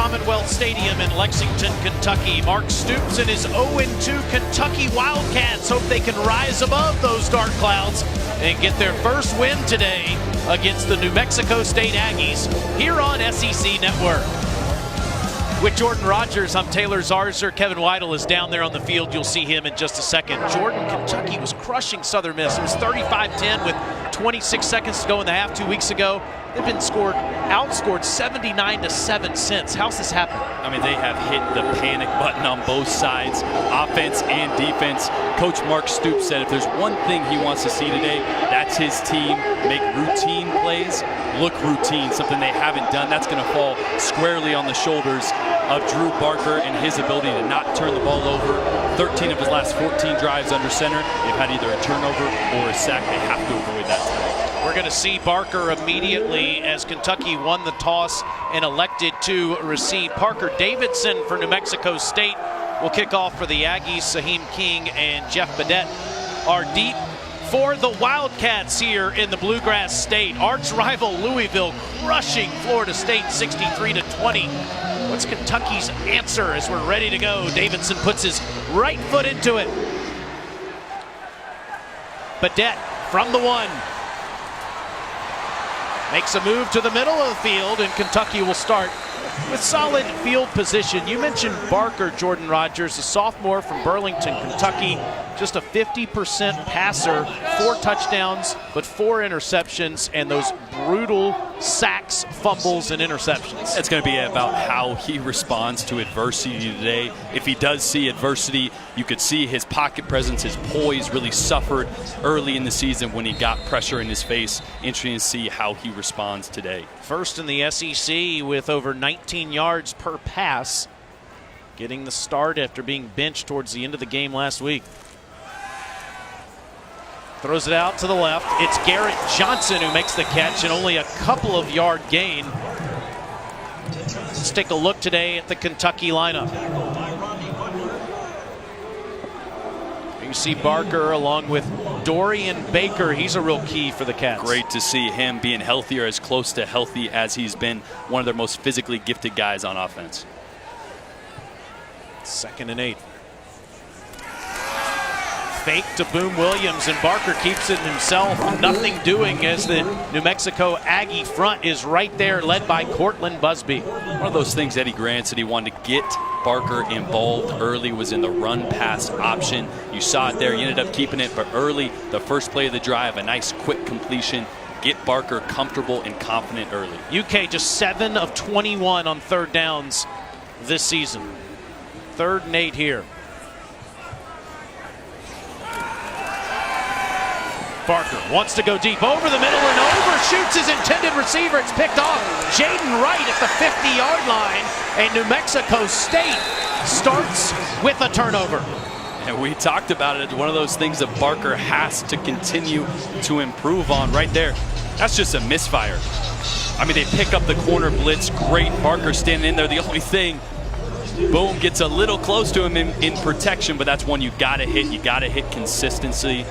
Commonwealth Stadium in Lexington, Kentucky. Mark Stoops and his 0-2 Kentucky Wildcats hope they can rise above those dark clouds and get their first win today against the New Mexico State Aggies here on SEC Network. With Jordan Rogers, I'm Taylor Zarzer. Kevin Weidel is down there on the field. You'll see him in just a second. Jordan, Kentucky was crushing Southern Miss. It was 35-10 with 26 seconds to go in the half 2 weeks ago. They've been outscored 79-7 since. How's this happened? I mean, they have hit the panic button on both sides, offense and defense. Coach Mark Stoops said if there's one thing he wants to see today, that's his team make routine plays look routine, something they haven't done. That's going to fall squarely on the shoulders of Drew Barker and his ability to not turn the ball over. 13 of his last 14 drives under center, they've had either a turnover or a sack. They have to avoid that today. We're going to see Barker immediately as Kentucky won the toss and elected to receive. Parker Davidson for New Mexico State will kick off for the Aggies. Saheem King and Jeff Badette are deep for the Wildcats here in the Bluegrass State. Arch rival Louisville crushing Florida State 63-20. What's Kentucky's answer as we're ready to go? Davidson puts his right foot into it. Badette from the one. Makes a move to the middle of the field, and Kentucky will start with solid field position. You mentioned Barker, Jordan Rogers, a sophomore from Burlington, Kentucky. Just a 50% passer, 4 touchdowns, but 4 interceptions, and those brutal sacks, fumbles, and interceptions. It's going to be about how he responds to adversity today. If he does see adversity, you could see his pocket presence, his poise really suffered early in the season when he got pressure in his face. Interesting to see how he responds today. First in the SEC with over 19 yards per pass, getting the start after being benched towards the end of the game last week. Throws it out to the left. It's Garrett Johnson who makes the catch, and only a couple of yard gain. Let's take a look today at the Kentucky lineup. You see Barker along with Dorian Baker. He's a real key for the Cats. Great to see him being healthy, or as close to healthy as he's been. One of their most physically gifted guys on offense. 2nd and 8. Fake to Boom Williams, and Barker keeps it himself. Nothing doing as the New Mexico Aggie front is right there, led by Cortland Busby. One of those things Eddie Grant said he wanted to get Barker involved early was in the run-pass option. You saw it there. He ended up keeping it, but early, the first play of the drive, a nice quick completion. Get Barker comfortable and confident early. UK just 7 of 21 on 3rd downs this season. 3rd and 8 here. Barker wants to go deep over the middle and overshoots his intended receiver. It's picked off. Jaden Wright at the 50-yard line, and New Mexico State starts with a turnover. And we talked about it. It's one of those things that Barker has to continue to improve on right there. That's just a misfire. I mean, they pick up the corner blitz. Great. Barker standing in there. The only thing, Boom gets a little close to him in protection, but that's one you got to hit. You got to hit consistency.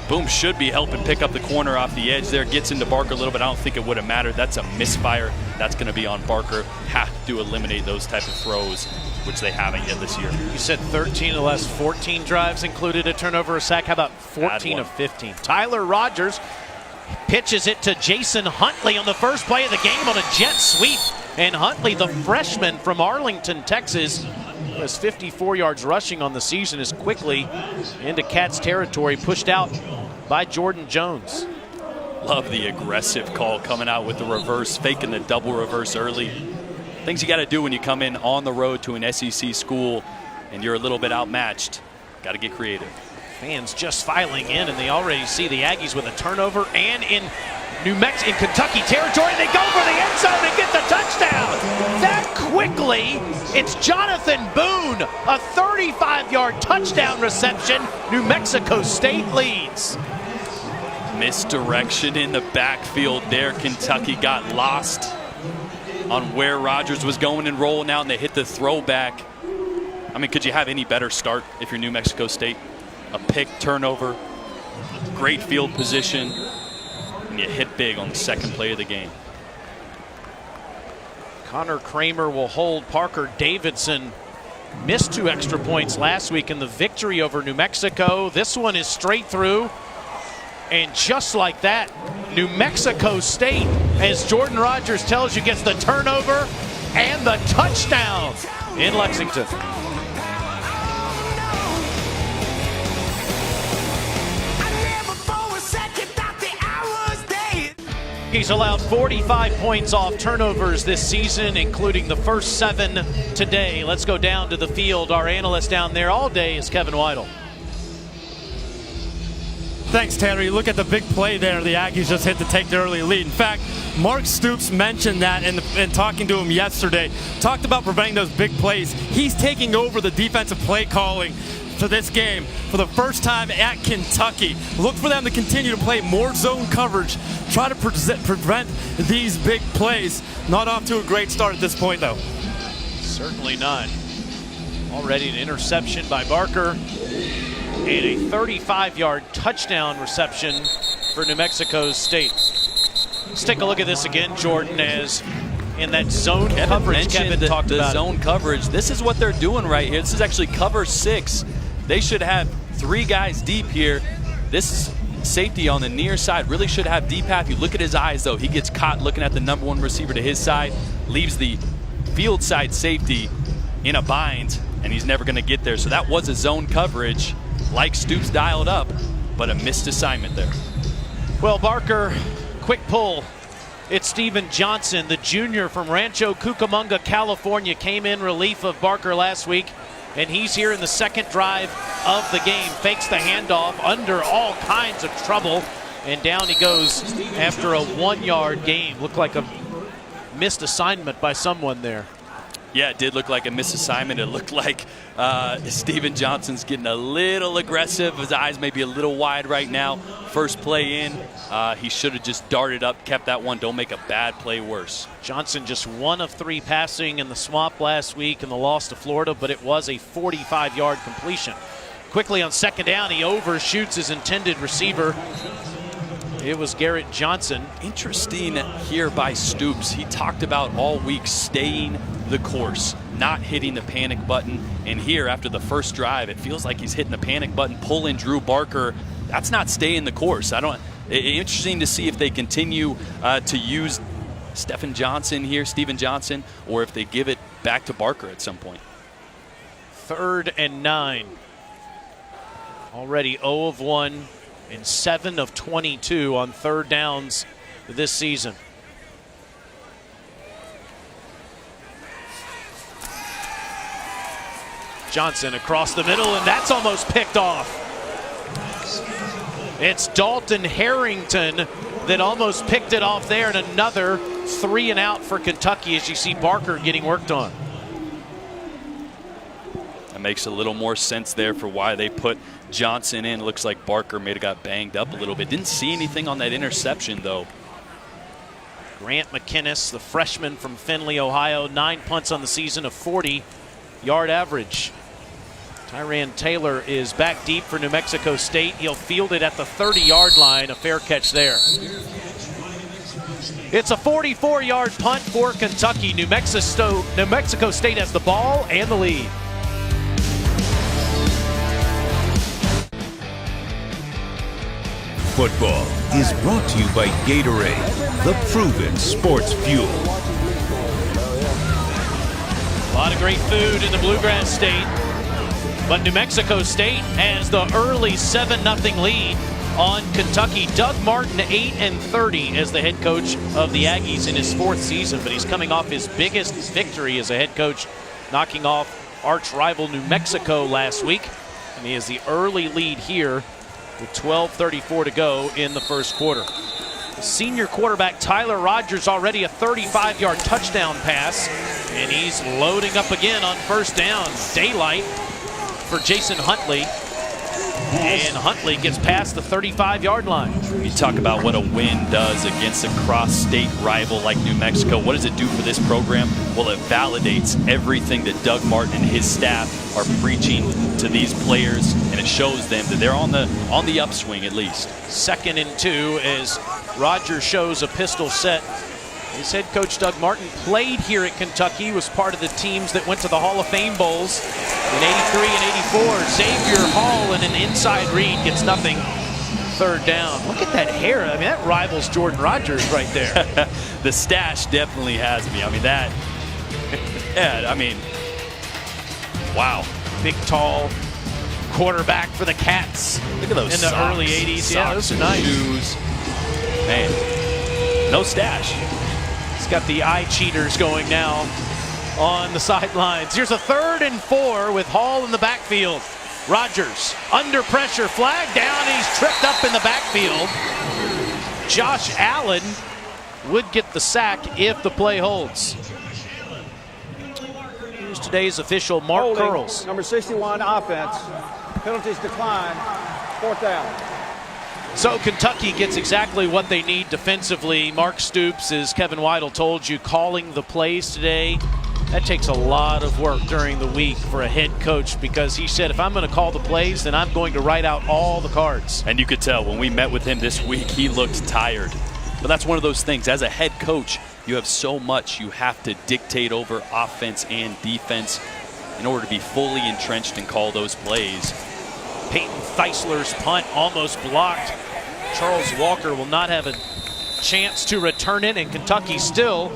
Boom should be helping pick up the corner off the edge there. Gets into Barker a little bit. I don't think it would have mattered. That's a misfire. That's going to be on Barker. Have to eliminate those type of throws, which they haven't yet this year. You said 13 of the last 14 drives included a turnover, a sack. How about 14 of 15? Tyler Rogers pitches it to Jason Huntley on the first play of the game on a jet sweep. And Huntley, the freshman from Arlington, Texas, who has 54 yards rushing on the season, is quickly into Cats territory, pushed out by Jordan Jones. Love the aggressive call coming out with the reverse, faking the double reverse early. Things you got to do when you come in on the road to an SEC school and you're a little bit outmatched. Got to get creative. Fans just filing in, and they already see the Aggies with a turnover, and in Kentucky territory, they go for the end zone and get the touchdown. That quickly, it's Jonathan Boone, a 35-yard touchdown reception. New Mexico State leads. Misdirection in the backfield there. Kentucky got lost on where Rogers was going and rolling out, and they hit the throwback. I mean, could you have any better start if you're New Mexico State? A pick, turnover, great field position, and you hit big on the second play of the game. Connor Kramer will hold Parker Davidson. Missed 2 extra points last week in the victory over New Mexico. This one is straight through. And just like that, New Mexico State, as Jordan Rogers tells you, gets the turnover and the touchdown in Lexington. He's allowed 45 points off turnovers this season, including the first 7 today. Let's go down to the field. Our analyst down there all day is Kevin Weidel. Thanks, Tanner. You look at the big play there. The Aggies just hit to take the early lead. In fact, Mark Stoops mentioned that in talking to him yesterday. Talked about preventing those big plays. He's taking over the defensive play calling for this game for the first time at Kentucky. Look for them to continue to play more zone coverage. Try to prevent these big plays. Not off to a great start at this point, though. Certainly not. Already an interception by Barker. And a 35-yard touchdown reception for New Mexico State. Let's take a look at this again, Jordan, as in that zone coverage Kevin talked about. The zone coverage, this is what they're doing right here. This is actually cover 6. They should have 3 guys deep here. This safety on the near side really should have deep path. You look at his eyes, though. He gets caught looking at the number 1 receiver to his side, leaves the field side safety in a bind, and he's never going to get there. So that was a zone coverage, like Stoops dialed up, but a missed assignment there. Well, Barker, quick pull. It's Steven Johnson, the junior from Rancho Cucamonga, California, came in relief of Barker last week, and he's here in the second drive of the game. Fakes the handoff under all kinds of trouble, and down he goes after a 1-yard gain. Looked like a missed assignment by someone there. Yeah, it did look like a misassignment. It looked like Steven Johnson's getting a little aggressive. His eyes may be a little wide right now. First play in, he should have just darted up, kept that one. Don't make a bad play worse. Johnson just 1 of 3 passing in the swamp last week in the loss to Florida, but it was a 45-yard completion. Quickly on second down, he overshoots his intended receiver. It was Garrett Johnson. Interesting here by Stoops. He talked about all week staying the course, not hitting the panic button. And here, after the first drive, it feels like he's hitting the panic button, pulling Drew Barker. That's not staying the course. Interesting to see if they continue to use Steven Johnson, or if they give it back to Barker at some point. 3rd and 9. Already 0 of 1. And 7 of 22 on third downs this season. Johnson across the middle, and that's almost picked off. It's Dalton Harrington that almost picked it off there, and another 3 and out for Kentucky as you see Barker getting worked on. That makes a little more sense there for why they put Johnson in. Looks like Barker may have got banged up a little bit. Didn't see anything on that interception, though. Grant McInnes, the freshman from Findlay, Ohio, 9 punts on the season, a 40-yard average. Tyran Taylor is back deep for New Mexico State. He'll field it at the 30-yard line, a fair catch there. It's a 44-yard punt for Kentucky. New Mexico State has the ball and the lead. Football is brought to you by Gatorade, the proven sports fuel. A lot of great food in the Bluegrass State, but New Mexico State has the early 7-0 lead on Kentucky. Doug Martin, 8-30 as the head coach of the Aggies in his 4th season, but he's coming off his biggest victory as a head coach, knocking off arch rival New Mexico last week, and he has the early lead here with 12:34 to go in the first quarter. The senior quarterback Tyler Rogers already a 35-yard touchdown pass, and he's loading up again on first down. Daylight for Jason Huntley, and Huntley gets past the 35-yard line. You talk about what a win does against a cross-state rival like New Mexico. What does it do for this program? Well, it validates everything that Doug Martin and his staff are preaching to these players, and it shows them that they're on the upswing at least. 2nd and 2 as Rogers shows a pistol set His head coach, Doug Martin, played here at Kentucky, was part of the teams that went to the Hall of Fame Bowls in '83 and '84. Xavier Hall in an inside read gets nothing. Third down. Look at that hair. I mean, that rivals Jordan Rogers right there. The stash definitely has me. I mean, that, yeah, I mean, wow. Big, tall quarterback for the Cats. Look at those in the socks, early 80s. Yeah, those are nice. Shoes. Man, no stash. He's got the eye cheaters going now on the sidelines. Here's a 3rd and 4 with Hall in the backfield. Rogers under pressure, flag down, he's tripped up in the backfield. Josh Allen would get the sack if the play holds. Here's today's official, Mark Holding, Curls. number 61, offense. Penalties decline. 4th down. So Kentucky gets exactly what they need defensively. Mark Stoops, as Kevin Weidel told you, calling the plays today. That takes a lot of work during the week for a head coach, because he said, if I'm going to call the plays, then I'm going to write out all the cards. And you could tell when we met with him this week, he looked tired. But that's one of those things. As a head coach, you have so much you have to dictate over offense and defense in order to be fully entrenched and call those plays. Peyton Theisler's punt almost blocked. Charles Walker will not have a chance to return it, and Kentucky still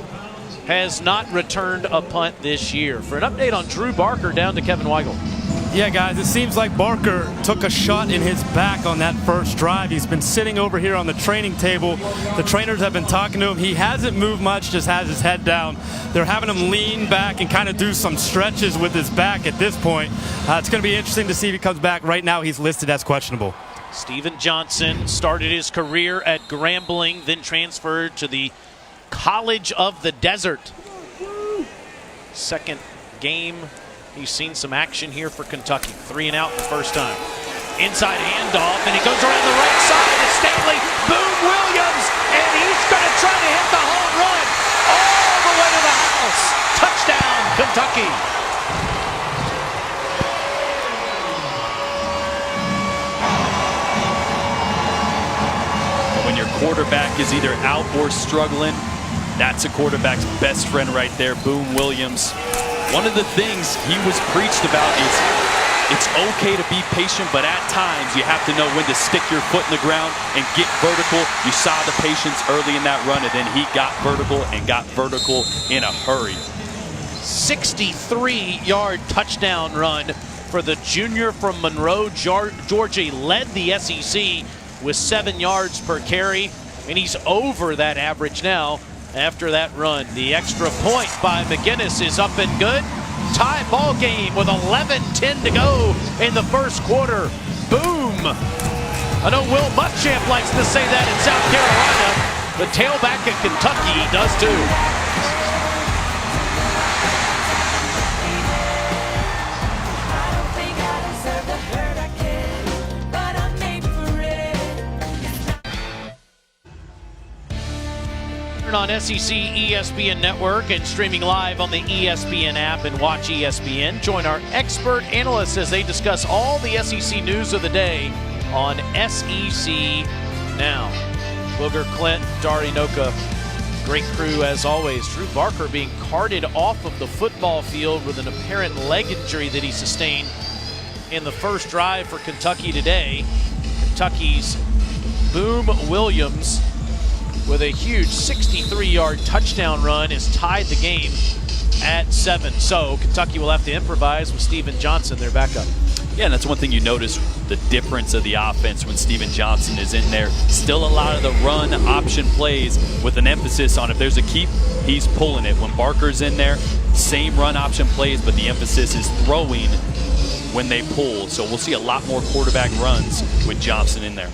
has not returned a punt this year. For an update on Drew Barker, down to Kevin Weigel. Yeah, guys, it seems like Barker took a shot in his back on that first drive. He's been sitting over here on the training table. The trainers have been talking to him. He hasn't moved much, just has his head down. They're having him lean back and kind of do some stretches with his back at this point. It's going to be interesting to see if he comes back. Right now, he's listed as questionable. Steven Johnson started his career at Grambling, then transferred to the College of the Desert. Second game, he's seen some action here for Kentucky. 3 and out the first time. Inside handoff, and he goes around the right side to Stanley Boom Williams, and he's going to try to hit the home run all the way to the house. Touchdown, Kentucky. When your quarterback is either out or struggling, that's a quarterback's best friend right there, Boom Williams. One of the things he was preached about is it's okay to be patient, but at times you have to know when to stick your foot in the ground and get vertical. You saw the patience early in that run, and then he got vertical in a hurry. 63-yard touchdown run for the junior from Monroe, Georgia. He led the SEC with 7 yards per carry, and he's over that average now. After that run, the extra point by McGinnis is up and good. Tie ball game with 11:10 to go in the first quarter. Boom! I know Will Muschamp likes to say that in South Carolina. The tailback at Kentucky does too. On SEC ESPN Network and streaming live on the ESPN app and Watch ESPN. Join our expert analysts as they discuss all the SEC news of the day on SEC Now. Booger Clint, Dari Noka, great crew as always. Drew Barker being carted off of the football field with an apparent leg injury that he sustained in the first drive for Kentucky today. Kentucky's Boom Williams, with a huge 63-yard touchdown run, has tied the game at 7. So Kentucky will have to improvise with Steven Johnson, their backup. Yeah, and that's one thing you notice, the difference of the offense when Steven Johnson is in there. Still a lot of the run option plays with an emphasis on if there's a keep, he's pulling it. When Barker's in there, same run option plays, but the emphasis is throwing when they pull. So we'll see a lot more quarterback runs with Johnson in there.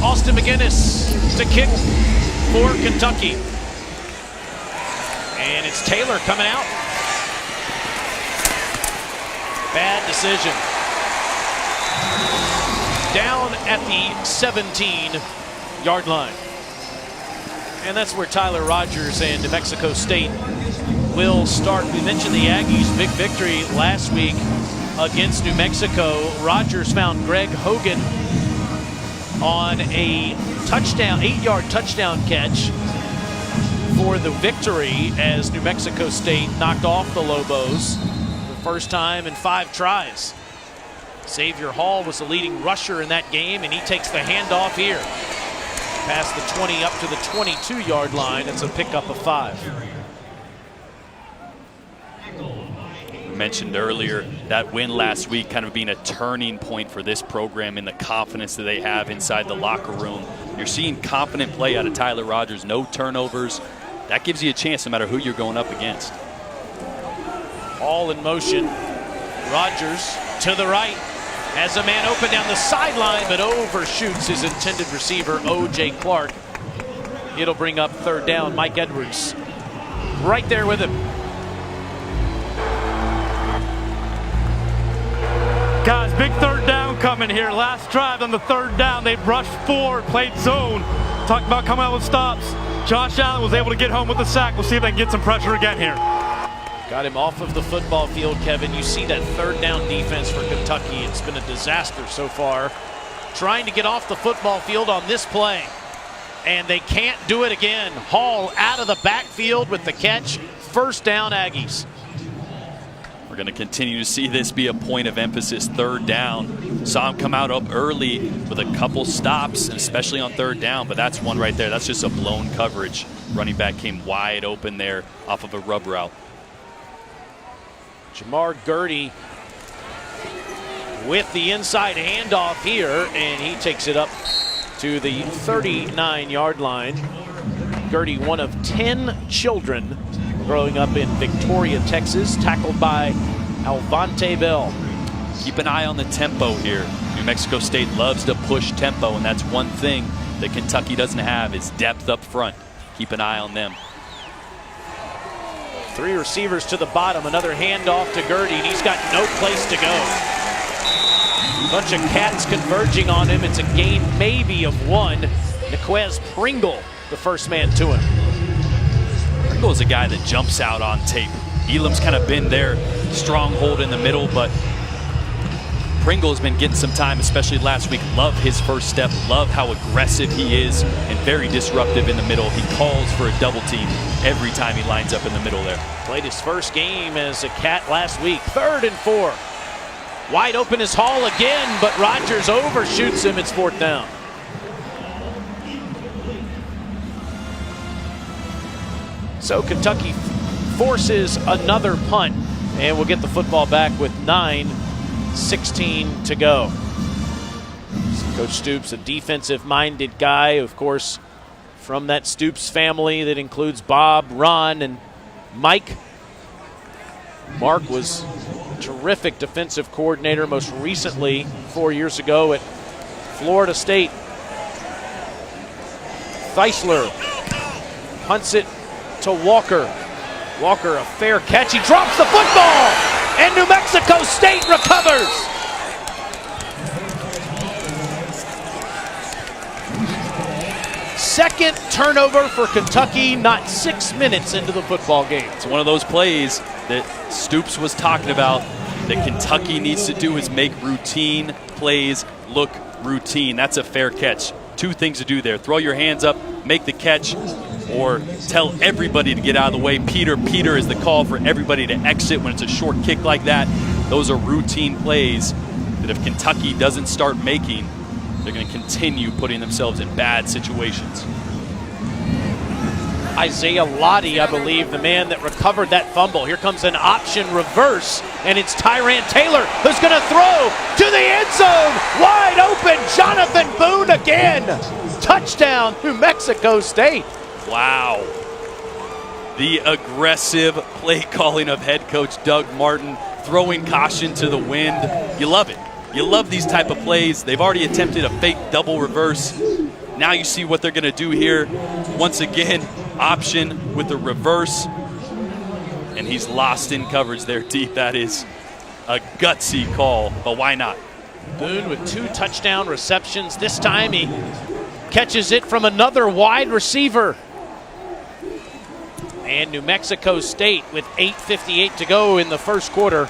Austin McGinnis to kick for Kentucky. And it's Taylor coming out. Bad decision. Down at the 17-yard line. And that's where Tyler Rogers and New Mexico State will start. We mentioned the Aggies' big victory last week against New Mexico. Rogers found Greg Hogan on a touchdown, 8-yard touchdown catch for the victory as New Mexico State knocked off the Lobos the first time in 5 tries. Xavier Hall was the leading rusher in that game, and he takes the handoff here. Past the 20 up to the 22-yard line. It's a pickup of 5. Mentioned earlier that win last week kind of being a turning point for this program in the confidence that they have inside the locker room. You're seeing confident play out of Tyler Rogers, no turnovers. That gives you a chance no matter who you're going up against. All in motion. Rogers to the right. Has a man open down the sideline, but overshoots his intended receiver, O.J. Clark. It'll bring up 3rd down. Mike Edwards right there with him. Guys, big 3rd down coming here. Last drive on the 3rd down, they rushed forward, played zone. Talked about coming out with stops. Josh Allen was able to get home with the sack. We'll see if they can get some pressure again here. Got him off of the football field, Kevin. You see that 3rd down defense for Kentucky. It's been a disaster so far. Trying to get off the football field on this play. And they can't do it again. Hall out of the backfield with the catch. 1st down, Aggies. We're going to continue to see this be a point of emphasis, 3rd down. Saw him come out up early with a couple stops, and especially on 3rd down, but that's one right there. That's just a blown coverage. Running back came wide open there off of a rub route. Jamar Gertie with the inside handoff here, and he takes it up to the 39-yard line. Gertie, one of 10 children growing up in Victoria, Texas, tackled by Alvante Bell. Keep an eye on the tempo here. New Mexico State loves to push tempo, and that's one thing that Kentucky doesn't have is depth up front. Keep an eye on them. 3 receivers to the bottom, another handoff to Gertie, and he's got no place to go. Bunch of cats converging on him. It's a gain maybe of 1. Niquez Pringle, the first man to him. Pringle is a guy that jumps out on tape. Elam's kind of been their stronghold in the middle, but Pringle has been getting some time, especially last week. Love his first step, love how aggressive he is, and very disruptive in the middle. He calls for a double team every time he lines up in the middle there. Played his first game as a Cat last week. 3rd and 4. Wide open is Hall again, but Rogers overshoots him. It's 4th down. So Kentucky forces another punt, and we'll get the football back with 9:16 to go. Coach Stoops, a defensive-minded guy, of course, from that Stoops family that includes Bob, Ron, and Mike. Mark was a terrific defensive coordinator, most recently 4 years ago at Florida State. Theisler punts it to Walker. Walker, a fair catch. He drops the football, and New Mexico State recovers. Second turnover for Kentucky, not 6 minutes into the football game. It's one of those plays that Stoops was talking about that Kentucky needs to do is make routine plays look routine. That's a fair catch. 2 things to do there. Throw your hands up, make the catch, or tell everybody to get out of the way. Peter is the call for everybody to exit when it's a short kick like that. Those are routine plays that if Kentucky doesn't start making, they're going to continue putting themselves in bad situations. Isaiah Lottie, I believe, the man that recovered that fumble. Here comes an option reverse, and it's Tyran Taylor who's going to throw to the end zone. Wide open, Jonathan Boone again. Touchdown, New Mexico State. Wow. The aggressive play calling of head coach Doug Martin, throwing caution to the wind. You love it. You love these type of plays. They've already attempted a fake double reverse. Now you see what they're going to do here. Once again, option with the reverse. And he's lost in coverage there, deep. That is a gutsy call, but why not? Boone with 2 touchdown receptions. This time he catches it from another wide receiver. And New Mexico State, with 8:58 to go in the first quarter,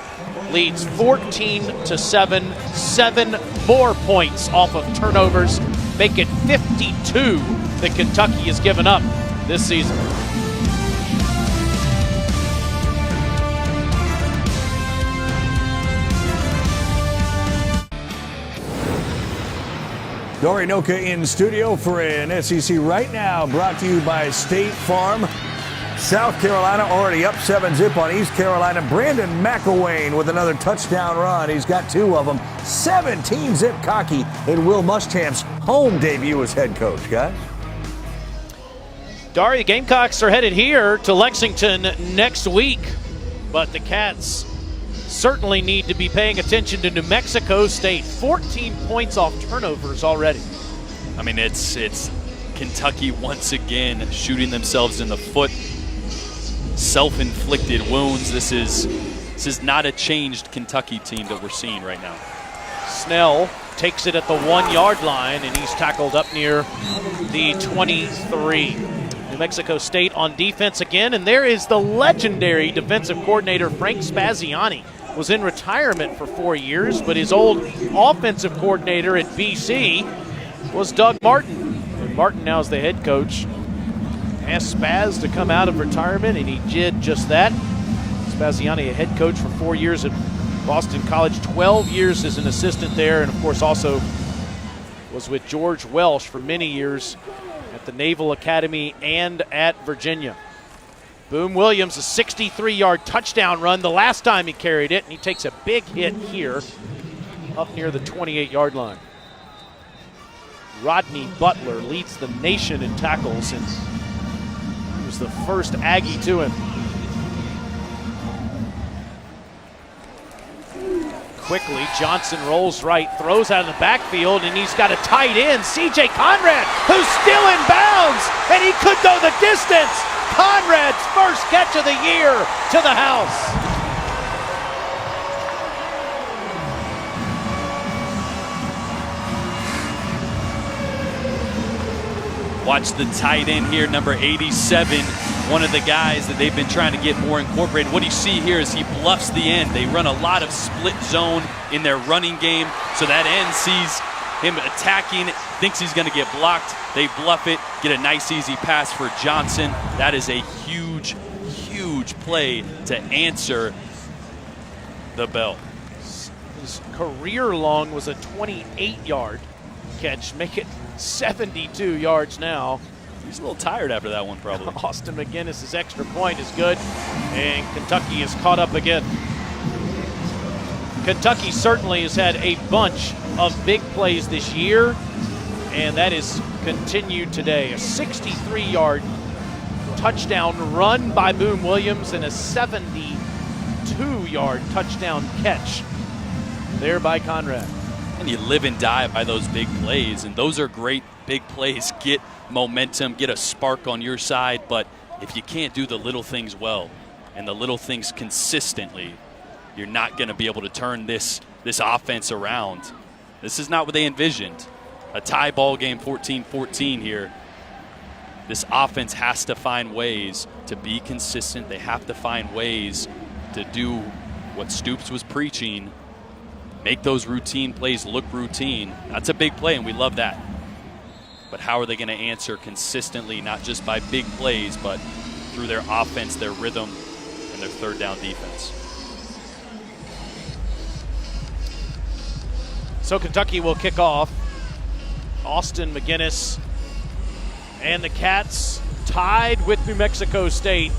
leads 14-7. 7 more points off of turnovers make it 52 that Kentucky has given up this season. Dory Noka in studio for an SEC Right Now, brought to you by State Farm. South Carolina already up 7-zip on East Carolina. Brandon McElwain with another touchdown run. He's got 2 of them. 17-zip Cocky in Will Muschamp's home debut as head coach, guys. Dari, Gamecocks are headed here to Lexington next week, but the Cats certainly need to be paying attention to New Mexico State. 14 points off turnovers already. I mean, it's Kentucky once again shooting themselves in the foot. Self-inflicted wounds. This is not a changed Kentucky team that we're seeing right now. Snell takes it at the 1-yard line, and he's tackled up near the 23. New Mexico State on defense again, and there is the legendary defensive coordinator Frank Spaziani. Was in retirement for 4 years, but his old offensive coordinator at BC was Doug Martin. And Martin now is the head coach. Asked Spaz to come out of retirement, and he did just that. Spaziani, a head coach for 4 years at Boston College, 12 years as an assistant there, and of course also was with George Welsh for many years at the Naval Academy and at Virginia. Boom Williams, a 63-yard touchdown run the last time he carried it, and he takes a big hit here up near the 28-yard line. Rodney Butler leads the nation in tackles, and he was the first Aggie to him. Quickly, Johnson rolls right, throws out of the backfield, and he's got a tight end, C.J. Conrad, who's still in bounds, and he could go the distance. Conrad's first catch of the year to the house. Watch the tight end here, number 87, one of the guys that they've been trying to get more incorporated. What you see here is he bluffs the end. They run a lot of split zone in their running game, so that end sees him attacking, thinks he's going to get blocked. They bluff it, get a nice easy pass for Johnson. That is a huge, huge play to answer the bell. His career long was a 28-yard catch, make it 72 yards now. He's a little tired after that one, probably. Austin McGinnis' extra point is good, and Kentucky is caught up again. Kentucky certainly has had a bunch of big plays this year, and that is continued today. A 63-yard touchdown run by Boom Williams and a 72-yard touchdown catch there by Conrad. And you live and die by those big plays, and those are great big plays. Get momentum, get a spark on your side, but if you can't do the little things well and the little things consistently, you're not going to be able to turn this offense around. This is not what they envisioned. A tie ball game, 14-14 here. This offense has to find ways to be consistent. They have to find ways to do what Stoops was preaching, make those routine plays look routine. That's a big play, and we love that. But how are they going to answer consistently, not just by big plays, but through their offense, their rhythm, and their third down defense? So Kentucky will kick off. Austin McGinnis and the Cats tied with New Mexico State.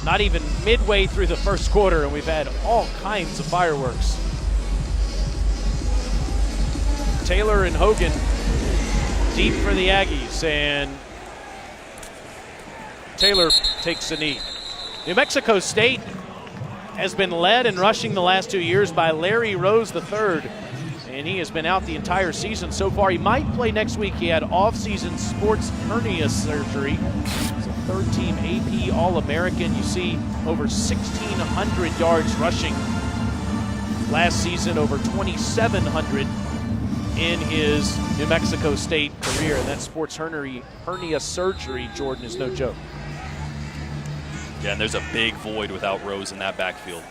Not even midway through the first quarter, and we've had all kinds of fireworks. Taylor and Hogan deep for the Aggies, and Taylor takes a knee. New Mexico State has been led in rushing the last 2 years by Larry Rose III, and he has been out the entire season so far. He might play next week. He had off-season sports hernia surgery. He's a third-team AP All-American. You see over 1,600 yards rushing last season, over 2,700 in his New Mexico State career. And that sports hernia surgery, Jordan, is no joke. Yeah, and there's a big void without Rose in that backfield.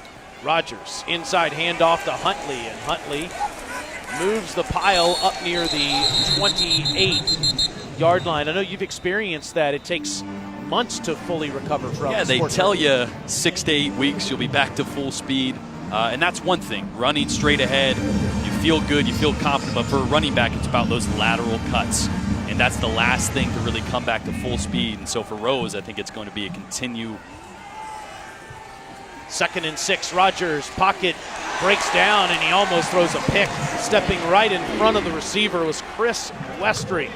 Rogers, inside handoff to Huntley, and Huntley moves the pile up near the 28-yard line. I know you've experienced that. It takes months to fully recover from. Yeah, they tell you 6 to 8 weeks you'll be back to full speed. And that's one thing, running straight ahead. You feel good, you feel confident, but for a running back, it's about those lateral cuts. And that's the last thing to really come back to full speed. And so for Rose, I think it's going to be a continue. 2nd and 6, Rogers, pocket breaks down, and he almost throws a pick. Stepping right in front of the receiver was Chris Westry.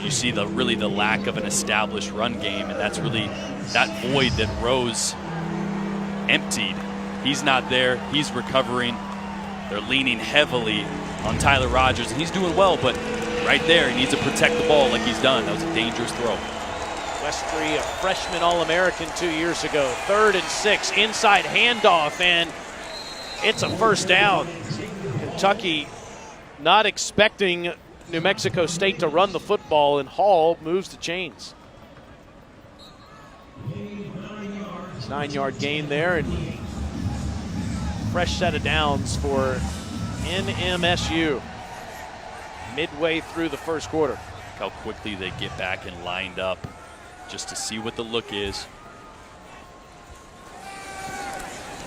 You see the lack of an established run game, and that's really that void that Rose emptied. He's not there. He's recovering. They're leaning heavily on Tyler Rogers, and he's doing well, but right there, he needs to protect the ball like he's done. That was a dangerous throw. Westry, a freshman All-American 2 years ago. 3rd and 6, inside handoff, and it's a first down. Kentucky not expecting New Mexico State to run the football, and Hall moves the chains. 9-yard gain there, and fresh set of downs for NMSU midway through the first quarter. Look how quickly they get back and lined up just to see what the look is.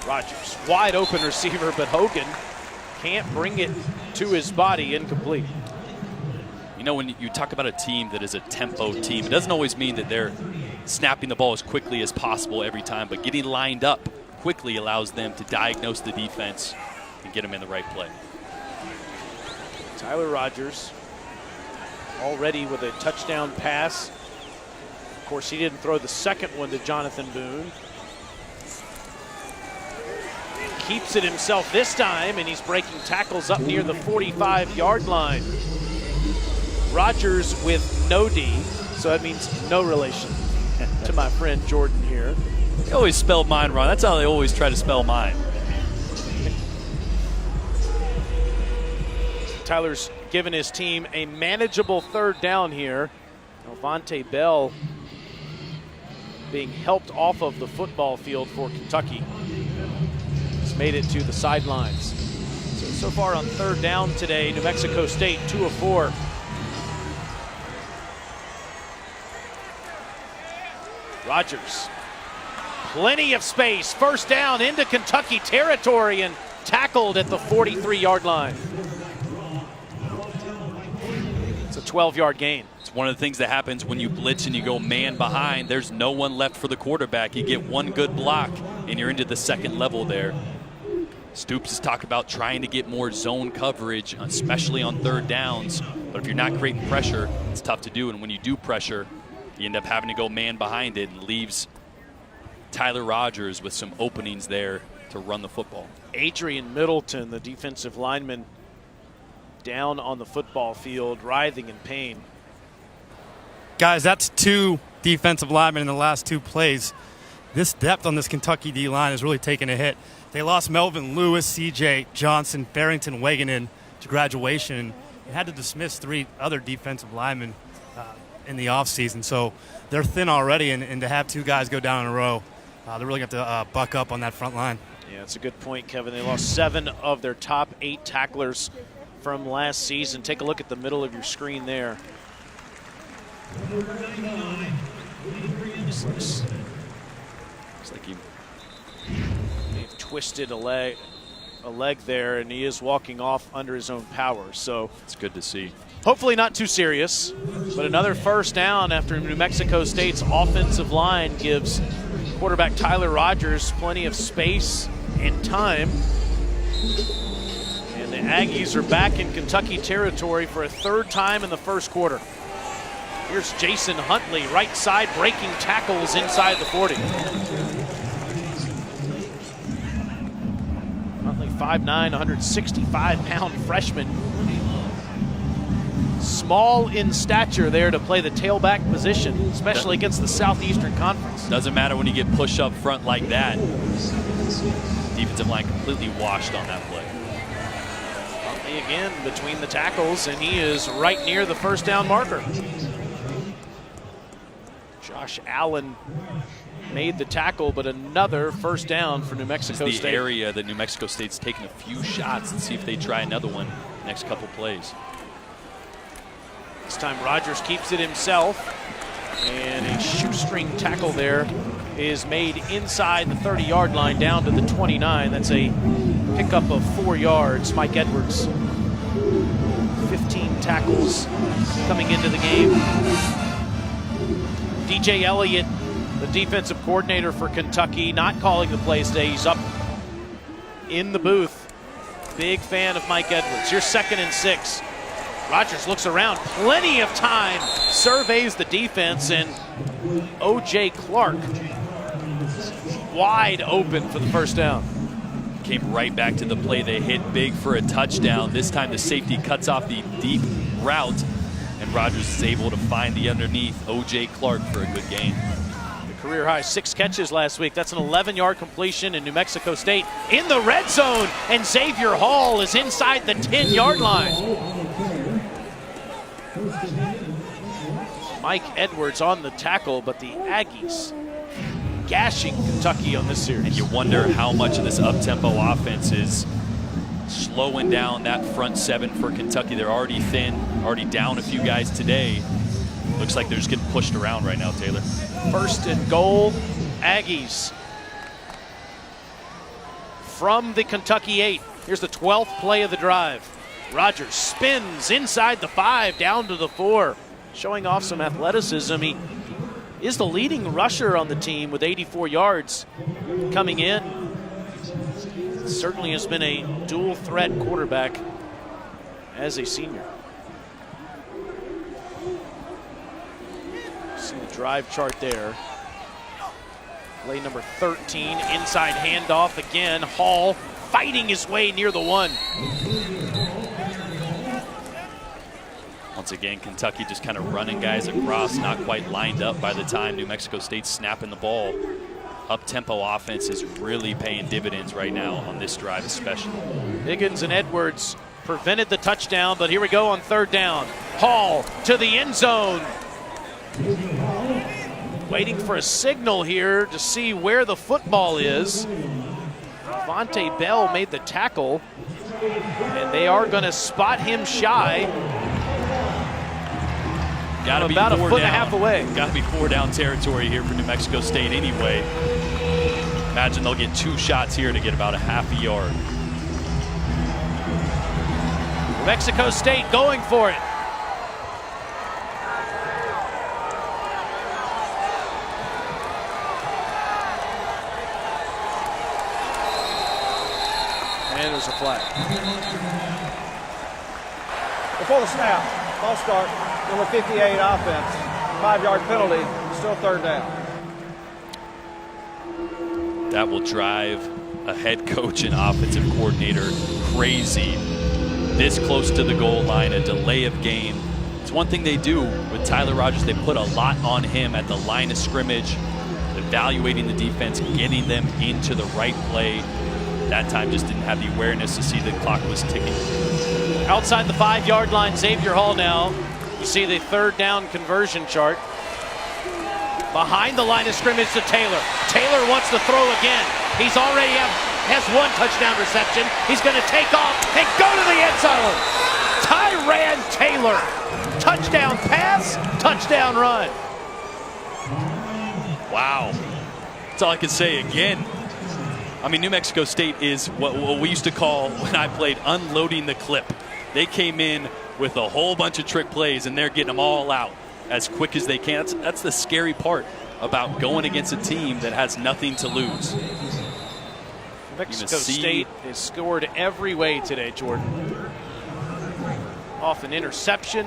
Rogers, wide open receiver, but Hogan can't bring it to his body, incomplete. You know, when you talk about a team that is a tempo team, it doesn't always mean that they're snapping the ball as quickly as possible every time, but getting lined up quickly allows them to diagnose the defense and get them in the right play. Tyler Rogers already with a touchdown pass. Of course, he didn't throw the second one to Jonathan Boone. Keeps it himself this time, and he's breaking tackles up near the 45-yard line. Rogers with no D, so that means no relation to my friend Jordan here. They always spell mine wrong. That's how they always try to spell mine. Tyler's given his team a manageable 3rd down here. Alvante Bell being helped off of the football field for Kentucky. He's made it to the sidelines. So far on 3rd down today, New Mexico State 2 of 4. Rogers, plenty of space, first down into Kentucky territory, and tackled at the 43-yard line. It's a 12-yard gain. It's one of the things that happens when you blitz and you go man behind. There's no one left for the quarterback. You get one good block, and you're into the second level there. Stoops has talked about trying to get more zone coverage, especially on 3rd downs. But if you're not creating pressure, it's tough to do. And when you do pressure, you end up having to go man behind it, and leaves Tyler Rogers with some openings there to run the football. Adrian Middleton, the defensive lineman, down on the football field, writhing in pain. Guys, that's 2 defensive linemen in the last 2 plays. This depth on this Kentucky D-line is really taking a hit. They lost Melvin Lewis, C.J. Johnson, Barrington Waganen to graduation, and had to dismiss 3 other defensive linemen in the offseason. So they're thin already, and to have 2 guys go down in a row, they're really going to have to buck up on that front line. Yeah, it's a good point, Kevin. They lost 7 of their top 8 tacklers from last season. Take a look at the middle of your screen there. Looks like they've twisted a leg there, and he is walking off under his own power. So it's good to see. Hopefully not too serious, but another first down after New Mexico State's offensive line gives quarterback Tyler Rogers plenty of space and time. And the Aggies are back in Kentucky territory for a 3rd time in the first quarter. Here's Jason Huntley, right side, breaking tackles inside the 40. Huntley, 5'9", 165-pound freshman. Small in stature there to play the tailback position, especially against the Southeastern Conference. Doesn't matter when you get pushed up front like that. Defensive line completely washed on that play. Huntley again between the tackles, and he is right near the first down marker. Josh Allen made the tackle, but another first down for New Mexico State. It's the area that New Mexico State's taking a few shots and see if they try another one. next couple plays. This time Rogers keeps it himself, and a shoestring tackle there is made inside the 30-yard line down to the 29. That's a pickup of 4 yards. Mike Edwards, 15 tackles coming into the game. DJ Elliott, the defensive coordinator for Kentucky, not calling the plays today. He's up in the booth. Big fan of Mike Edwards. Here's 2nd and 6. Rogers looks around, plenty of time, surveys the defense, and O.J. Clark wide open for the first down. Came right back to the play. They hit big for a touchdown. This time the safety cuts off the deep route, and Rogers is able to find the underneath O.J. Clark for a good gain. The career high 6 catches last week. That's an 11-yard completion in New Mexico State in the red zone, and Xavier Hall is inside the 10-yard line. Mike Edwards on the tackle, but the Aggies gashing Kentucky on this series. And you wonder how much of this up-tempo offense is slowing down that front 7 for Kentucky. They're already thin, already down a few guys today. Looks like they're just getting pushed around right now, Taylor. 1st and goal, Aggies from the Kentucky 8. Here's the 12th play of the drive. Rogers spins inside the 5, down to the 4. Showing off some athleticism. He is the leading rusher on the team with 84 yards coming in. Certainly has been a dual threat quarterback as a senior. See the drive chart there. Play number 13, inside handoff again. Hall fighting his way near the 1. Once again, Kentucky just kind of running guys across, not quite lined up by the time New Mexico State's snapping the ball. Up-tempo offense is really paying dividends right now on this drive especially. Higgins and Edwards prevented the touchdown, but here we go on 3rd down. Hall to the end zone. Waiting for a signal here to see where the football is. Vontae Bell made the tackle, and they are going to spot him shy. Got to be about a foot down. And a half away. Got to be 4 down territory here for New Mexico State anyway. Imagine they'll get 2 shots here to get about a half a yard. New Mexico State going for it. And there's a flag. Before the snap, false start, number 58 offense, 5-yard penalty, still 3rd down. That will drive a head coach and offensive coordinator crazy. This close to the goal line, a delay of game. It's one thing they do with Tyler Rogers. They put a lot on him at the line of scrimmage, evaluating the defense, getting them into the right play. That time just didn't have the awareness to see the clock was ticking. Outside the 5-yard line, Xavier Hall now. You see the 3rd down conversion chart. Behind the line of scrimmage to Taylor. Taylor wants to throw again. He's already has 1 touchdown reception. He's going to take off and go to the end zone. Tyran Taylor. Touchdown pass, touchdown run. Wow. That's all I can say again. I mean, New Mexico State is what we used to call, when I played, unloading the clip. They came in with a whole bunch of trick plays, and they're getting them all out as quick as they can. That's the scary part about going against a team that has nothing to lose. New Mexico State has scored every way today, Jordan. Off an interception,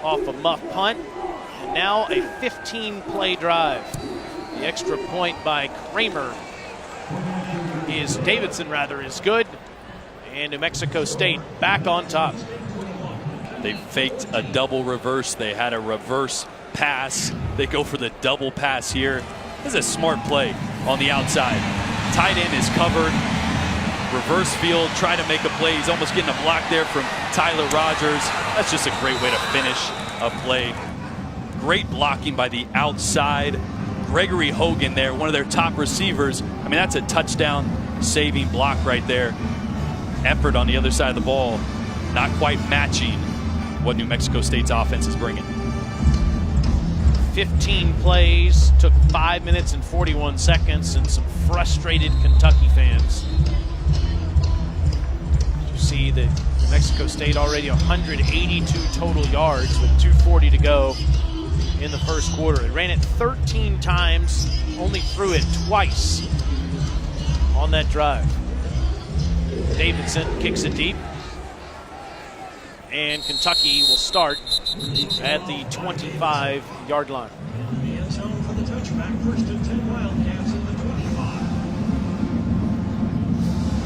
off a muff punt, and now a 15-play drive. The extra point by Davidson is good, and New Mexico State back on top. They faked a double reverse. They had a reverse pass. They go for the double pass here. This is a smart play on the outside. Tight end is covered. Reverse field, try to make a play. He's almost getting a block there from Tyler Rogers. That's just a great way to finish a play. Great blocking by the outside. Gregory Hogan there, one of their top receivers. I mean, that's a touchdown saving block right there. Effort on the other side of the ball. not quite matching what New Mexico State's offense is bringing. 15 plays, took 5 minutes and 41 seconds, and some frustrated Kentucky fans. You see that New Mexico State already 182 total yards with 2:40 to go in the first quarter. It ran it 13 times, only threw it twice on that drive. Davidson kicks it deep, and Kentucky will start at the 25-yard line.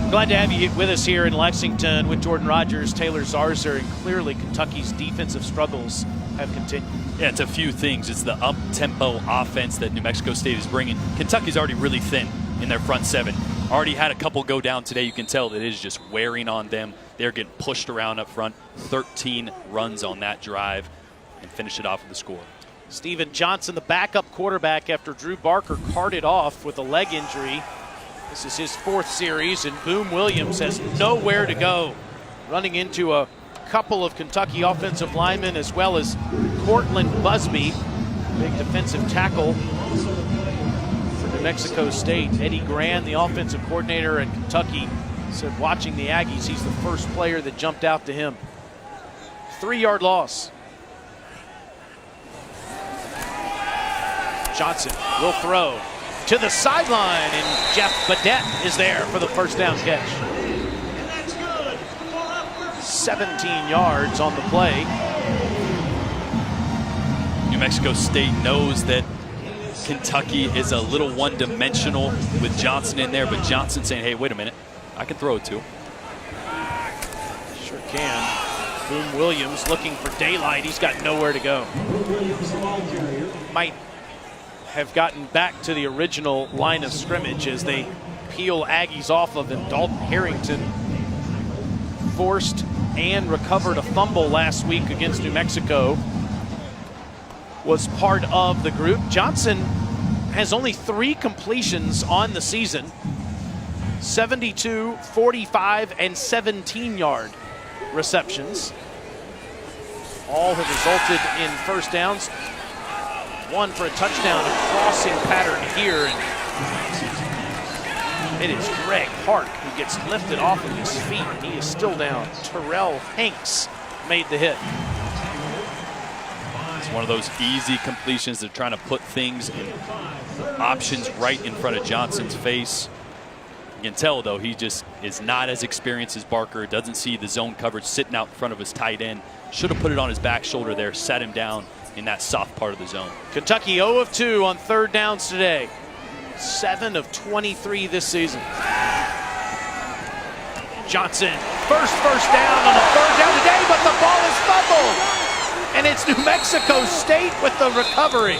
Glad to have you with us here in Lexington with Jordan Rogers, Taylor Zarzer, and clearly Kentucky's defensive struggles have continued. Yeah, it's a few things. It's the up-tempo offense that New Mexico State is bringing. Kentucky's already really thin in their front seven. Already had a couple go down today. You can tell that it is just wearing on them. They're getting pushed around up front. 13 runs on that drive and finish it off with the score. Steven Johnson, the backup quarterback after Drew Barker carted off with a leg injury. This is his 4th series, and Boom Williams has nowhere to go. Running into a couple of Kentucky offensive linemen as well as Cortland Busby, big defensive tackle for New Mexico State. Eddie Gran, the offensive coordinator at Kentucky, said watching the Aggies, he's the first player that jumped out to him. 3-yard loss. Johnson will throw to the sideline, and Jeff Badette is there for the first down catch. 17 yards on the play. New Mexico State knows that Kentucky is a little one-dimensional with Johnson in there, but Johnson saying, hey, wait a minute, I can throw it too. Sure can. Boom Williams looking for daylight. He's got nowhere to go. Might have gotten back to the original line of scrimmage as they peel Aggies off of him. Dalton Harrington forced and recovered a fumble last week against New Mexico. Was part of the group. Johnson has only 3 completions on the season. 72, 45, and 17-yard receptions. All have resulted in first downs. One for a touchdown, a crossing pattern here. And it is Greg Hark who gets lifted off of his feet, and he is still down. Terrell Hanks made the hit. It's one of those easy completions. They're trying to put things and options right in front of Johnson's face. You can tell, though, he just is not as experienced as Barker. Doesn't see the zone coverage sitting out in front of his tight end. Should have put it on his back shoulder there, sat him down in that soft part of the zone. Kentucky 0 of 2 on 3rd downs today. 7 of 23 this season. Johnson, first down on a 3rd down today, but the ball is fumbled. And it's New Mexico State with the recovery.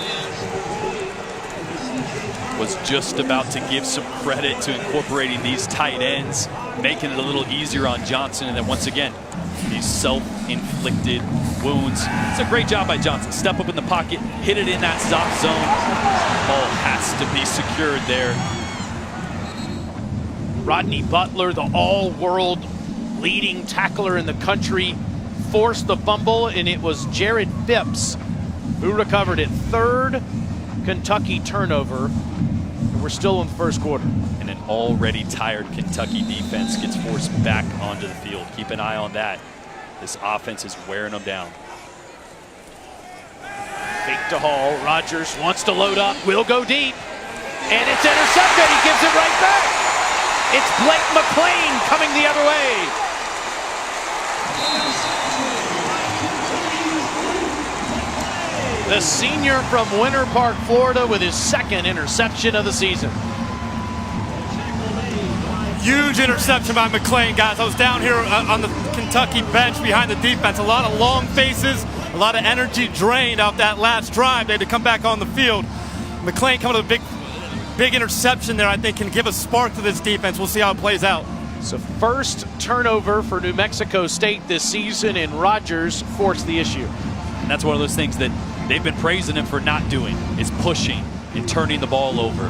Was just about to give some credit to incorporating these tight ends, making it a little easier on Johnson, and then once again, these self-inflicted wounds. It's a great job by Johnson. Step up in the pocket, hit it in that soft zone. Ball has to be secured there. Rodney Butler, the all-world leading tackler in the country, forced the fumble, and it was Jared Phipps who recovered it. 3rd Kentucky turnover. We're still in the first quarter. And an already tired Kentucky defense gets forced back onto the field. Keep an eye on that. This offense is wearing them down. Fake to Hall. Rogers wants to load up, will go deep, and it's intercepted. He gives it right back. It's Blake McLean coming the other way. The senior from Winter Park, Florida, with his 2nd interception of the season. Huge interception by McLean, guys. I was down here on the Kentucky bench behind the defense. A lot of long faces, a lot of energy drained out that last drive. They had to come back on the field. McLean coming to a big interception there, I think, can give a spark to this defense. We'll see how it plays out. So first turnover for New Mexico State this season, and Rogers forced the issue. And that's one of those things that they've been praising him for not doing, is pushing and turning the ball over.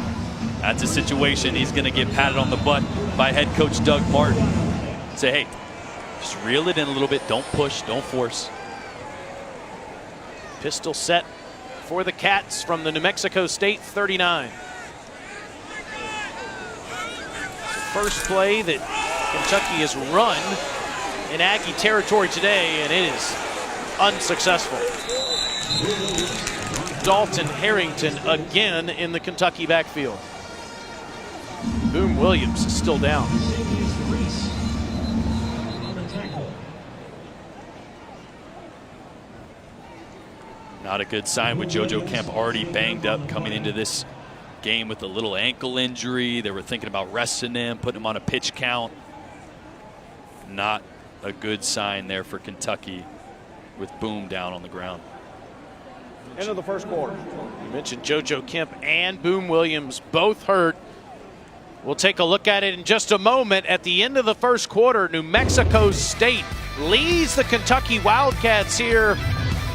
That's a situation he's going to get patted on the butt by head coach Doug Martin. Say, hey, Just reel it in a little bit. Don't push. Don't force. Pistol set for the Cats from the New Mexico State 39. First play that Kentucky has run in Aggie territory today, and it is unsuccessful. Dalton Harrington again in the Kentucky backfield. Boom Williams is still down. Not a good sign with JoJo Kemp already banged up coming into this game with a little ankle injury. They were thinking about resting him, putting him on a pitch count. Not a good sign there for Kentucky with Boom down on the ground. End of the first quarter. You mentioned JoJo Kemp and Boom Williams both hurt. We'll take a look at it in just a moment. At the end of the first quarter, New Mexico State leads the Kentucky Wildcats here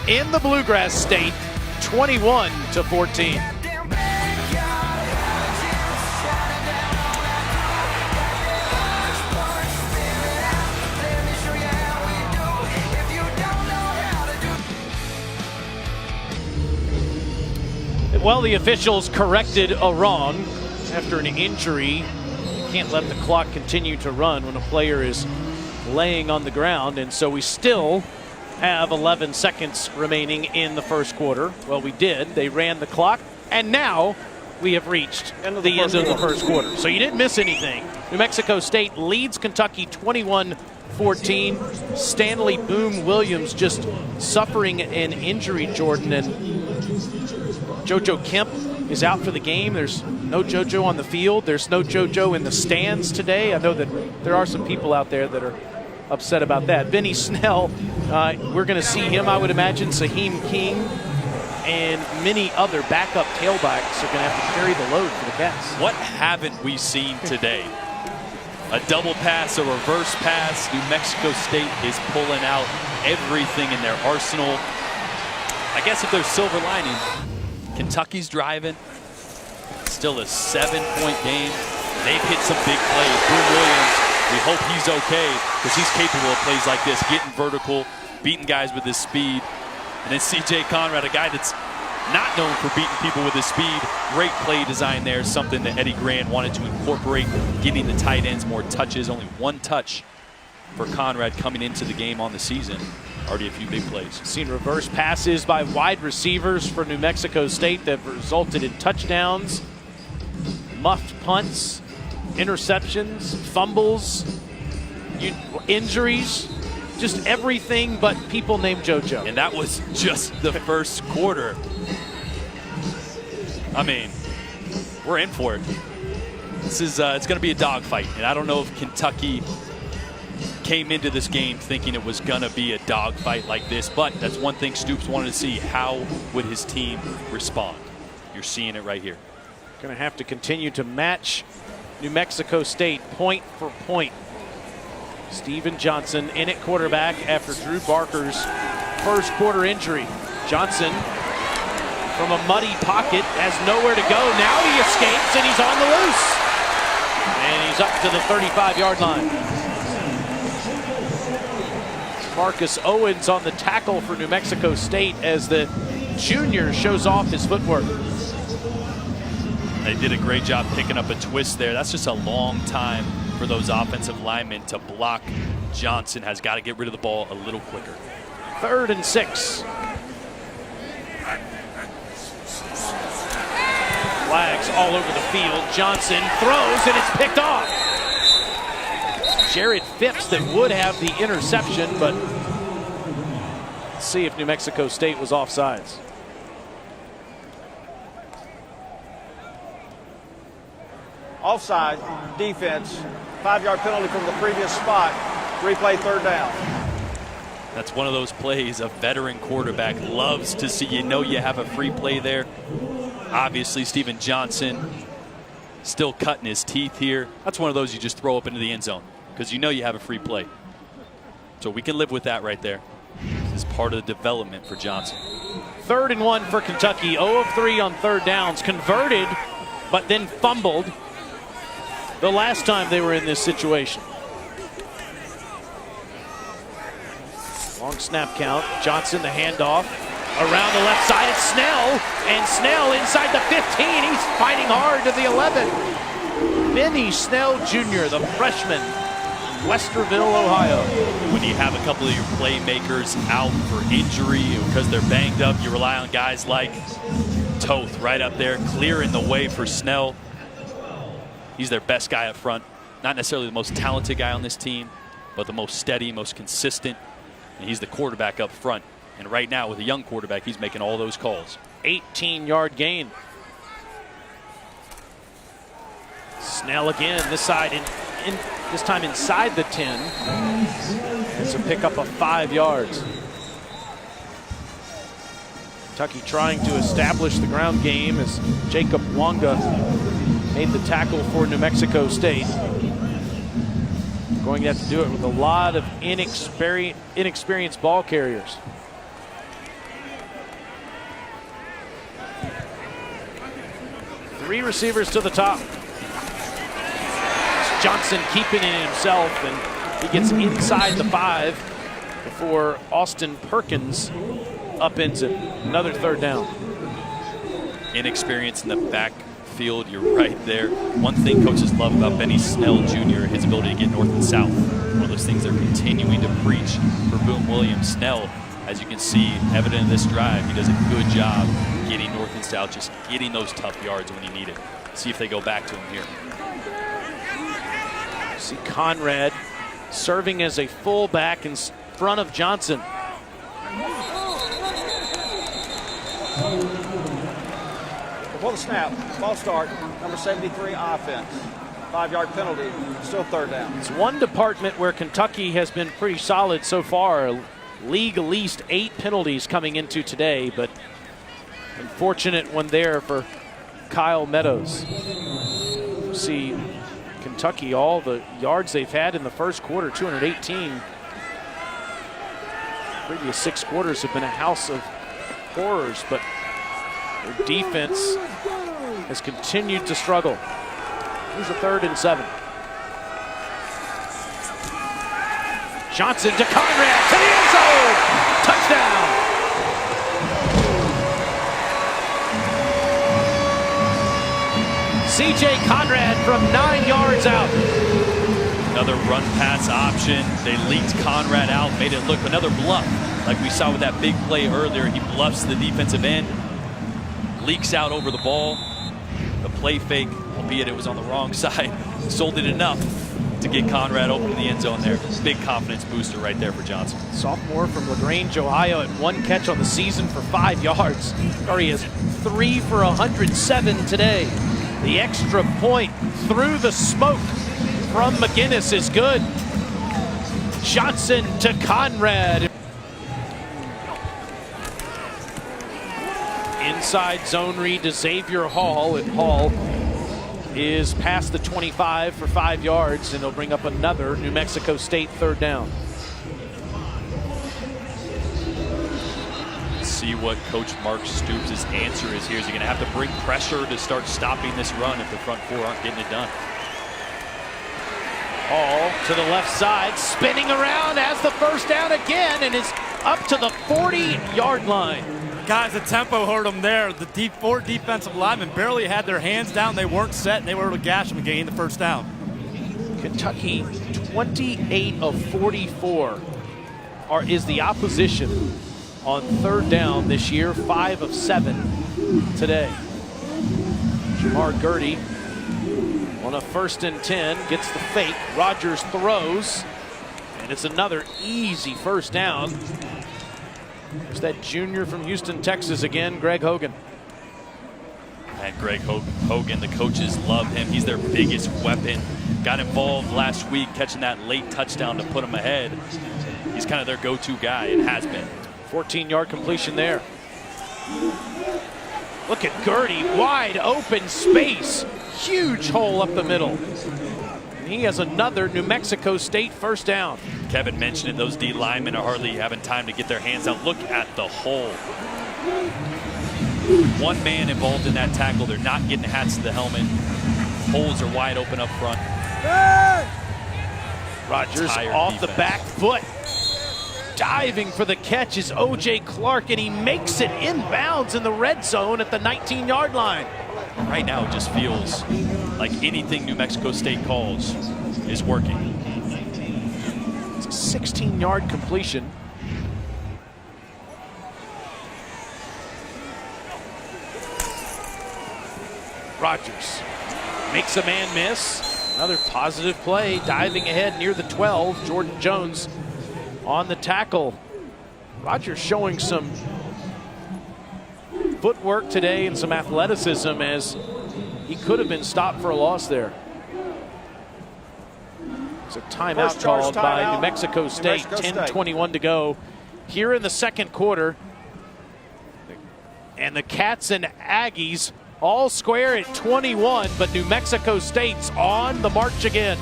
in the Bluegrass State, 21-14. Well, the officials corrected a wrong after an injury. You can't let the clock continue to run when a player is laying on the ground, and so we still have 11 seconds remaining in the first quarter. Well, we did. They ran the clock, and now we have reached the end of the first quarter. So you didn't miss anything. New Mexico State leads Kentucky 21-14. Stanley Boom Williams just suffering an injury, Jordan, and JoJo Kemp is out for the game. There's no JoJo on the field. There's no JoJo in the stands today. I know that there are some people out there that are upset about that. Benny Snell, we're going to see him, I would imagine. Saheem King and many other backup tailbacks are going to have to carry the load for the Cats. What haven't we seen today? A double pass, a reverse pass. New Mexico State is pulling out everything in their arsenal. I guess if there's silver lining, Kentucky's driving. Still a 7-point game. They've hit some big plays. Boom Williams, we hope he's okay because he's capable of plays like this, getting vertical, beating guys with his speed. And then C.J. Conrad, a guy that's not known for beating people with his speed. Great play design there, something that Eddie Grand wanted to incorporate, getting the tight ends more touches. Only one touch for Conrad coming into the game on the season. Already a few big plays. Seen reverse passes by wide receivers for New Mexico State that resulted in touchdowns, muffed punts, interceptions, fumbles, injuries, just everything but people named JoJo. And that was just the first quarter. I mean, we're in for it. This is it's going to be a dogfight, and I don't know if Kentucky came into this game thinking it was going to be a dogfight like this, but that's one thing Stoops wanted to see. How would his team respond? You're seeing it right here. Going to have to continue to match New Mexico State point for point. Steven Johnson in at quarterback after Drew Barker's first quarter injury. Johnson from a muddy pocket has nowhere to go. Now he escapes and he's on the loose. And he's up to the 35-yard line. Marcus Owens on the tackle for New Mexico State as the junior shows off his footwork. They did a great job picking up a twist there. That's just a long time for those offensive linemen to block. Johnson has got to get rid of the ball a little quicker. 3rd and 6. Flags all over the field. Johnson throws and it's picked off. Jared Phipps that would have the interception, but let's see if New Mexico State was offsides. Offside, defense, 5-yard penalty from the previous spot. Replay 3rd down. That's one of those plays a veteran quarterback loves to see. You know you have a free play there. Obviously, Steven Johnson still cutting his teeth here. That's one of those you just throw up into the end zone because you know you have a free play. So we can live with that right there. This is part of the development for Johnson. 3rd and 1 for Kentucky. 0 of 3 on 3rd downs. Converted, but then fumbled the last time they were in this situation. Long snap count. Johnson, the handoff. Around the left side, it's Snell. And Snell inside the 15. He's fighting hard to the 11. Benny Snell Jr., the freshman, Westerville, Ohio. When you have a couple of your playmakers out for injury because they're banged up, you rely on guys like Toth right up there, clearing the way for Snell. He's their best guy up front. Not necessarily the most talented guy on this team, but the most steady, most consistent. And he's the quarterback up front. And right now, with a young quarterback, he's making all those calls. 18-yard gain. Snell again, this side, this time inside the 10. It's a pickup of 5 yards. Kentucky trying to establish the ground game as Jacob Wonga made the tackle for New Mexico State. Going to have to do it with a lot of inexperienced ball carriers. Three receivers to the top. Johnson keeping it himself, and he gets inside the 5 before Austin Perkins upends it. Another third down. Inexperience in the backfield, you're right there. One thing coaches love about Benny Snell Jr., his ability to get north and south. One of those things they're continuing to preach for Boone Williams. Snell, as you can see, evident in this drive, he does a good job getting north and south, just getting those tough yards when you need it. See if they go back to him here. See Conrad serving as a fullback in front of Johnson. Before the snap, ball start, number 73 offense. 5-yard penalty, still third down. It's one department where Kentucky has been pretty solid so far. League least 8 penalties coming into today, but unfortunate one there for Kyle Meadows. See Kentucky, all the yards they've had in the first quarter, 218. Previous 6 quarters have been a house of horrors, but their defense has continued to struggle. Here's a 3rd and 7. Johnson to Conrad, to the end zone! Touchdown! C.J. Conrad from 9 yards out. Another run pass option. They leaked Conrad out, made it look another bluff. Like we saw with that big play earlier, he bluffs the defensive end, leaks out over the ball. The play fake, albeit it was on the wrong side, sold it enough to get Conrad open in the end zone there. Big confidence booster right there for Johnson. Sophomore from LaGrange, Ohio, at 1 catch on the season for 5 yards. He has 3 for 107 today. The extra point through the smoke from McGinnis is good. Johnson to Conrad. Inside zone read to Xavier Hall, and Hall is past the 25 for 5 yards, and they'll bring up another New Mexico State 3rd down. See what Coach Mark Stoops' answer is here. Is he going to have to bring pressure to start stopping this run if the front 4 aren't getting it done? Hall to the left side, spinning around, has the first down again, and is up to the 40-yard line. Guys, the tempo hurt them there. The 4 defensive linemen barely had their hands down. They weren't set, and they were able to gash them and gain the first down. Kentucky, 28 of 44 is the opposition on 3rd down this year, 5 of 7 today. Jamar Gertie on a 1st and 10 gets the fake. Rogers throws, and it's another easy first down. There's that junior from Houston, Texas again, Greg Hogan. And Greg Hogan, the coaches love him. He's their biggest weapon. Got involved last week catching that late touchdown to put them ahead. He's kind of their go-to guy, and has been. 14-yard completion there. Look at Gertie, wide open space. Huge hole up the middle. And he has another New Mexico State first down. Kevin mentioned it, those D linemen are hardly having time to get their hands out. Look at the hole. 1 man involved in that tackle. They're not getting hats to the helmet. Holes are wide open up front. Rogers Tired off defense. the back foot. Diving for the catch is O.J. Clark, and he makes it inbounds in the red zone at the 19-yard line. Right now it just feels like anything New Mexico State calls is working. It's a 16-yard completion. Rogers makes a man miss. Another positive play, diving ahead near the 12. Jordan Jones on the tackle. Rogers showing some footwork today and some athleticism, as he could have been stopped for a loss there. It's a timeout called by New Mexico State. 10:21 to go here in the second quarter. And the Cats and Aggies all square at 21, but New Mexico State's on the march again.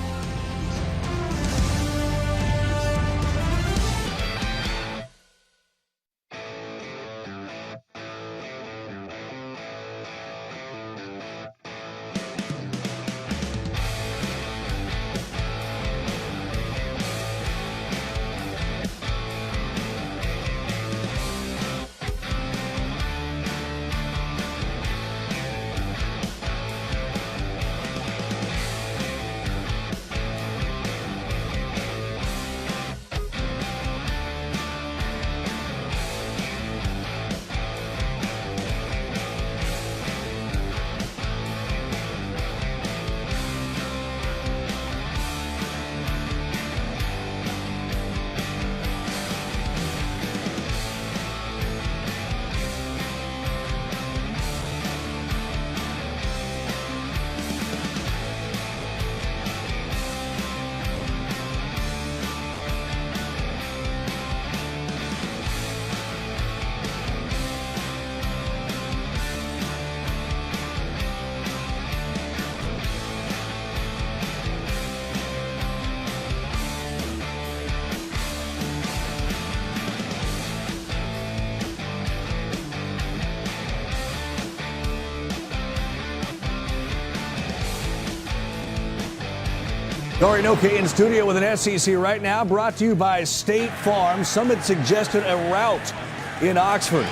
Norinoke in studio with an SEC Right Now, brought to you by State Farm. Some had suggested a rout in Oxford.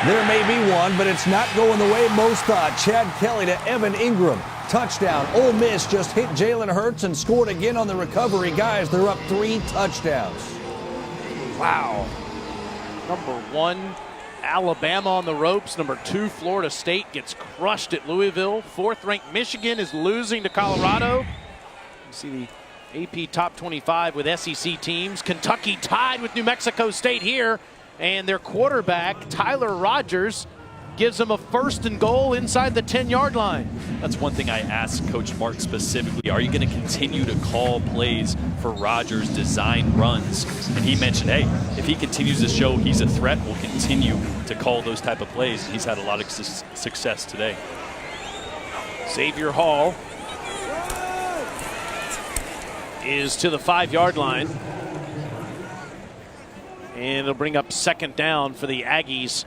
There may be one, but it's not going the way most thought. Chad Kelly to Evan Ingram. Touchdown. Ole Miss just hit Jalen Hurts and scored again on the recovery. Guys, they're up 3 touchdowns. Wow. Number 1, Alabama on the ropes. Number 2, Florida State gets crushed at Louisville. 4th-ranked Michigan is losing to Colorado. You see the AP top 25 with SEC teams. Kentucky tied with New Mexico State here, and their quarterback, Tyler Rogers, gives them a 1st and goal inside the 10-yard line. That's one thing I asked Coach Mark specifically. Are you going to continue to call plays for Rogers' design runs? And he mentioned, hey, if he continues to show he's a threat, we'll continue to call those type of plays. And he's had a lot of success today. Xavier Hall is to the 5-yard line. And it'll bring up 2nd down for the Aggies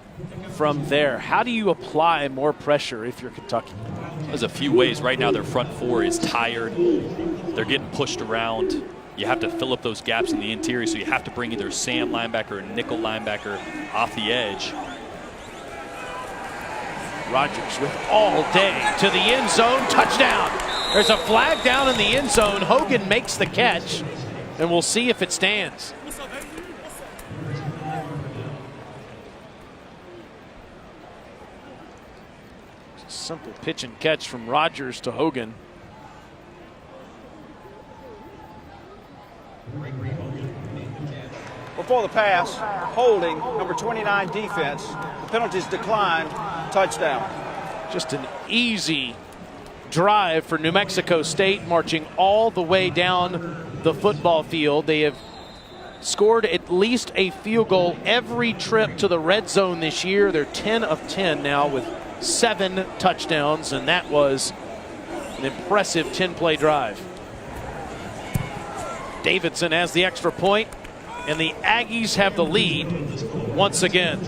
from there. How do you apply more pressure if you're Kentucky? There's a few ways. Right now their front 4 is tired. They're getting pushed around. You have to fill up those gaps in the interior, so you have to bring either Sam linebacker or nickel linebacker off the edge. Rogers with all day to the end zone. Touchdown. There's a flag down in the end zone. Hogan makes the catch, and we'll see if it stands. Simple pitch and catch from Rogers to Hogan. Before the pass, holding, number 29 defense. The penalties declined, touchdown. Just an easy drive for New Mexico State, marching all the way down the football field. They have scored at least a field goal every trip to the red zone this year. They're 10 of 10 now with 7 touchdowns, and that was an impressive 10-play drive. Davidson has the extra point, and the Aggies have the lead once again.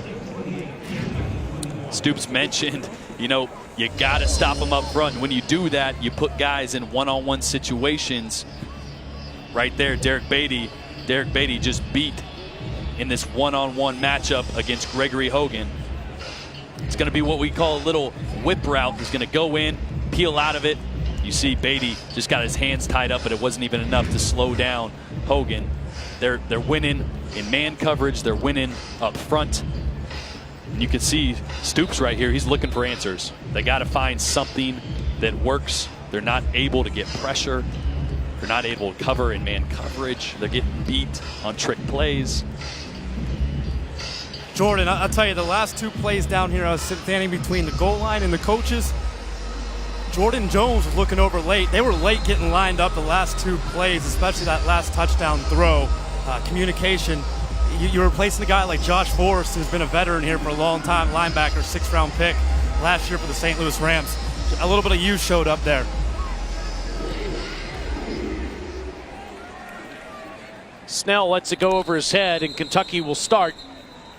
Stoops mentioned, you know, you got to stop them up front. When you do that, you put guys in one-on-one situations. Right there, Derek Beatty just beat in this one-on-one matchup against Gregory Hogan. It's going to be what we call a little whip route. He's going to go in, peel out of it. You see Beatty just got his hands tied up, but it wasn't even enough to slow down Hogan. They're winning in man coverage. They're winning up front. And you can see Stoops right here. He's looking for answers. They got to find something that works. They're not able to get pressure. They're not able to cover in man coverage. They're getting beat on trick plays. Jordan, I'll tell you, the last 2 plays down here, I was standing between the goal line and the coaches. Jordan Jones was looking over late. They were late getting lined up the last 2 plays, especially that last touchdown throw. Communication. You're replacing a guy like Josh Forrest, who's been a veteran here for a long time, linebacker, 6th-round pick last year for the St. Louis Rams. A little bit of youth showed up there. Snell lets it go over his head, and Kentucky will start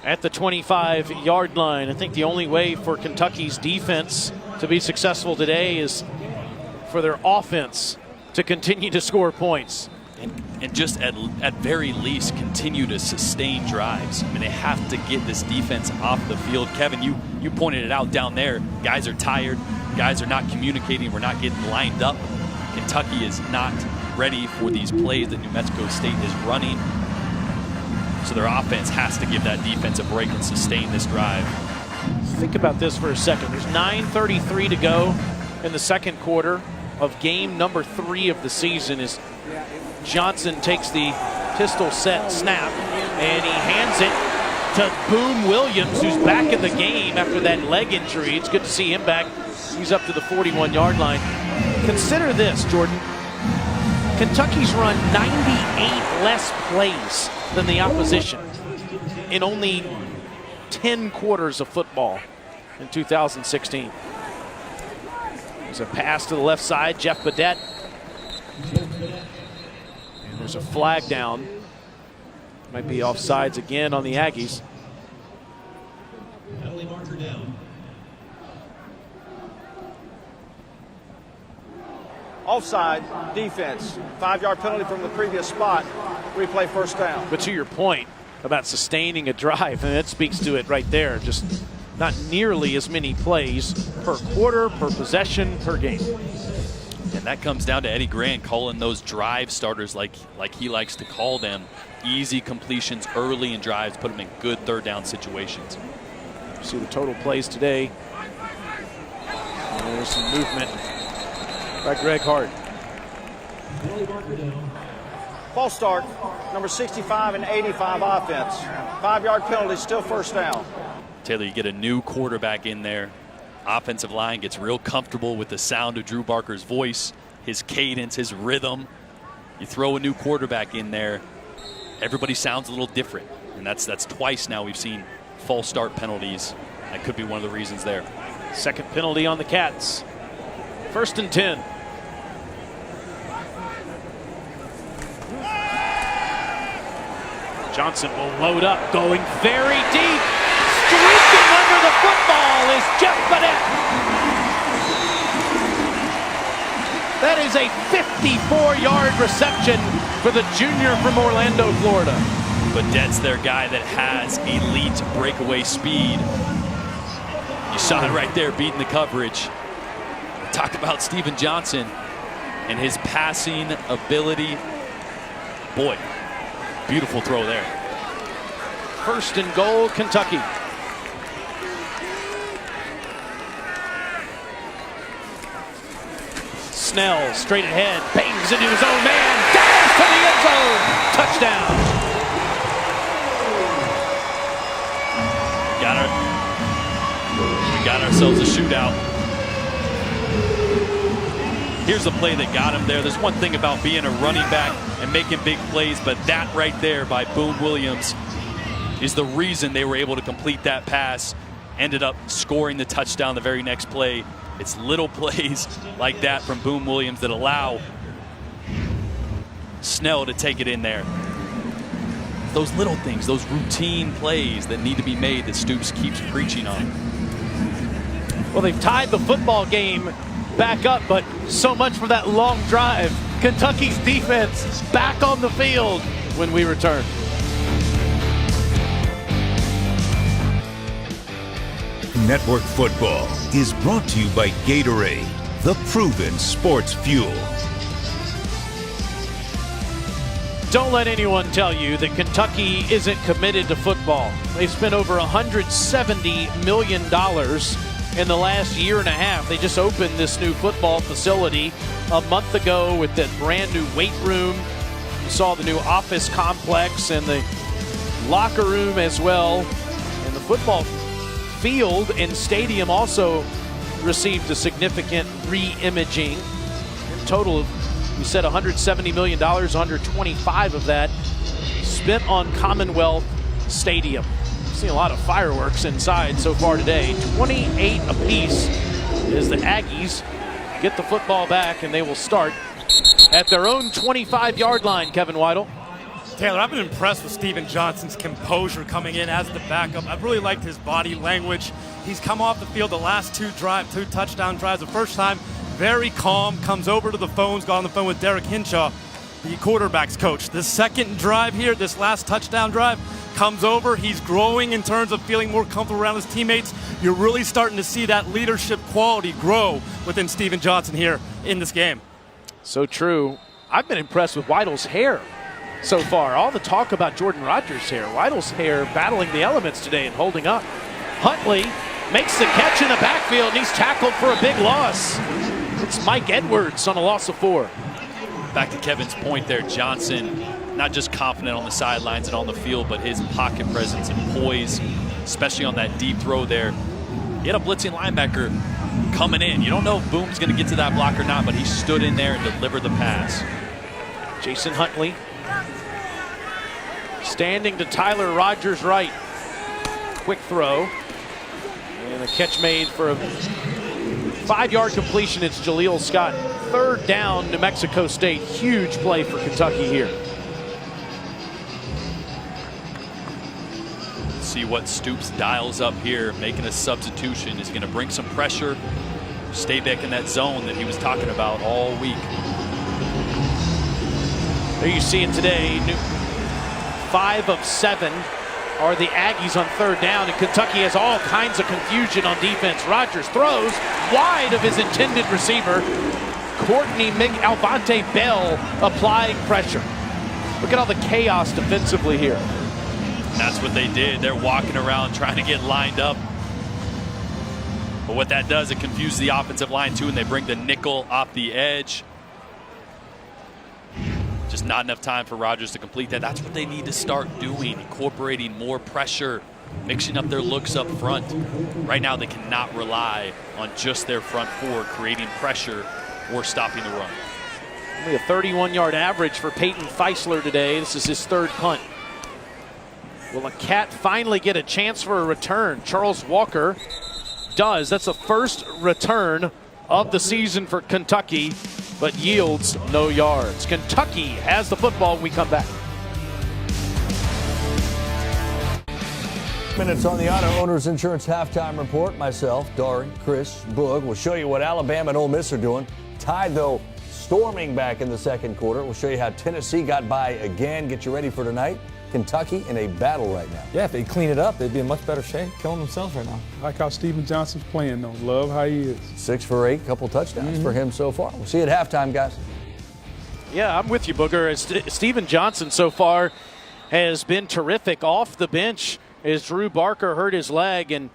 at the 25-yard line. I think the only way for Kentucky's defense to be successful today is for their offense to continue to score points. And just at very least continue to sustain drives. I mean, they have to get this defense off the field. Kevin, you pointed it out down there. Guys are tired. Guys are not communicating. We're not getting lined up. Kentucky is not ready for these plays that New Mexico State is running. So their offense has to give that defense a break and sustain this drive. Think about this for a second. There's 9:33 to go in the second quarter of game number 3 of the season as Johnson takes the pistol set snap and he hands it to Boone Williams, who's back in the game after that leg injury. It's good to see him back. He's up to the 41-yard line. Consider this, Jordan. Kentucky's run 98 less plays than the opposition in only 10 quarters of football in 2016. There's a pass to the left side, Jeff Badette. And there's a flag down. Might be offsides again on the Aggies. Penalty marker down. Offside, defense. 5-yard penalty from the previous spot. Replay first down. But to your point about sustaining a drive, and that speaks to it right there. Just not nearly as many plays per quarter, per possession, per game. And that comes down to Eddie Grant calling those drive starters like he likes to call them. Easy completions early in drives, put them in good third down situations. See the total plays today. And there's some movement by Greg Hart. Penalty marker down. False start, number 65 and 85 offense. 5-yard penalty, still first down. Taylor, you get a new quarterback in there. Offensive line gets real comfortable with the sound of Drew Barker's voice, his cadence, his rhythm. You throw a new quarterback in there, everybody sounds a little different. And that's twice now we've seen false start penalties. That could be one of the reasons there. Second penalty on the Cats. 1st and 10. Johnson will load up, going very deep. Streaking under the football is Jeff Badette. That is a 54-yard reception for the junior from Orlando, Florida. Badette's their guy that has elite breakaway speed. You saw it right there, beating the coverage. Talk about Steven Johnson and his passing ability. Boy, beautiful throw there. 1st and goal, Kentucky. Snell straight ahead, bangs into his own man, dives to the end zone, touchdown. We got ourselves a shootout. Here's the play that got him there. There's one thing about being a running back and making big plays, but that right there by Boone Williams is the reason they were able to complete that pass, ended up scoring the touchdown the very next play. It's little plays like that from Boone Williams that allow Snell to take it in there. Those little things, those routine plays that need to be made that Stoops keeps preaching on. Well, they've tied the football game back up, but so much for that long drive. Kentucky's defense back on the field when we return. Network Football is brought to you by Gatorade, the proven sports fuel. Don't let anyone tell you that Kentucky isn't committed to football. They've spent over $170 million in the last year and a half. They just opened this new football facility a month ago with that brand new weight room. You saw the new office complex and the locker room as well. And the football field and stadium also received a significant re-imaging. In total, we said $170 million, 125 of that spent on Commonwealth Stadium. We've seen a lot of fireworks inside so far today. 28 apiece as the Aggies get the football back, and they will start at their own 25-yard line, Kevin Weidel. Taylor, I've been impressed with Steven Johnson's composure coming in as the backup. I've really liked his body language. He's come off the field the last two touchdown drives. The first time, very calm, comes over to the phones, got on the phone with Derek Hinshaw, the quarterback's coach. The second drive here, this last touchdown drive, comes over. He's growing in terms of feeling more comfortable around his teammates. You're really starting to see that leadership quality grow within Steven Johnson here in this game. So true. I've been impressed with Weidel's hair so far. All the talk about Jordan Rodgers' hair. Weidel's hair battling the elements today and holding up. Huntley makes the catch in the backfield, and he's tackled for a big loss. It's Mike Edwards on a loss of 4. Back to Kevin's point there, Johnson, not just confident on the sidelines and on the field, but his pocket presence and poise, especially on that deep throw there. He had a blitzing linebacker coming in. You don't know if Boom's going to get to that block or not, but he stood in there and delivered the pass. Jason Huntley standing to Tyler Rogers' right. Quick throw. And a catch made for a 5-yard completion. It's Jaleel Scott. 3rd down, New Mexico State. Huge play for Kentucky here. See what Stoops dials up here, making a substitution. Is going to bring some pressure, stay back in that zone that he was talking about all week. There you see it today. 5 of 7 are the Aggies on 3rd down, and Kentucky has all kinds of confusion on defense. Rogers throws wide of his intended receiver. Courtney Alvante Bell applying pressure. Look at all the chaos defensively here. That's what they did. They're walking around trying to get lined up. But what that does, it confuses the offensive line too, and they bring the nickel off the edge. Just not enough time for Rogers to complete that. That's what they need to start doing, incorporating more pressure, mixing up their looks up front. Right now, they cannot rely on just their front 4 creating pressure or stopping the run. Only a 31-yard average for Peyton Feisler today. This is his 3rd punt. Will a Cat finally get a chance for a return? Charles Walker does. That's the first return of the season for Kentucky, but yields no yards. Kentucky has the football when we come back. Minutes on the Auto Owners Insurance Halftime Report. Myself, Dari, Chris, Boog will show you what Alabama and Ole Miss are doing. Tide, though, storming back in the second quarter. We'll show you how Tennessee got by again. Get you ready for tonight. Kentucky in a battle right now. Yeah, if they clean it up, they'd be in much better shape, killing themselves right now. I like how Steven Johnson's playing, though. Love how he is. 6 for 8, couple touchdowns for him so far. We'll see you at halftime, guys. Yeah, I'm with you, Booger. Steven Johnson so far has been terrific off the bench as Drew Barker hurt his leg, and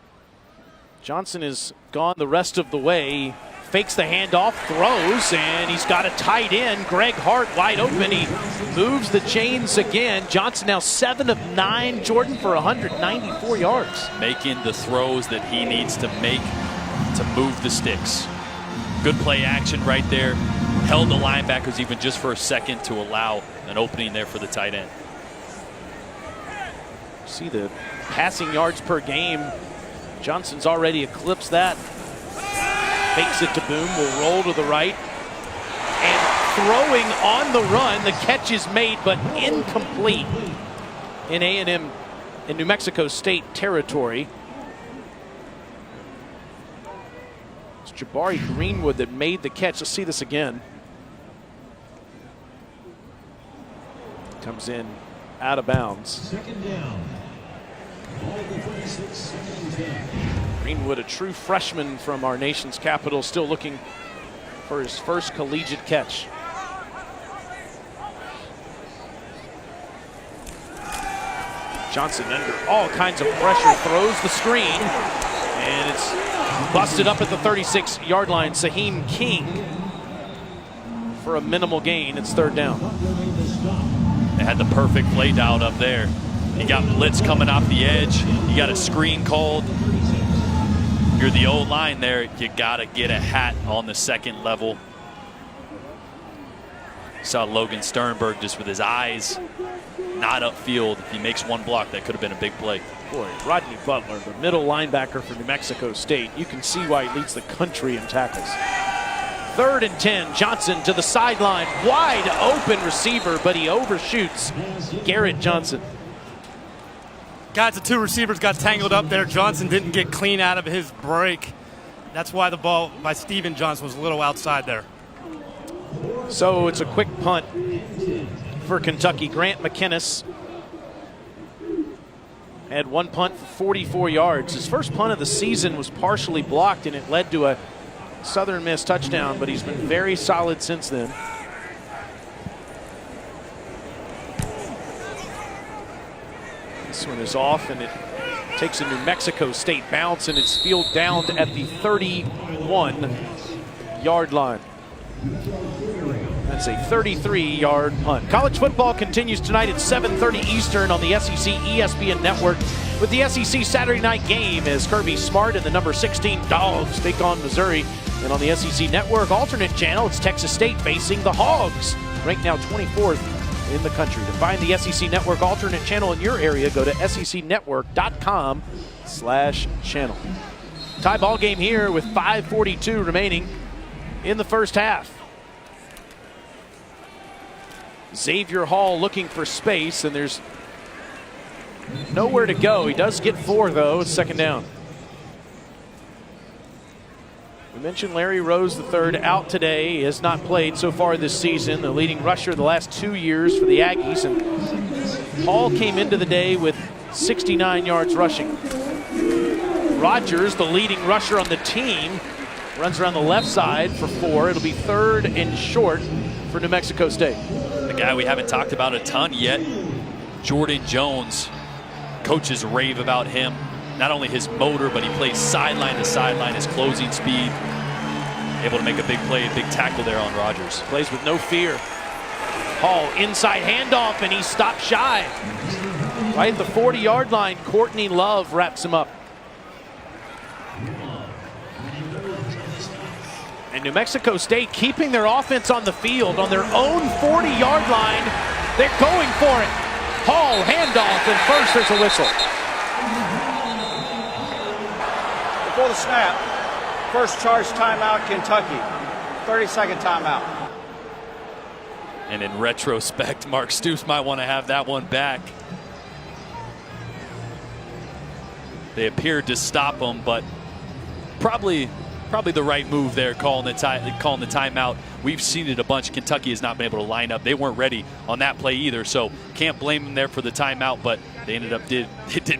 Johnson has gone the rest of the way. Fakes the handoff, throws, and he's got a tight end. Greg Hart wide open. He moves the chains again. Johnson now 7 of 9, Jordan, for 194 yards. Making the throws that he needs to make to move the sticks. Good play action right there. Held the linebackers even just for a second to allow an opening there for the tight end. See the passing yards per game. Johnson's already eclipsed that. Fakes it to Boom, will roll to the right. And throwing on the run, the catch is made but incomplete in A&M in New Mexico State territory. It's Jabari Greenwood that made the catch. Let's see this again. Comes in out of bounds. 2nd down. Ball at the 26, 2nd and 10. Greenwood, a true freshman from our nation's capital, still looking for his first collegiate catch. Johnson under all kinds of pressure, throws the screen, and it's busted up at the 36-yard line. Saheem King for a minimal gain. It's third down. They had the perfect play dialed up there. You got blitz coming off the edge. You got a screen called. You're the O-line there. You got to get a hat on the second level. Saw Logan Sternberg just with his eyes not upfield. If he makes one block, that could have been a big play. Boy, Rodney Butler, the middle linebacker for New Mexico State. You can see why he leads the country in tackles. 3rd and 10, Johnson to the sideline. Wide open receiver, but he overshoots Garrett Johnson. Guys, the 2 receivers got tangled up there. Johnson didn't get clean out of his break. That's why the ball by Steven Johnson was a little outside there. So it's a quick punt for Kentucky. Grant McInnes had one punt for 44 yards. His first punt of the season was partially blocked, and it led to a Southern Miss touchdown, but he's been very solid since then. This one is off, and it takes a New Mexico State bounce, and it's fielded down at the 31-yard line. That's a 33-yard punt. College football continues tonight at 7:30 Eastern on the SEC ESPN Network with the SEC Saturday night game as Kirby Smart and the number 16 Dogs take on Missouri. And on the SEC Network alternate channel, it's Texas State facing the Hogs, ranked now 24th in the country. To find the SEC Network alternate channel in your area, go to secnetwork.com/channel. Tie ball game here with 5:42 remaining in the first half. Xavier Hall looking for space, and there's nowhere to go. He does get 4, though. It's second down. We mentioned Larry Rose III out today. He has not played so far this season, the leading rusher the last 2 years for the Aggies. And Hall came into the day with 69 yards rushing. Rogers, the leading rusher on the team, runs around the left side for 4. It'll be 3rd and short for New Mexico State. The guy we haven't talked about a ton yet, Jordan Jones. Coaches rave about him. Not only his motor, but he plays sideline to sideline, his closing speed. Able to make a big play, a big tackle there on Rogers. Plays with no fear. Hall inside handoff, and he stopped shy. Right at the 40-yard line, Courtney Love wraps him up. And New Mexico State keeping their offense on the field on their own 40-yard line. They're going for it. Hall, handoff, and first there's a whistle. Before the snap, first charge timeout, Kentucky. 30-second timeout. And in retrospect, Mark Stoops might want to have that one back. They appeared to stop him, but probably the right move there, calling the timeout. We've seen it a bunch. Kentucky has not been able to line up. They weren't ready on that play either, so can't blame them there for the timeout, but they did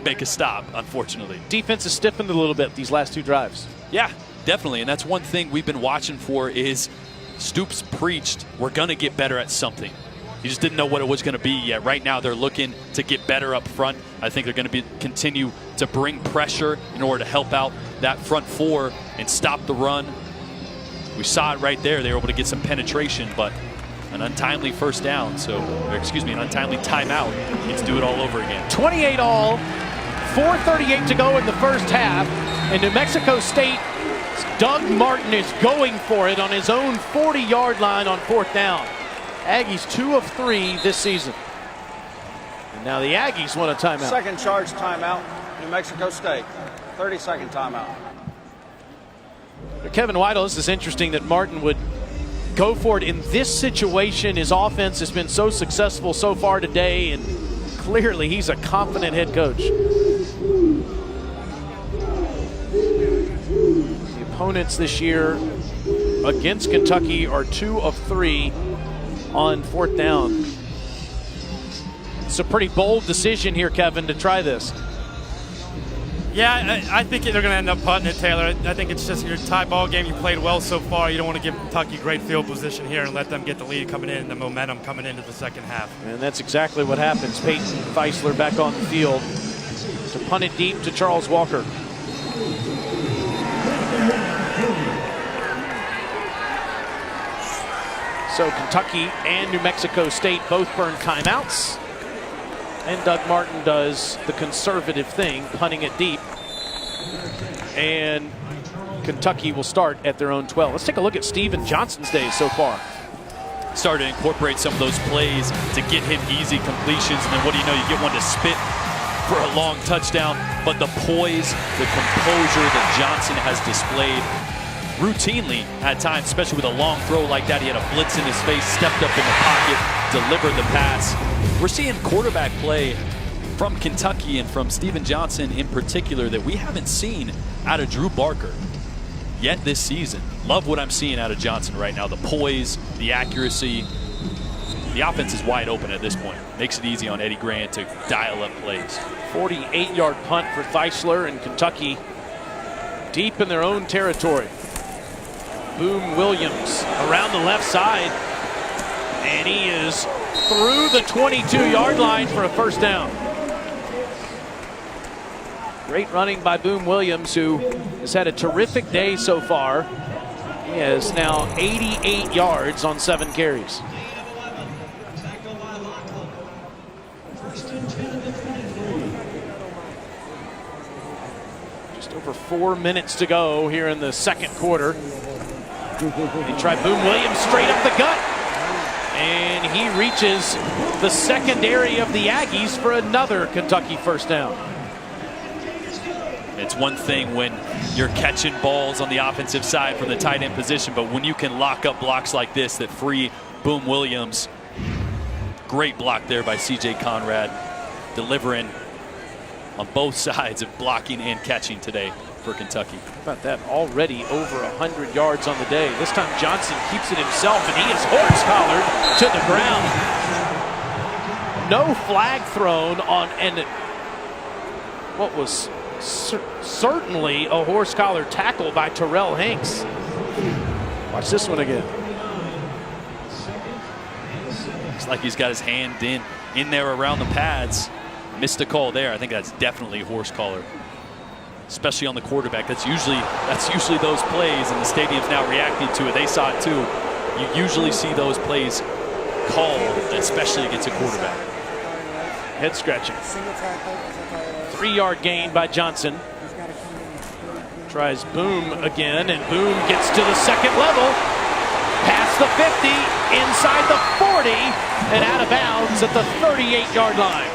make a stop, unfortunately. Defense has stiffened a little bit these last 2 drives. Yeah, definitely, and that's one thing we've been watching for is Stoops preached we're going to get better at something. He just didn't know what it was going to be yet. Right now they're looking to get better up front. I think they're going to continue to bring pressure in order to help out that front 4 and stop the run. We saw it right there. They were able to get some penetration, but an untimely first down. An untimely timeout. Let's do it all over again. 28 all, 4:38 to go in the first half, and New Mexico State, Doug Martin is going for it on his own 40-yard line on 4th down. Aggies 2 of 3 this season. And now the Aggies want a timeout. Second charge timeout, New Mexico State. 30-second timeout. Kevin Weidel, this is interesting that Martin would go for it in this situation. His offense has been so successful so far today, and clearly he's a confident head coach. The opponents this year against Kentucky are 2 of 3 on 4th down. It's a pretty bold decision here, Kevin, to try this. Yeah, I think they're going to end up putting it, Taylor. I think it's just your tie ball game. You played well so far. You don't want to give Kentucky great field position here and let them get the lead coming in and the momentum coming into the second half. And that's exactly what happens. Peyton Feisler back on the field to punt it deep to Charles Walker. So Kentucky and New Mexico State both burn timeouts. And Doug Martin does the conservative thing, punting it deep. And Kentucky will start at their own 12. Let's take a look at Steven Johnson's day so far. Started to incorporate some of those plays to get him easy completions, and then what do you know, you get one to spit for a long touchdown. But the poise, the composure that Johnson has displayed routinely at times, especially with a long throw like that. He had a blitz in his face, stepped up in the pocket, delivered the pass. We're seeing quarterback play from Kentucky and from Steven Johnson in particular that we haven't seen out of Drew Barker yet this season. Love what I'm seeing out of Johnson right now. The poise, the accuracy. The offense is wide open at this point. Makes it easy on Eddie Grant to dial up plays. 48-yard punt for Feisler, and Kentucky deep in their own territory. Boom Williams around the left side, and he is through the 22-yard line for a first down. Great running by Boom Williams, who has had a terrific day so far. He has now 88 yards on 7 carries. Just over 4 minutes to go here in the second quarter. They try Boom Williams straight up the gut. And he reaches the secondary of the Aggies for another Kentucky first down. It's one thing when you're catching balls on the offensive side from the tight end position, but when you can lock up blocks like this that free Boom Williams, great block there by C.J. Conrad, delivering on both sides of blocking and catching today for Kentucky. How about that? Already over 100 yards on the day. This time Johnson keeps it himself, and he is horse-collared to the ground. No flag thrown on what was certainly a horse-collar tackle by Terrell Hanks. Watch this one again. Looks like he's got his hand in there around the pads. Missed a call there. I think that's definitely horse collar, especially on the quarterback. That's usually those plays, and the stadium's now reacting to it. They saw it too. You usually see those plays called, especially against a quarterback. Head scratching. 3-yard gain by Johnson. Tries Boom again, and Boom gets to the second level. Past the 50, inside the 40, and out of bounds at the 38-yard line.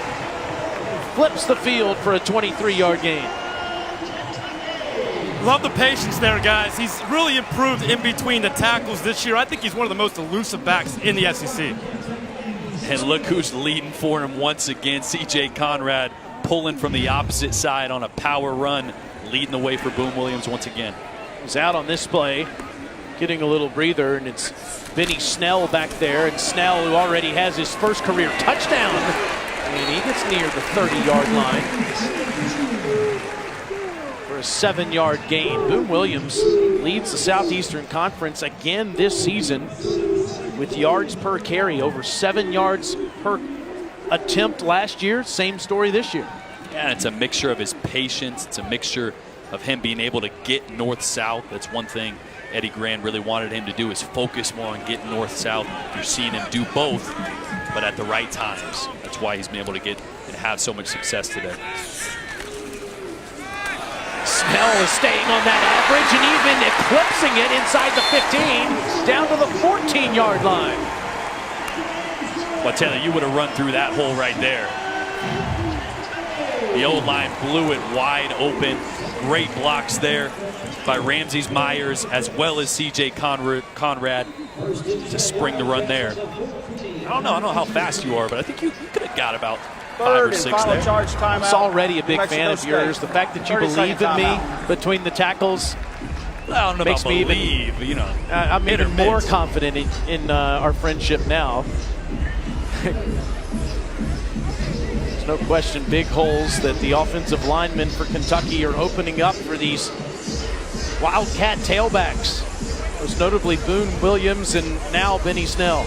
Flips the field for a 23-yard gain. Love the patience there, guys. He's really improved in between the tackles this year. I think he's one of the most elusive backs in the SEC. And look who's leading for him once again. C.J. Conrad pulling from the opposite side on a power run, leading the way for Boom Williams once again. He's out on this play, getting a little breather, and it's Benny Snell back there. And Snell, who already has his first career touchdown, and he gets near the 30-yard line for a 7-yard gain. Boom Williams leads the Southeastern Conference again this season with yards per carry, over 7 yards per attempt last year. Same story this year. Yeah, it's a mixture of his patience. It's a mixture of him being able to get north-south. That's one thing Eddie Grant really wanted him to do, is focus more on getting north-south. You're seeing him do both, but at the right times. That's why he's been able to get and have so much success today. Snell is staying on that average and even eclipsing it inside the 15, down to the 14-yard line. Well, Taylor, you would have run through that hole right there. The O-line blew it wide open. Great blocks there by Ramses Myers as well as C.J. Conrad to spring the run there. I don't know how fast you are, but I think you could have got about 5 or 6 there. Charge timeout. I was already a big Mexico fan of State. yours. The fact that you believe in me between the tackles I don't know makes about me believe, even, I'm even more confident in our friendship now. There's no question big holes that the offensive linemen for Kentucky are opening up for these Wildcat tailbacks. Most notably Boone Williams and now Benny Snell.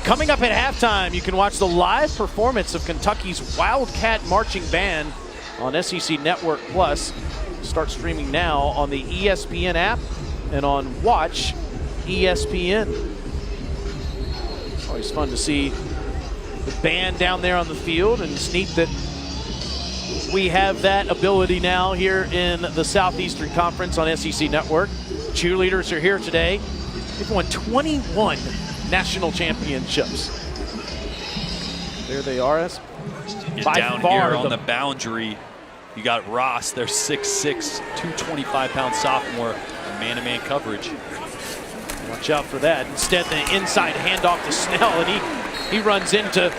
Coming up at halftime, you can watch the live performance of Kentucky's Wildcat Marching Band on SEC Network Plus. Start streaming now on the ESPN app and on Watch ESPN. It's always fun to see the band down there on the field, and it's neat that we have that ability now here in the Southeastern Conference on SEC Network. Cheerleaders are here today. They've won 21 national championships. There they are. Get down here on the boundary. You got Ross, their 6'6", 225-pound sophomore, man-to-man coverage. Watch out for that. Instead, the inside handoff to Snell, and he runs into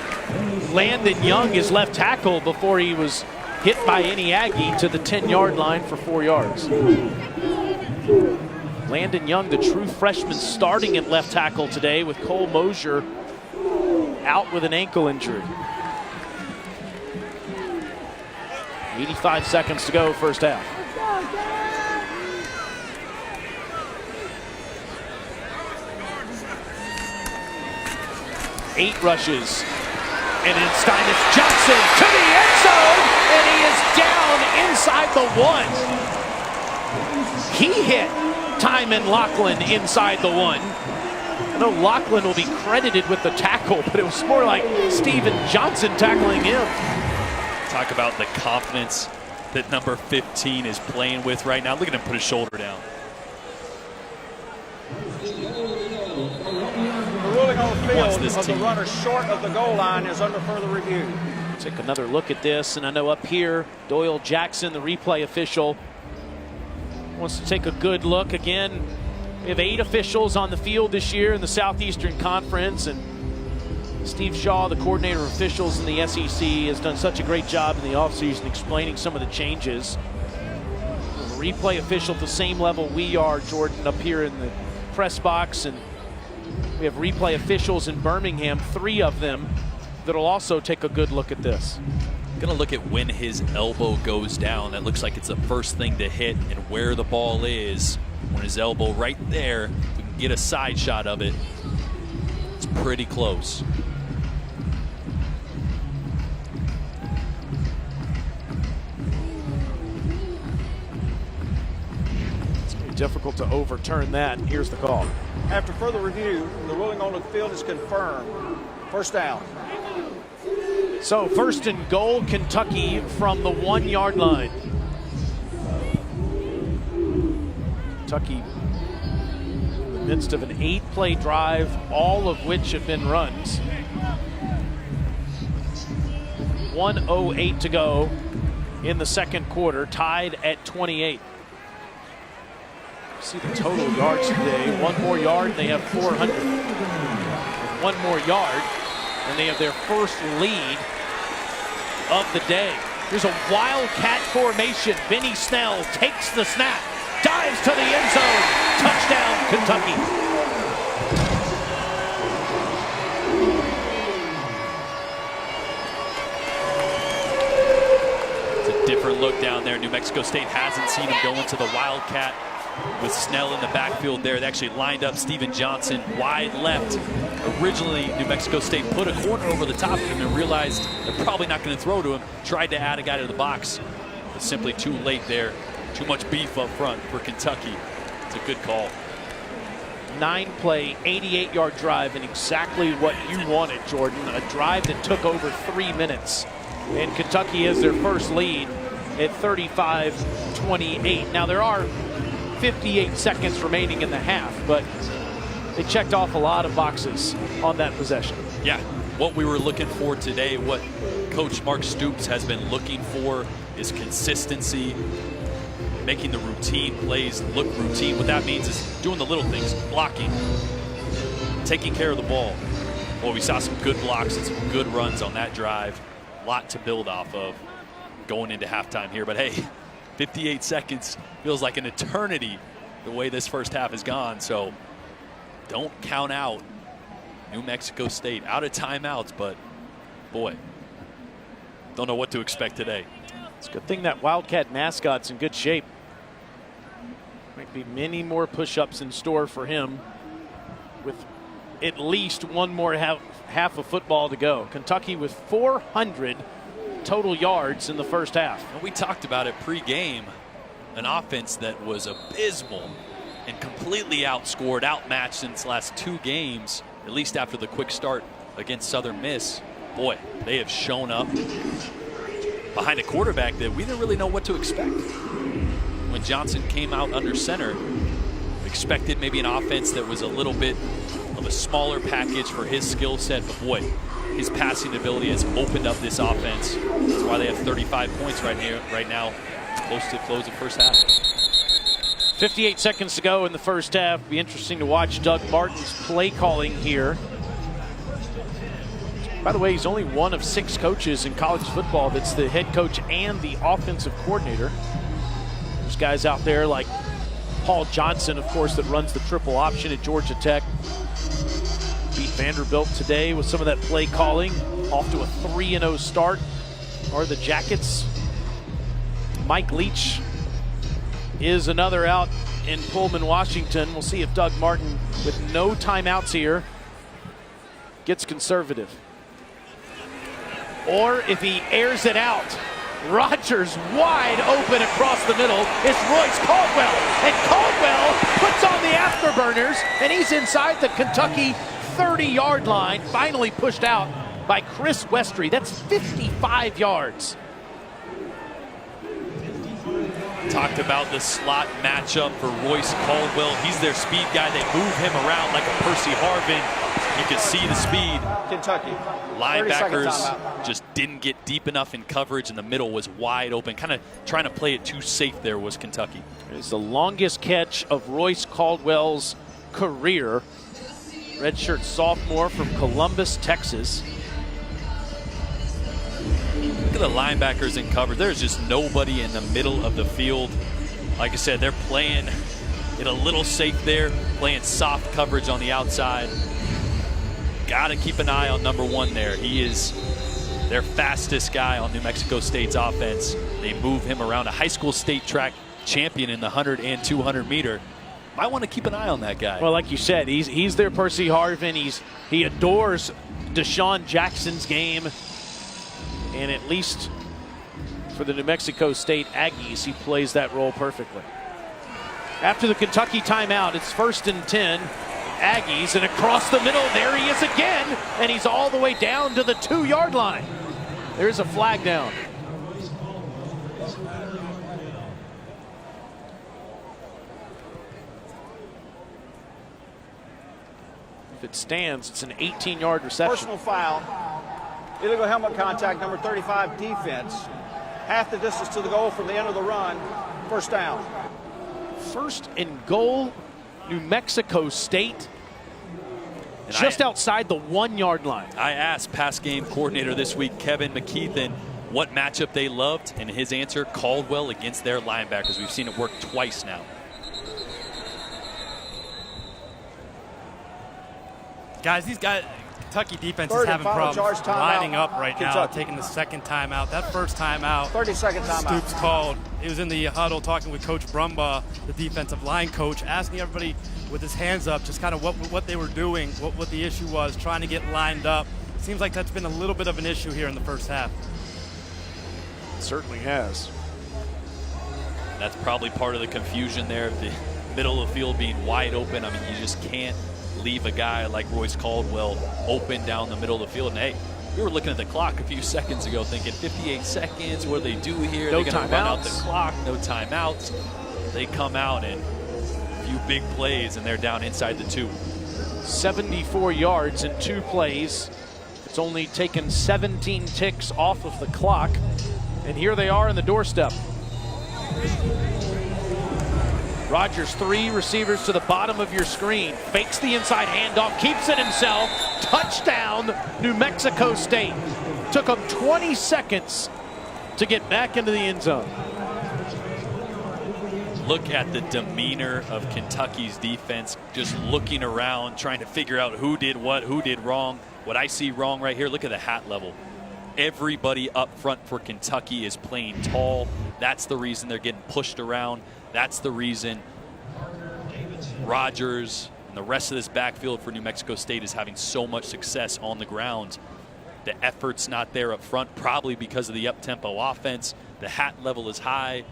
Landon Young, his left tackle, before he was hit by any Aggie to the 10-yard line for 4 yards. Landon Young, the true freshman, starting at left tackle today with Cole Mosier out with an ankle injury. 85 seconds to go, first half. Eight rushes. And then Steinitz Johnson to the end zone, and he is down inside the 1. He hit Timon Lachlan inside the 1. I know Lachlan will be credited with the tackle, but it was more like Steven Johnson tackling him. Talk about the confidence that number 15 is playing with right now. Look at him put his shoulder down. The ruling on the field of the runner short of the goal line is under further review. Take another look at this, and I know up here, Doyle Jackson, the replay official, wants to take a good look. Again, we have 8 officials on the field this year in the Southeastern Conference, and Steve Shaw, the coordinator of officials in the SEC, has done such a great job in the offseason explaining some of the changes. A replay official at the same level we are, Jordan, up here in the press box, and we have replay officials in Birmingham, 3 of them, that'll also take a good look at this. Gonna look at when his elbow goes down. That looks like it's the first thing to hit, and where the ball is when his elbow right there. We can get a side shot of it. It's pretty close. Difficult to overturn that. Here's the call. After further review, the ruling on the field is confirmed. First down. So first and goal, Kentucky from the 1-yard line. Kentucky in the midst of an 8-play drive, all of which have been runs. 1:08 to go in the second quarter, tied at 28. See the total yards today. 1 more yard, and they have 400. 1 more yard, and they have their first lead of the day. Here's a Wildcat formation. Benny Snell takes the snap, dives to the end zone. Touchdown, Kentucky. It's a different look down there. New Mexico State hasn't seen him go into the Wildcat. With Snell in the backfield there, they actually lined up Steven Johnson wide left. Originally, New Mexico State put a corner over the top of him and realized they're probably not going to throw to him. Tried to add a guy to the box, but simply too late there. Too much beef up front for Kentucky. It's a good call. 9-play, 88-yard drive, and exactly what you wanted, Jordan. A drive that took over 3 minutes. And Kentucky has their first lead at 35-28. Now, there are 58 seconds remaining in the half, but they checked off a lot of boxes on that possession. Yeah, what we were looking for today, what Coach Mark Stoops has been looking for is consistency, making the routine plays look routine. What that means is doing the little things, blocking, taking care of the ball. Well, we saw some good blocks and some good runs on that drive. A lot to build off of going into halftime here, but hey, 58 seconds feels like an eternity the way this first half has gone. So don't count out New Mexico State. Out of timeouts, but boy, don't know what to expect today. It's a good thing that Wildcat mascot's in good shape. Might be many more push-ups in store for him with at least one more half of football to go. Kentucky with 400 total yards in the first half. And we talked about it pre-game, an offense that was abysmal and completely outscored, outmatched in its last 2 games, at least after the quick start against Southern Miss. Boy, they have shown up behind a quarterback that we didn't really know what to expect. When Johnson came out under center, we expected maybe an offense that was a little bit of a smaller package for his skill set, but boy, his passing ability has opened up this offense. That's why they have 35 points right now, close to close of first half. 58 seconds to go in the first half. Be interesting to watch Doug Martin's play calling here. By the way, he's only one of 6 coaches in college football that's the head coach and the offensive coordinator. There's guys out there like Paul Johnson, of course, that runs the triple option at Georgia Tech. Beat Vanderbilt today with some of that play calling. Off to a 3-0 start are the Jackets. Mike Leach is another out in Pullman, Washington. We'll see if Doug Martin, with no timeouts here, gets conservative. Or if he airs it out. Rodgers wide open across the middle. It's Royce Caldwell. And Caldwell puts on the afterburners, and he's inside the Kentucky 30-yard line. Finally pushed out by Chris Westry. That's 55 yards. Talked about the slot matchup for Royce Caldwell. He's their speed guy. They move him around like a Percy Harvin. You can see the speed. Kentucky. Linebackers just didn't get deep enough in coverage, and the middle was wide open. Kind of trying to play it too safe there was Kentucky. It's the longest catch of Royce Caldwell's career. Redshirt sophomore from Columbus, Texas. Look at the linebackers in coverage. There's just nobody in the middle of the field. Like I said, they're playing it a little safe there, playing soft coverage on the outside. Got to keep an eye on number 1 there. He is their fastest guy on New Mexico State's offense. They move him around, a high school state track champion in the 100 and 200 meter. Might want to keep an eye on that guy. Well, like you said, he's their Percy Harvin. He adores Deshaun Jackson's game. And at least for the New Mexico State Aggies, he plays that role perfectly. After the Kentucky timeout, it's 1st and 10. Aggies, and across the middle, there he is again, and he's all the way down to the 2-yard line. There's a flag down. If it stands, it's an 18-yard reception. Personal foul. Illegal helmet contact, number 35, defense. Half the distance to the goal from the end of the run. First down. 1st and goal, New Mexico State. And just outside the 1-yard line. I asked pass game coordinator this week, Kevin McKeithen, what matchup they loved, and his answer, Caldwell against their linebackers. We've seen it work twice now. Guys, Kentucky defense is having problems lining up right now, taking the second timeout. That first timeout, 30-second timeout. Stoops called. He was in the huddle talking with Coach Brumbaugh, the defensive line coach, asking everybody with his hands up just kind of what they were doing, what the issue was, trying to get lined up. Seems like that's been a little bit of an issue here in the first half. It certainly has. That's probably part of the confusion there, the middle of the field being wide open. I mean, you just can't leave a guy like Royce Caldwell open down the middle of the field. And hey, we were looking at the clock a few seconds ago thinking 58 seconds, what do they do here? No They're going to run out the timeouts. clock, no timeouts. They come out and a few big plays, and they're down inside the 2. 74 yards in 2 plays. It's only taken 17 ticks off of the clock. And here they are on the doorstep. Rodgers, 3 receivers to the bottom of your screen. Fakes the inside handoff, keeps it himself. Touchdown, New Mexico State. Took them 20 seconds to get back into the end zone. Look at the demeanor of Kentucky's defense, just looking around, trying to figure out who did what, who did wrong. What I see wrong right here, look at the hat level. Everybody up front for Kentucky is playing tall. That's the reason they're getting pushed around. That's the reason Rogers and the rest of this backfield for New Mexico State is having so much success on the ground. The effort's not there up front, probably because of the up-tempo offense. The hat level is high.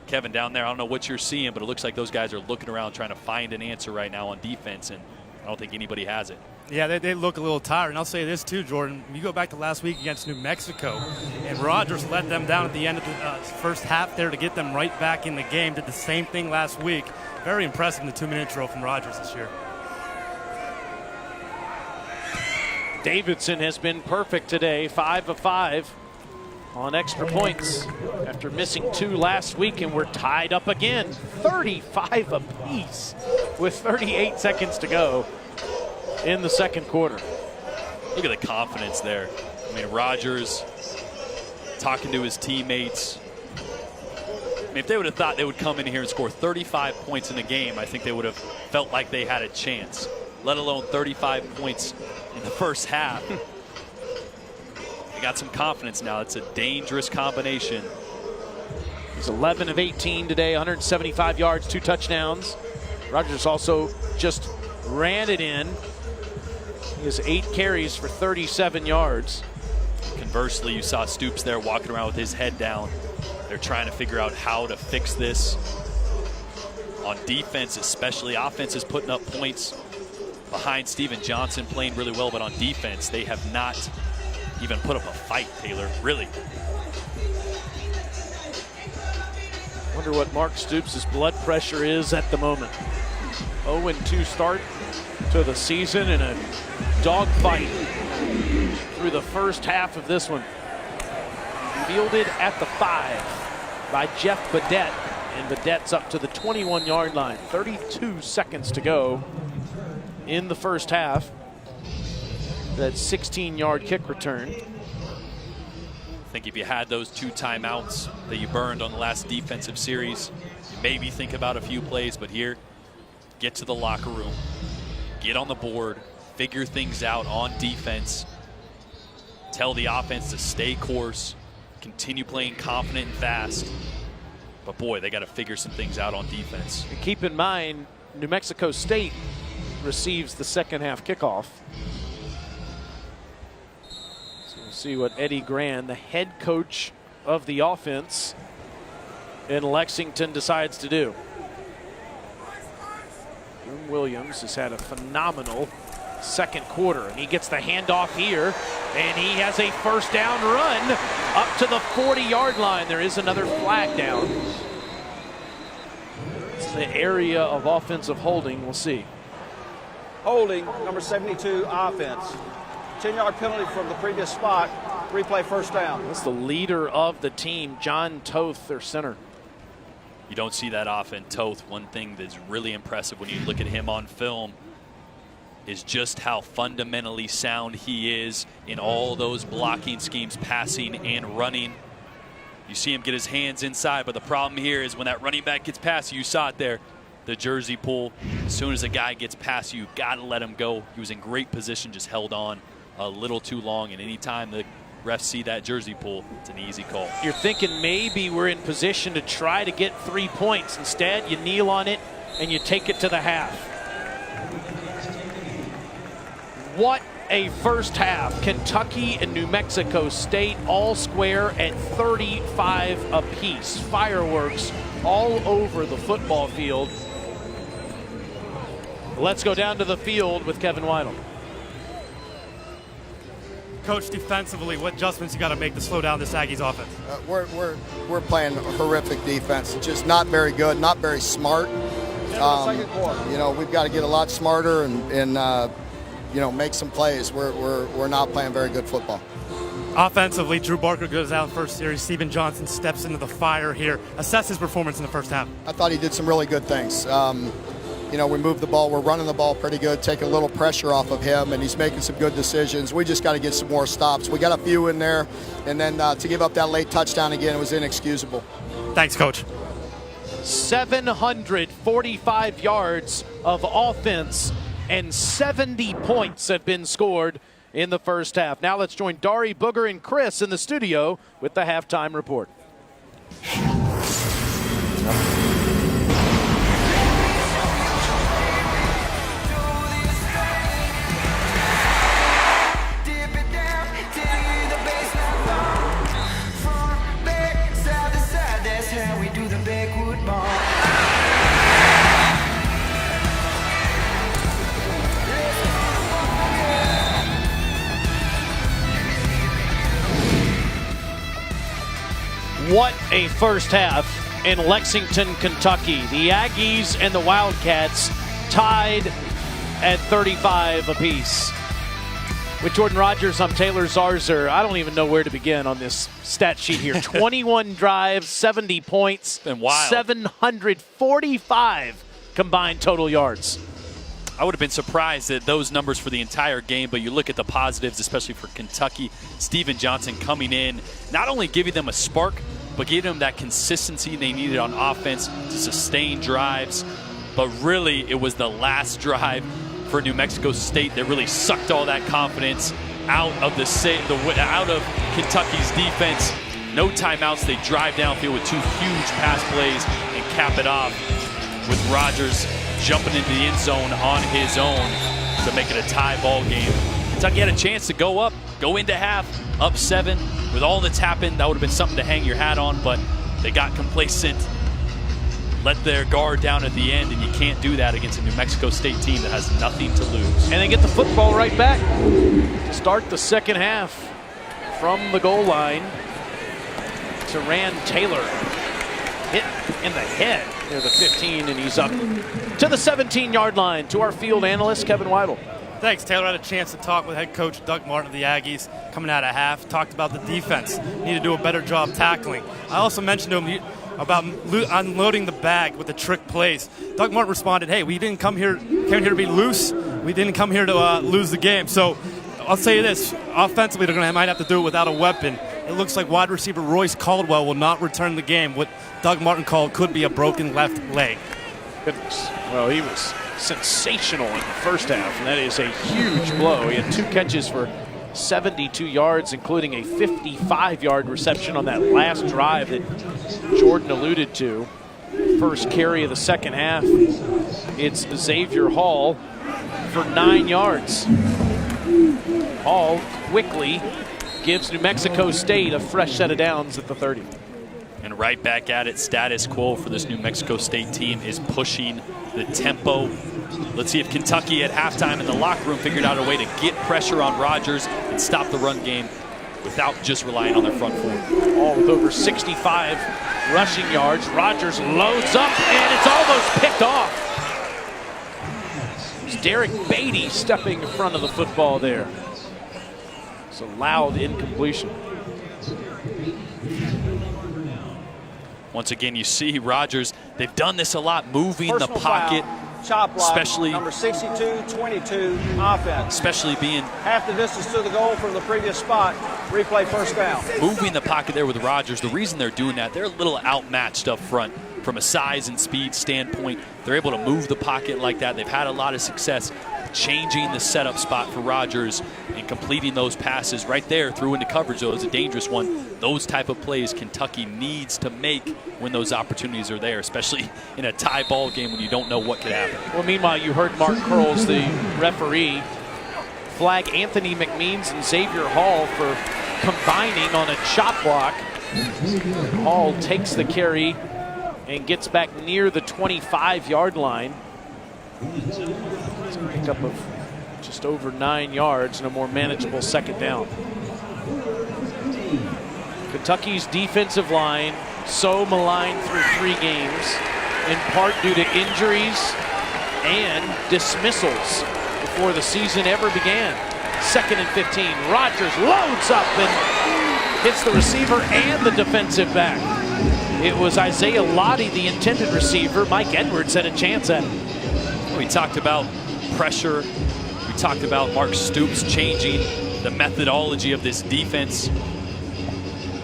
Kevin, down there, I don't know what you're seeing, but it looks like those guys are looking around trying to find an answer right now on defense, and I don't think anybody has it. Yeah, they look a little tired. And I'll say this too, Jordan. You go back to last week against New Mexico, and Rogers let them down at the end of the first half there to get them right back in the game. Did the same thing last week. Very impressive in the 2-minute drill from Rogers this year. Davidson has been perfect today, 5 of 5 on extra points after missing 2 last week, and we're tied up again, 35 apiece with 38 seconds to go in the second quarter. Look at the confidence there. I mean, Rogers talking to his teammates. I mean, if they would have thought they would come in here and score 35 points in a game, I think they would have felt like they had a chance, let alone 35 points in the first half. They got some confidence now. It's a dangerous combination. He's 11 of 18 today, 175 yards, 2 touchdowns. Rogers also just ran it in. He has 8 carries for 37 yards. Conversely, you saw Stoops there walking around with his head down. They're trying to figure out how to fix this. On defense, especially, offense is putting up points behind Steven Johnson, playing really well, but on defense, they have not even put up a fight, Taylor, really. Wonder what Mark Stoops' blood pressure is at the moment. 0-2 start to the season in a dogfight through the first half of this one. Fielded at the 5 by Jeff Badette, and Badette's up to the 21-yard line. 32 seconds to go in the first half. That 16-yard kick return. I think if you had those 2 timeouts that you burned on the last defensive series, you maybe think about a few plays, but here, get to the locker room, get on the board, figure things out on defense, tell the offense to stay course, continue playing confident and fast. But boy, they got to figure some things out on defense. And keep in mind, New Mexico State receives the second half kickoff. So we'll see what Eddie Grand, the head coach of the offense in Lexington, decides to do. Jim Williams has had a phenomenal second quarter, and he gets the handoff here, and he has a first down run up to the 40-yard line. There is another flag down. It's the area of offensive holding. We'll see. Holding, number 72, offense. 10-yard penalty from the previous spot. Replay first down. That's the leader of the team, John Toth, their center. You don't see that often. Toth, one thing that's really impressive when you look at him on film is just how fundamentally sound he is in all those blocking schemes, passing and running. You see him get his hands inside, but the problem here is when that running back gets past you saw it there, the jersey pull. As soon as a guy gets past you, got to let him go. He was in great position, just held on a little too long, and anytime the refs see that jersey pull, it's an easy call. You're thinking maybe we're in position to try to get 3 points. Instead, you kneel on it and you take it to the half. What a first half. Kentucky and New Mexico State all square at 35 apiece. Fireworks all over the football field. Let's go down to the field with Kevin Weidel. Coach, defensively, what adjustments you got to make to slow down this Aggies offense? We're playing horrific defense. It's just not very good, not very smart. You know, we've got to get a lot smarter and you know, make some plays. We're not playing very good football. Offensively, Drew Barker goes out in the first series. Steven Johnson steps into the fire here. Assess his performance in the first half. I thought he did some really good things. You know, we moved the ball. We're running the ball pretty good, taking a little pressure off of him, and he's making some good decisions. We just got to get some more stops. We got a few in there, and then to give up that late touchdown again, it was inexcusable. Thanks, Coach. 745 yards of offense and 70 points have been scored in the first half. Now let's join Dari, Booger, and Chris in the studio with the halftime report. What a first half in Lexington, Kentucky. The Aggies and the Wildcats tied at 35 apiece. With Jordan Rogers, I'm Taylor Zarzer. I don't even know where to begin on this stat sheet here. 21 drives, 70 points, Been wild. 745 combined total yards. I would have been surprised at those numbers for the entire game, but you look at the positives, especially for Kentucky. Steven Johnson coming in, not only giving them a spark, but giving them that consistency they needed on offense to sustain drives. But really, it was the last drive for New Mexico State that really sucked all that confidence out of out of Kentucky's defense. No timeouts. They drive downfield with 2 huge pass plays and cap it off with Rogers jumping into the end zone on his own to make it a tie ball game. Kentucky had a chance to go into half, up 7. With all that's happened, that would have been something to hang your hat on, but they got complacent, let their guard down at the end, and you can't do that against a New Mexico State team that has nothing to lose. And they get the football right back to start the second half from the goal line. Teran Taylor hit in the head near the 15, and he's up to the 17-yard line. To our field analyst, Kevin Weidel. Thanks, Taylor. I had a chance to talk with head coach Doug Martin of the Aggies coming out of half. Talked about the defense. Need to do a better job tackling. I also mentioned to him about unloading the bag with the trick plays. Doug Martin responded, "Hey, we didn't came here to be loose. We didn't come here to lose the game." So I'll say this: offensively, they're might have to do it without a weapon. It looks like wide receiver Royce Caldwell will not return the game. What Doug Martin called could be a broken left leg. Goodness. Well, he was sensational in the first half, and that is a huge blow. He had 2 catches for 72 yards, including a 55-yard reception on that last drive that Jordan alluded to. First carry of the second half, it's Xavier Hall for 9 yards. Hall quickly gives New Mexico State a fresh set of downs at the 30. And right back at it, status quo for this New Mexico State team is pushing the tempo. Let's see if Kentucky at halftime in the locker room figured out a way to get pressure on Rogers and stop the run game without just relying on their front four. All with over 65 rushing yards. Rogers loads up, and it's almost picked off. It's Derek Beatty stepping in front of the football there. It's a loud incompletion. Once again, you see Rogers, they've done this a lot, moving the pocket, chop block, especially number 62-22 offense. Especially being half the distance to the goal from the previous spot. Replay first down. Moving the pocket there with Rogers. The reason they're doing that, they're a little outmatched up front from a size and speed standpoint. They're able to move the pocket like that. They've had a lot of success changing the setup spot for Rogers and completing those passes right there through into coverage. Though it's a dangerous one. Those type of plays Kentucky needs to make when those opportunities are there, especially in a tie ball game when you don't know what could happen. Well, meanwhile, you heard Mark Curls, the referee, flag Anthony McMeans and Xavier Hall for combining on a chop block. Hall takes the carry and gets back near the 25-yard line. It's a pickup of just over 9 yards and a more manageable second down. Kentucky's defensive line so maligned through 3 games, in part due to injuries and dismissals before the season ever began. 2nd and 15. Rogers loads up and hits the receiver and the defensive back. It was Isaiah Lottie, the intended receiver. Mike Edwards had a chance at it. We talked about pressure. We talked about Mark Stoops changing the methodology of this defense,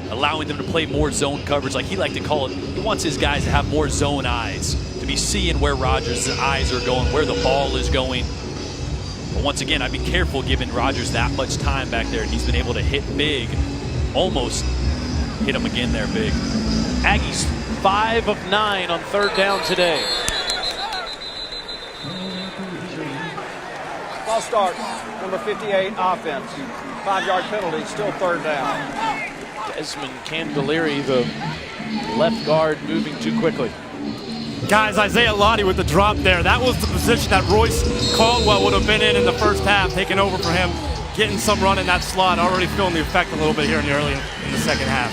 allowing them to play more zone coverage, like he liked to call it. He wants his guys to have more zone eyes, to be seeing where Rogers' eyes are going, where the ball is going. But once again, I'd be careful giving Rodgers that much time back there. He's been able to hit big, almost hit him again there big. Aggies 5 of 9 on 3rd down today. Ball start, number 58, offense. 5-yard penalty, still 3rd down. Desmond Candelieri, the left guard, moving too quickly. Guys, Isaiah Lottie with the drop there. That was the position that Royce Caldwell would have been in the first half, taking over for him, getting some run in that slot, already feeling the effect a little bit here in the second half.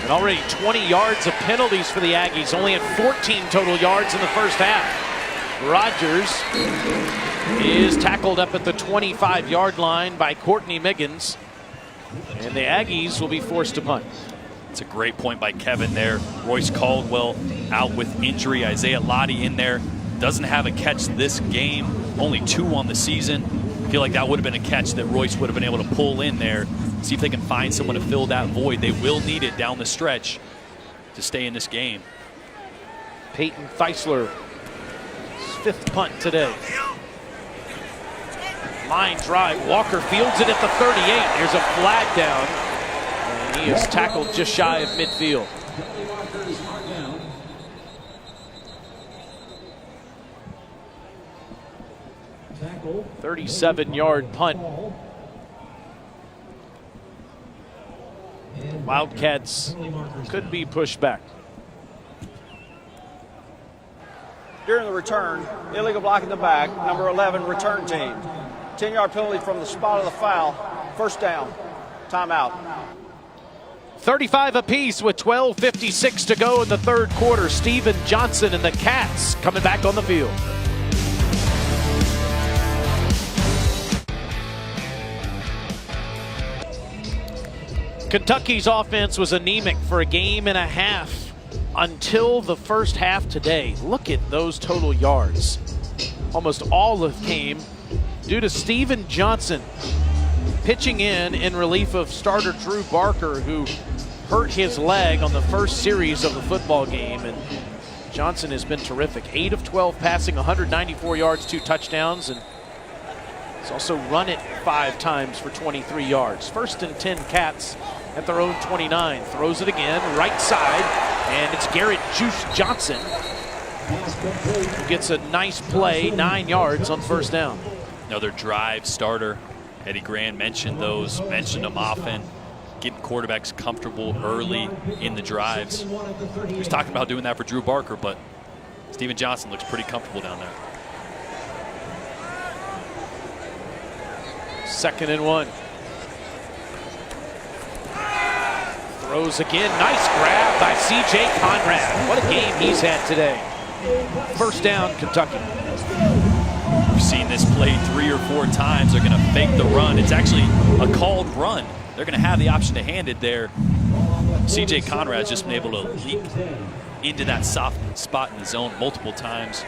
And already 20 yards of penalties for the Aggies, only at 14 total yards in the first half. Rodgers is tackled up at the 25-yard line by Courtney Miggins, and the Aggies will be forced to punt. It's a great point by Kevin there. Royce Caldwell out with injury. Isaiah Lottie in there. Doesn't have a catch this game. Only 2 on the season. I feel like that would have been a catch that Royce would have been able to pull in there. See if they can find someone to fill that void. They will need it down the stretch to stay in this game. Peyton Theisler, 5th punt today. Line drive. Walker fields it at the 38. Here's a flag down. And he is tackled just shy of midfield. 37-yard punt. Wildcats could be pushed back. During the return, illegal block in the back, number 11, return team. 10-yard penalty from the spot of the foul. 1st down. Timeout. 35 apiece with 12:56 to go in the 3rd quarter. Steven Johnson and the Cats coming back on the field. Kentucky's offense was anemic for a game and a half until the first half today. Look at those total yards. Almost all of came due to Steven Johnson pitching in relief of starter Drew Barker, who hurt his leg on the first series of the football game. And Johnson has been terrific. 8 of 12 passing, 194 yards, 2 touchdowns, and he's also run it 5 times for 23 yards. 1st and 10 Cats at their own 29. Throws it again, right side, and it's Garrett Juice Johnson who gets a nice play, 9 yards on 1st down. Another drive starter. Eddie Grand mentioned them often. Getting quarterbacks comfortable early in the drives. He was talking about doing that for Drew Barker, but Steven Johnson looks pretty comfortable down there. 2nd and 1. Throws again. Nice grab by C.J. Conrad. What a game he's had today. 1st down, Kentucky. We've seen this play 3 or 4 times. They're going to fake the run. It's actually a called run. They're going to have the option to hand it there. C.J. Conrad's just been able to leak into that soft spot in the zone multiple times.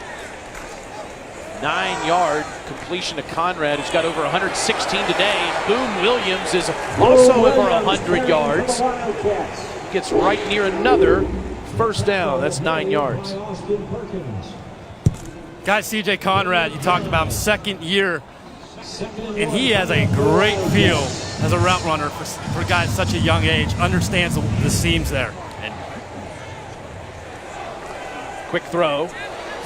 9-yard completion to Conrad, who's got over 116 today. And Boom Williams is also over 100 yards. Gets right near another 1st down. That's 9 yards. Guys, C.J. Conrad, you talked about him, 2nd year, and he has a great feel as a route runner for guys such a young age. Understands the seams there. And quick throw,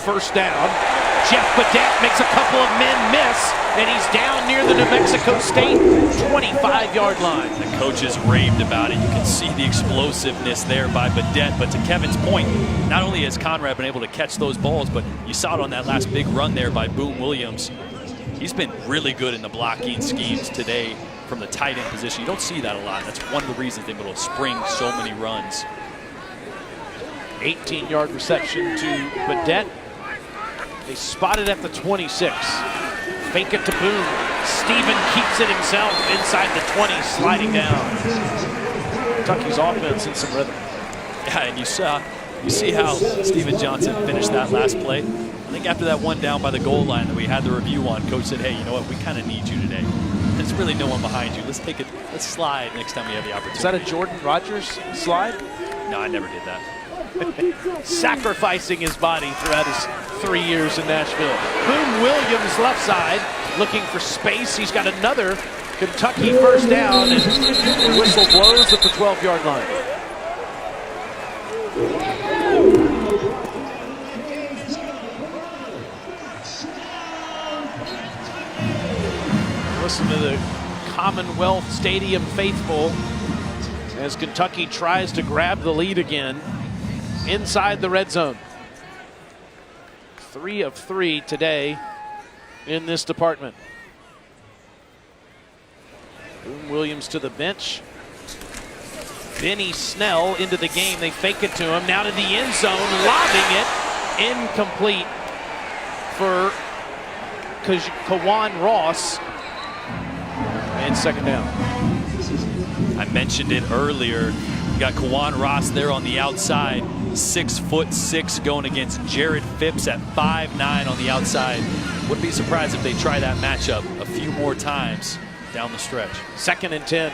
1st down. Jeff Badette makes a couple of men miss, and he's down near the New Mexico State 25-yard line. The coaches raved about it. You can see the explosiveness there by Badette. But to Kevin's point, not only has Conrad been able to catch those balls, but you saw it on that last big run there by Boom Williams. He's been really good in the blocking schemes today from the tight end position. You don't see that a lot. That's one of the reasons they've been able to spring so many runs. 18-yard reception to Badette. They spot it at the 26. Fake it to Boom. Steven keeps it himself inside the 20, sliding down. Kentucky's offense in some rhythm. Yeah, and you see how Steven Johnson finished that last play. I think after that one down by the goal line that we had the review on, coach said, hey, you know what, we kind of need you today. There's really no one behind you. Let's slide next time we have the opportunity. Is that a Jordan Rogers slide? No, I never did that. Sacrificing his body throughout his 3 years in Nashville. Boom Williams left side. looking for space. He's got another Kentucky first down, and the whistle blows at the 12-yard line. Listen to the Commonwealth Stadium faithful as Kentucky tries to grab the lead again inside the red zone. 3 of 3 today in this department. Boone Williams to the bench. Benny Snell into the game. They fake it to him. Now to the end zone, lobbing it. Incomplete for Kawan Ross. And second down. I mentioned it earlier. You got Kawan Ross there on the outside. 6'6" going against Jared Phipps at 5'9" on the outside. Wouldn't be surprised if they try that matchup a few more times down the stretch. 2nd and 10.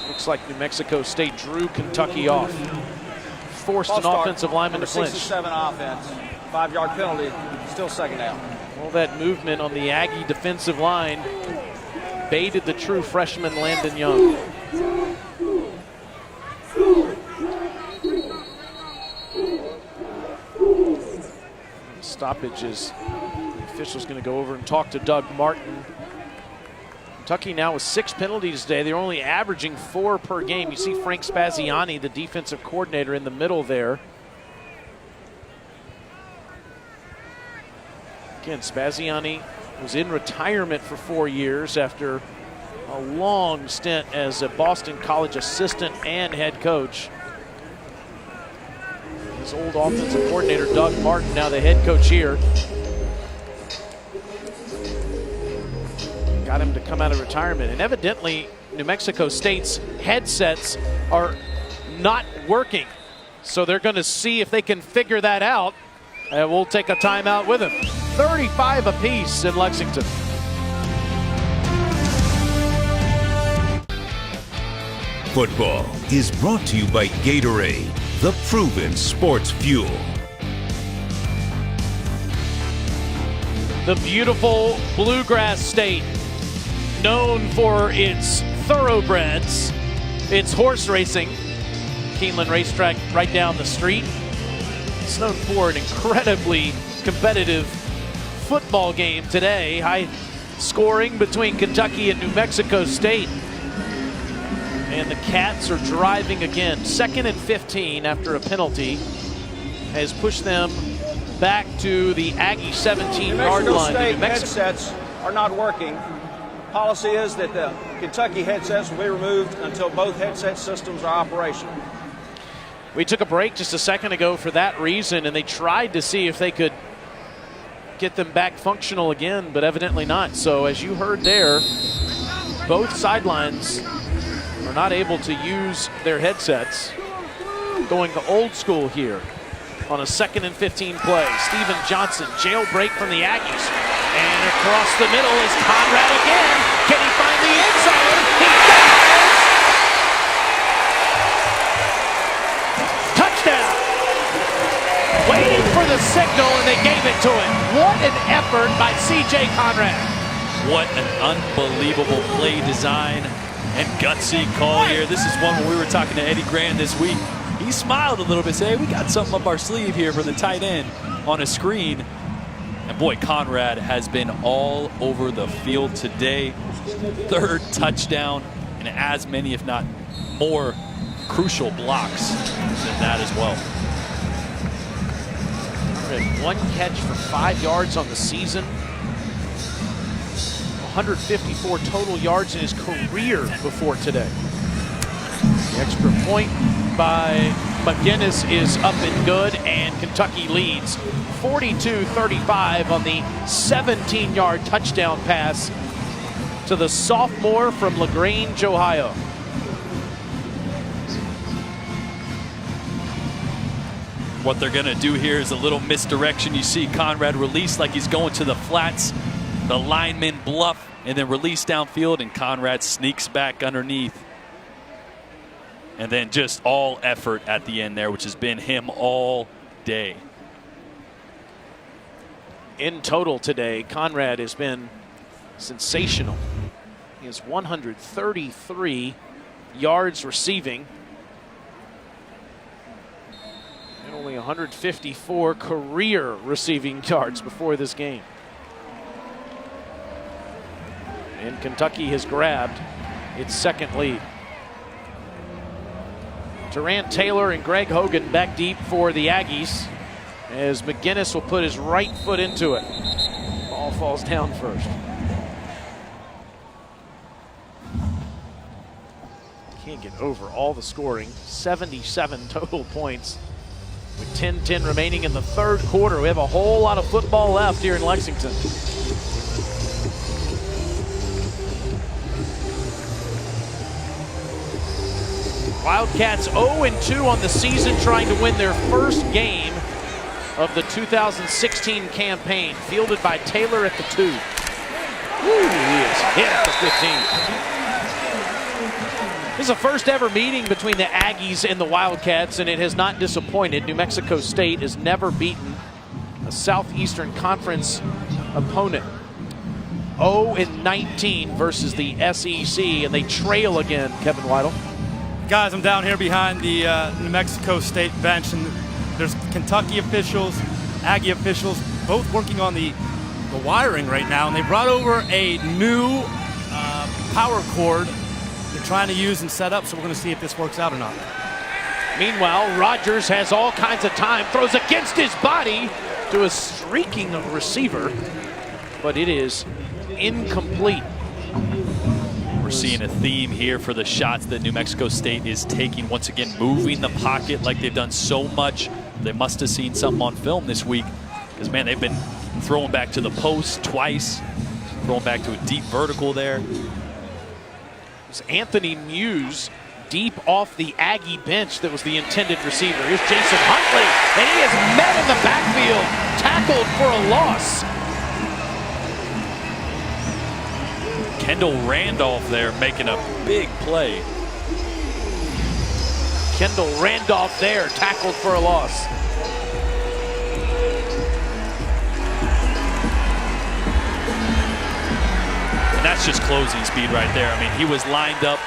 Looks like New Mexico State drew Kentucky off. Forced an offensive lineman to flinch. 67 offense, 5-yard penalty, still second down. All that movement on the Aggie defensive line baited the true freshman Landon Young. Stoppage is the official's going to go over and talk to Doug Martin. Kentucky now with 6 penalties today. They're only averaging 4 per game. You see Frank Spaziani, the defensive coordinator, in the middle there. Again, Spaziani was in retirement for 4 years after a long stint as a Boston College assistant and head coach. His old offensive coordinator, Doug Martin, now the head coach here. Got him to come out of retirement. And evidently, New Mexico State's headsets are not working. So they're going to see if they can figure that out. And we'll take a timeout with him. 35 apiece in Lexington. Football is brought to you by Gatorade, the proven sports fuel. The beautiful Bluegrass State, known for its thoroughbreds, its horse racing. Keeneland Racetrack right down the street. It's known for an incredibly competitive football game today. High scoring between Kentucky and New Mexico State. And the Cats are driving again. 2nd and 15 after a penalty has pushed them back to the Aggie 17-yard line. New Mexico State headsets are not working. Policy is that the Kentucky headsets will be removed until both headset systems are operational. We took a break just a second ago for that reason, and they tried to see if they could get them back functional again, but evidently not. So as you heard there, both sidelines are not able to use their headsets. Going to old school here on a 2nd and 15 play. Steven Johnson, jailbreak from the Aggies. And across the middle is Conrad again. Can he find the end zone? He does! Touchdown! Waiting for the signal, and they gave it to him. What an effort by C.J. Conrad. What an unbelievable play design and gutsy call here. This is one where we were talking to Eddie Grand this week. He smiled a little bit, saying, hey, we got something up our sleeve here for the tight end on a screen. And boy, Conrad has been all over the field today. 3rd touchdown, and as many, if not more, crucial blocks than that as well. 1 catch for 5 yards on the season. 154 total yards in his career before today. The extra point by McGinnis is up and good, and Kentucky leads 42-35 on the 17-yard touchdown pass to the sophomore from LaGrange, Ohio. What they're going to do here is a little misdirection. You see Conrad release like he's going to the flats. The lineman bluff and then release downfield, and Conrad sneaks back underneath. And then just all effort at the end there, which has been him all day. in total today. Conrad has been sensational. He has 133 yards receiving and only 154 career receiving yards before this game. And Kentucky has grabbed its second lead. Durant Taylor and Greg Hogan back deep for the Aggies as McGinnis will put his right foot into it. Ball falls down first. Can't get over all the scoring. 77 total points with 10-10 remaining in the third quarter. We have a whole lot of football left here in Lexington. Wildcats 0-2 on the season, trying to win their first game of the 2016 campaign. Fielded by Taylor at the 2. Ooh, he is hit at the 15. This is the first ever meeting between the Aggies and the Wildcats, and it has not disappointed. New Mexico State has never beaten a Southeastern Conference opponent. 0-19 versus the SEC, and they trail again, Kevin Weidel. Guys, I'm down here behind the New Mexico State bench, and there's Kentucky officials, Aggie officials, both working on the wiring right now, and they brought over a new power cord they're trying to use and set up, so we're going to see if this works out or not. Meanwhile, Rogers has all kinds of time, throws against his body to a streaking receiver, but it is incomplete. We're seeing a theme here for the shots that New Mexico State is taking. Once again, moving the pocket like they've done so much. They must have seen something on film this week, because, man, they've been throwing back to the post twice, throwing back to a deep vertical there. It's Anthony Muse deep off the Aggie bench that was the intended receiver. Here's Jason Huntley, and he is met in the backfield, tackled for a loss. Kendall Randolph there making a big play. Kendall Randolph there, tackled for a loss. And that's just closing speed right there. I mean, he was lined up.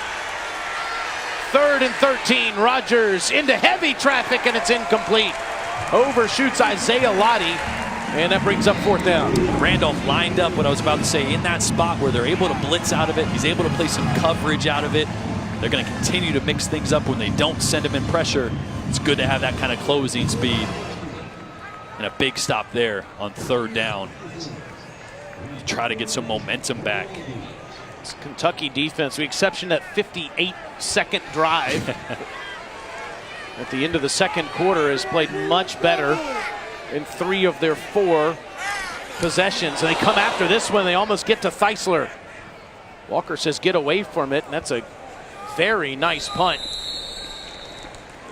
3rd and 13, Rogers into heavy traffic, and it's incomplete. Overshoots Isaiah Lottie, and that brings up 4th down. Randolph lined up, what I was about to say, in that spot where they're able to blitz out of it. He's able to play some coverage out of it. They're going to continue to mix things up when they don't send him in pressure. It's good to have that kind of closing speed. And a big stop there on 3rd down to try to get some momentum back. It's Kentucky defense, with exception that 58-second drive at the end of the second quarter, has played much better in 3 of their 4 possessions. And they come after this one. They almost get to Theisler. Walker says get away from it, and that's a very nice punt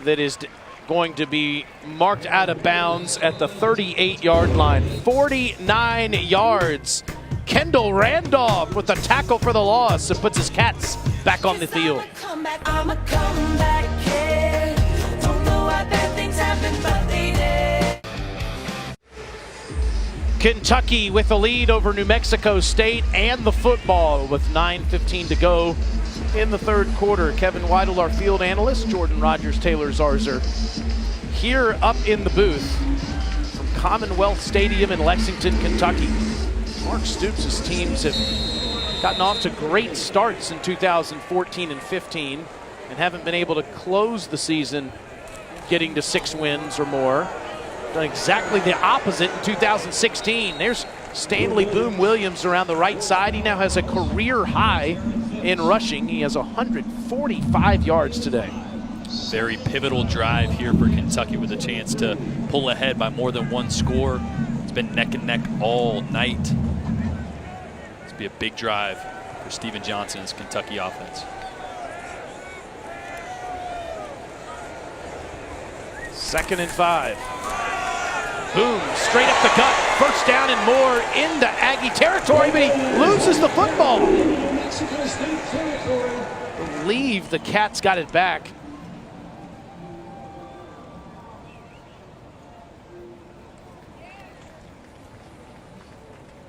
that is going to be marked out of bounds at the 38-yard line. 49 yards. Kendall Randolph with the tackle for the loss and puts his Cats back on the field. Kentucky with the lead over New Mexico State and the football with 9:15 to go in the third quarter. Kevin Weidel, our field analyst, Jordan Rogers, Taylor Zarzer, here up in the booth from Commonwealth Stadium in Lexington, Kentucky. Mark Stoops' teams have gotten off to great starts in 2014 and 15 and haven't been able to close the season getting to 6 wins or more. Done exactly the opposite in 2016. There's Stanley Boom Williams around the right side. He now has a career high in rushing. He has 145 yards today. Very pivotal drive here for Kentucky with a chance to pull ahead by more than 1 score. It's been neck and neck all night. This will be a big drive for Steven Johnson's Kentucky offense. Second and 5. Boom, straight up the gut. First down and more into Aggie territory, but he loses the football. I believe the Cats got it back.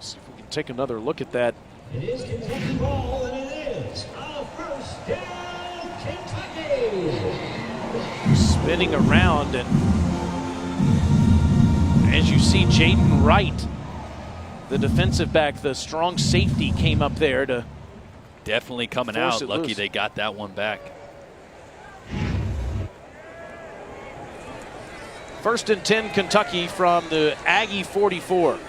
See if we can take another look at that. It is Kentucky ball, and it is a first down, Kentucky. Spinning around, and as you see, Jaden Wright, the defensive back, the strong safety, came up there to definitely coming out. Lucky loose. they got that one back. First and 10, Kentucky from the Aggie 44.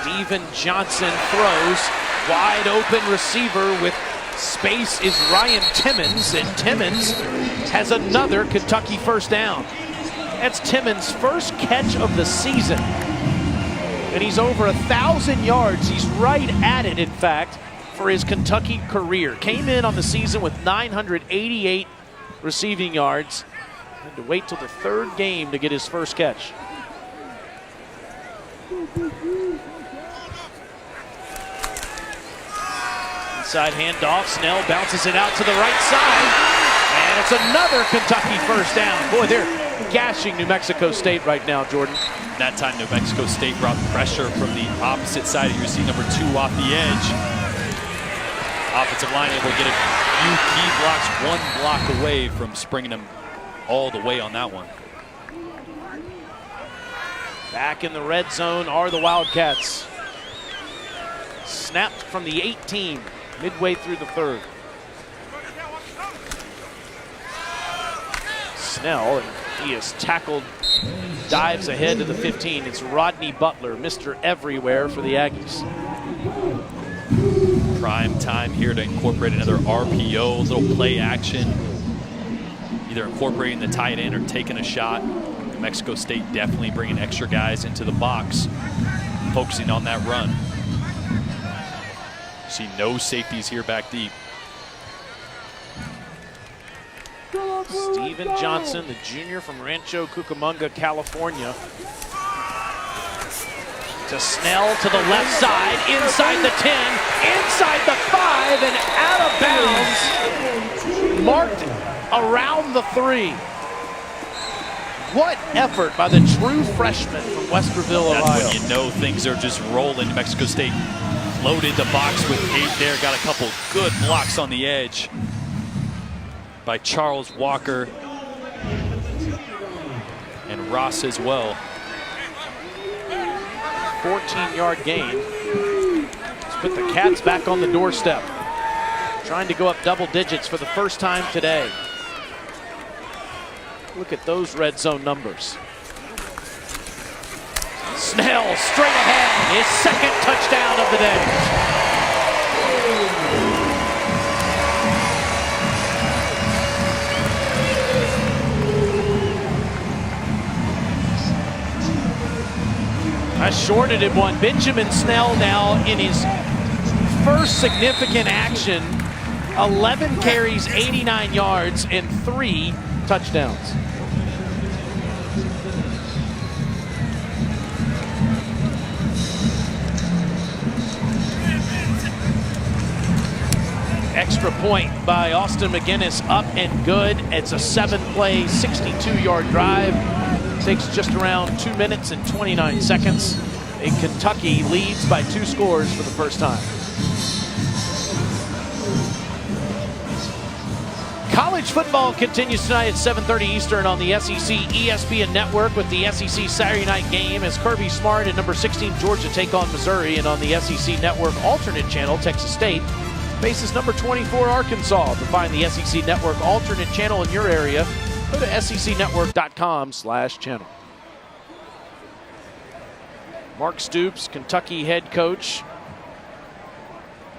Stephen Johnson throws. Wide open receiver with space is Ryan Timmons, and Timmons has another Kentucky first down. That's Timmons' first catch of the season. And he's over 1,000 yards. He's right at it, in fact, for his Kentucky career. Came in on the season with 988 receiving yards. Had to wait till the third game to get his first catch. Inside handoff, Snell bounces it out to the right side, and it's another Kentucky first down. Boy, they're gashing New Mexico State right now, Jordan. That time New Mexico State brought pressure from the opposite side. You see number 2 off the edge. Offensive line able to get a few key blocks, 1 block away from springing them all the way on that one. Back in the red zone are the Wildcats. Snapped from the 18, midway through the third. Snell, and he is tackled, dives ahead to the 15. It's Rodney Butler, Mr. Everywhere for the Aggies. Prime time here to incorporate another RPO, little play action. Either incorporating the tight end or taking a shot. New Mexico State definitely bringing extra guys into the box, focusing on that run. See no safeties here back deep. Stephen Johnson, the junior from Rancho Cucamonga, California. To Snell to the left side, inside the 10, inside the 5, and out of bounds. Marked around the 3. What effort by the true freshman from Westerville, Ohio. That's when you know things are just rolling. New Mexico State loaded the box with 8 there. Got a couple good blocks on the edge by Charles Walker and Ross as well. 14-yard gain. Let's put the Cats back on the doorstep. Trying to go up double digits for the first time today. Look at those red zone numbers. Snell straight ahead, his second touchdown of the day. I shorted him one. Benjamin Snell now in his first significant action. 11 carries, 89 yards, and 3 touchdowns. Extra point by Austin McGinnis, up and good. It's a 7-play, 62-yard drive. Takes just around 2 minutes and 29 seconds. And Kentucky leads by 2 scores for the first time. College football continues tonight at 7:30 Eastern on the SEC ESPN Network with the SEC Saturday night game as Kirby Smart and number 16 Georgia take on Missouri, and on the SEC Network alternate channel Texas State faces number 24 Arkansas. To find the SEC Network alternate channel in your area, go to secnetwork.com/channel. Mark Stoops, Kentucky head coach,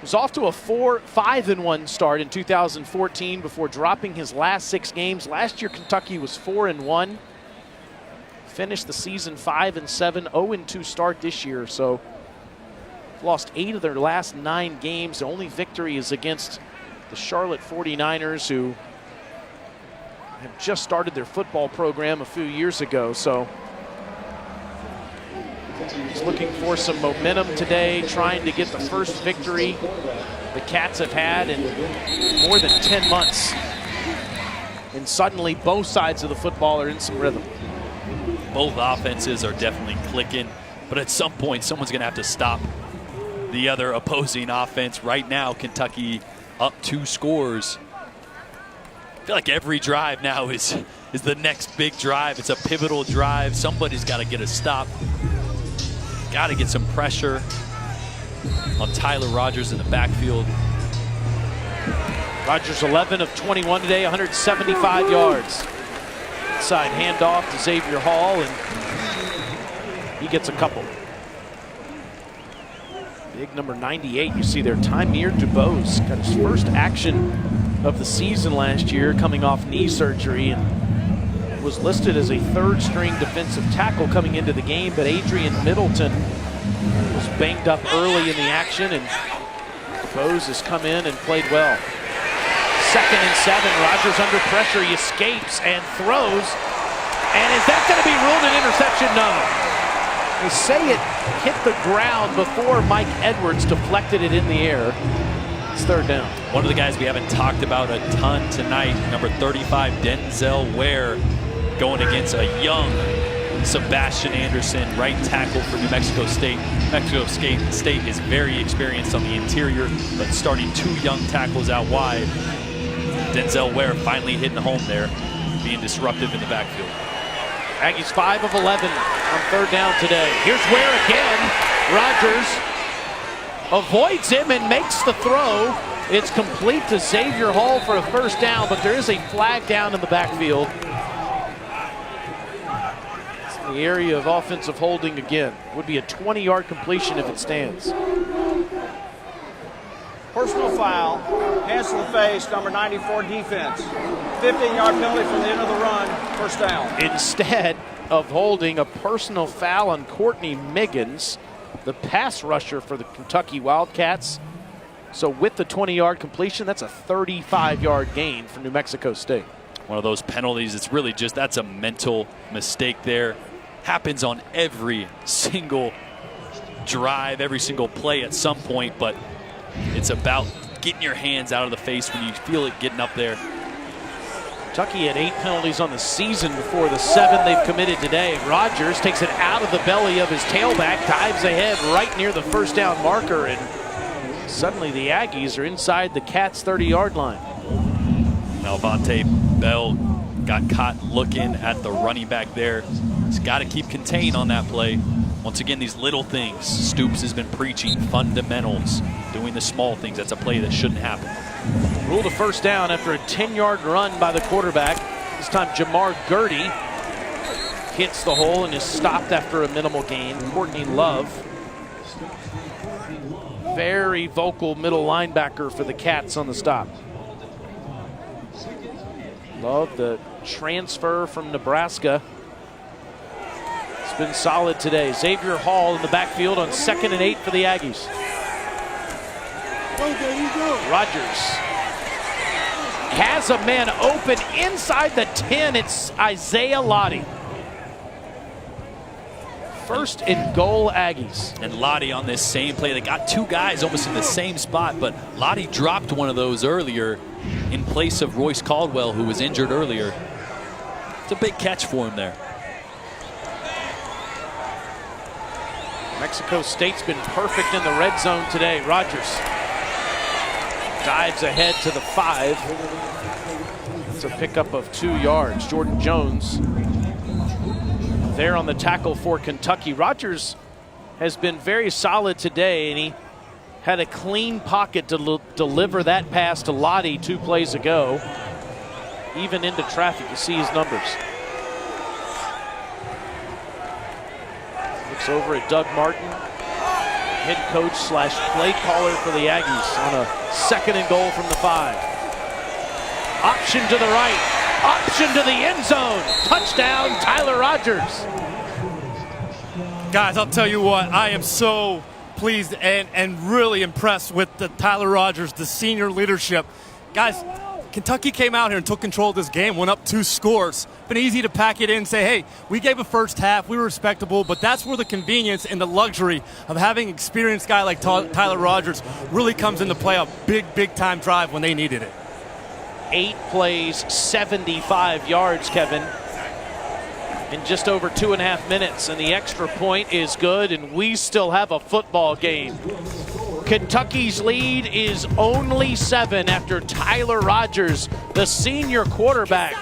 was off to a 5-1 start in 2014 before dropping his last 6 games. Last year, Kentucky was 4-1. Finished the season 5-7, 0-2 start this year. So lost 8 of their last 9 games. The only victory is against the Charlotte 49ers, who have just started their football program a few years ago. So he's looking for some momentum today, trying to get the first victory the Cats have had in more than 10 months. And suddenly both sides of the football are in some rhythm. Both offenses are definitely clicking, but at some point, someone's going to have to stop the other opposing offense. Right now, Kentucky up 2 scores. I feel like every drive now is the next big drive. It's a pivotal drive. Somebody's got to get a stop. Got to get some pressure on Tyler Rogers in the backfield. Rogers 11 of 21 today, 175 yards. Inside handoff to Xavier Hall, and he gets a couple. Big number 98, you see there, Tymier Dubose got his first action of the season last year, coming off knee surgery, and was listed as a 3rd-string defensive tackle coming into the game, but Adrian Middleton was banged up early in the action, and Dubose has come in and played well. 2nd and 7, Rogers under pressure, he escapes and throws, and is that going to be ruled an interception? No. They say it hit the ground before Mike Edwards deflected it in the air. It's 3rd down. One of the guys we haven't talked about a ton tonight, number 35, Denzel Ware, going against a young Sebastian Anderson, right tackle for New Mexico State. Mexico State is very experienced on the interior, but starting 2 young tackles out wide. Denzel Ware finally hitting home there, being disruptive in the backfield. Aggies 5 of 11 on 3rd down today. Here's Ware again. Rogers avoids him and makes the throw. It's complete to Xavier Hall for a 1st down, but there is a flag down in the backfield. It's in the area of offensive holding again. Would be a 20-yard completion if it stands. Personal foul, hands to the face, number 94 defense. 15-yard penalty from the end of the run, 1st down. Instead of holding, a personal foul on Courtney Miggins, the pass rusher for the Kentucky Wildcats. So with the 20-yard completion, that's a 35-yard gain for New Mexico State. One of those penalties, it's really just, that's a mental mistake there. Happens on every single drive, every single play at some point, but it's about getting your hands out of the face when you feel it getting up there. Kentucky had 8 penalties on the season before the 7 they've committed today. Rogers takes it out of the belly of his tailback, dives ahead right near the 1st down marker, and suddenly the Aggies are inside the Cats' 30-yard line. Malvante Bell got caught looking at the running back there. He's got to keep contained on that play. Once again, these little things. Stoops has been preaching fundamentals, doing the small things. That's a play that shouldn't happen. Ruled a 1st down after a 10-yard run by the quarterback. This time Jamar Gertie hits the hole and is stopped after a minimal gain. Courtney Love, very vocal middle linebacker for the Cats on the stop. Love, the transfer from Nebraska, been solid today. Xavier Hall in the backfield on 2nd and 8 for the Aggies. Rogers has a man open inside the 10. It's Isaiah Lottie. 1st and goal, Aggies. And Lottie on this same play. They got 2 guys almost in the same spot, but Lottie dropped one of those earlier in place of Royce Caldwell, who was injured earlier. It's a big catch for him there. Mexico State's been perfect in the red zone today. Rogers dives ahead to the 5. It's a pickup of 2 yards. Jordan Jones there on the tackle for Kentucky. Rogers has been very solid today, and he had a clean pocket to deliver that pass to Lottie 2 plays ago. Even into traffic, you see his numbers. Looks over at Doug Martin, head coach / play caller for the Aggies on a 2nd and goal from the 5. Option to the right, option to the end zone. Touchdown, Tyler Rogers. Guys, I'll tell you what, I am so pleased and really impressed with the Tyler Rogers, the senior leadership. Guys, Kentucky came out here and took control of this game, went up 2 scores. Been easy to pack it in and say, hey, we gave a 1st half, we were respectable, but that's where the convenience and the luxury of having an experienced guy like Tyler Rogers really comes into play. A big time drive when they needed it. 8 plays, 75 yards, Kevin. in just over 2.5 minutes, and the extra point is good, and we still have a football game. Kentucky's lead is only 7 after Tyler Rogers, the senior quarterback,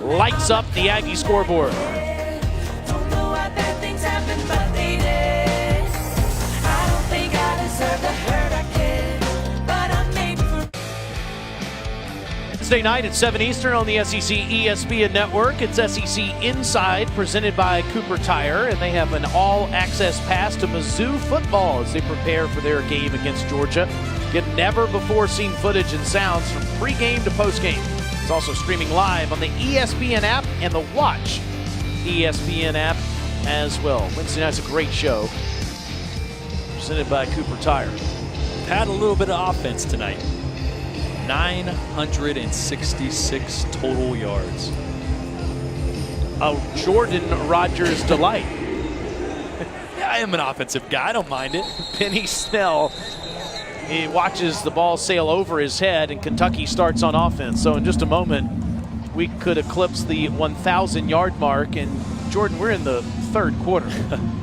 lights up the Aggie scoreboard. Wednesday night at 7 Eastern on the SEC ESPN Network. It's SEC Inside, presented by Cooper Tire, and they have an all-access pass to Mizzou football as they prepare for their game against Georgia. Get never-before-seen footage and sounds from pregame to postgame. It's also streaming live on the ESPN app and the Watch ESPN app as well. Wednesday night's a great show, presented by Cooper Tire. Had a little bit of offense tonight. 966 total yards. A Jordan Rogers delight. Yeah, I am an offensive guy. I don't mind it. Penny Snell, he watches the ball sail over his head, and Kentucky starts on offense. So in just a moment, we could eclipse the 1,000-yard mark. And Jordan, we're in the third quarter.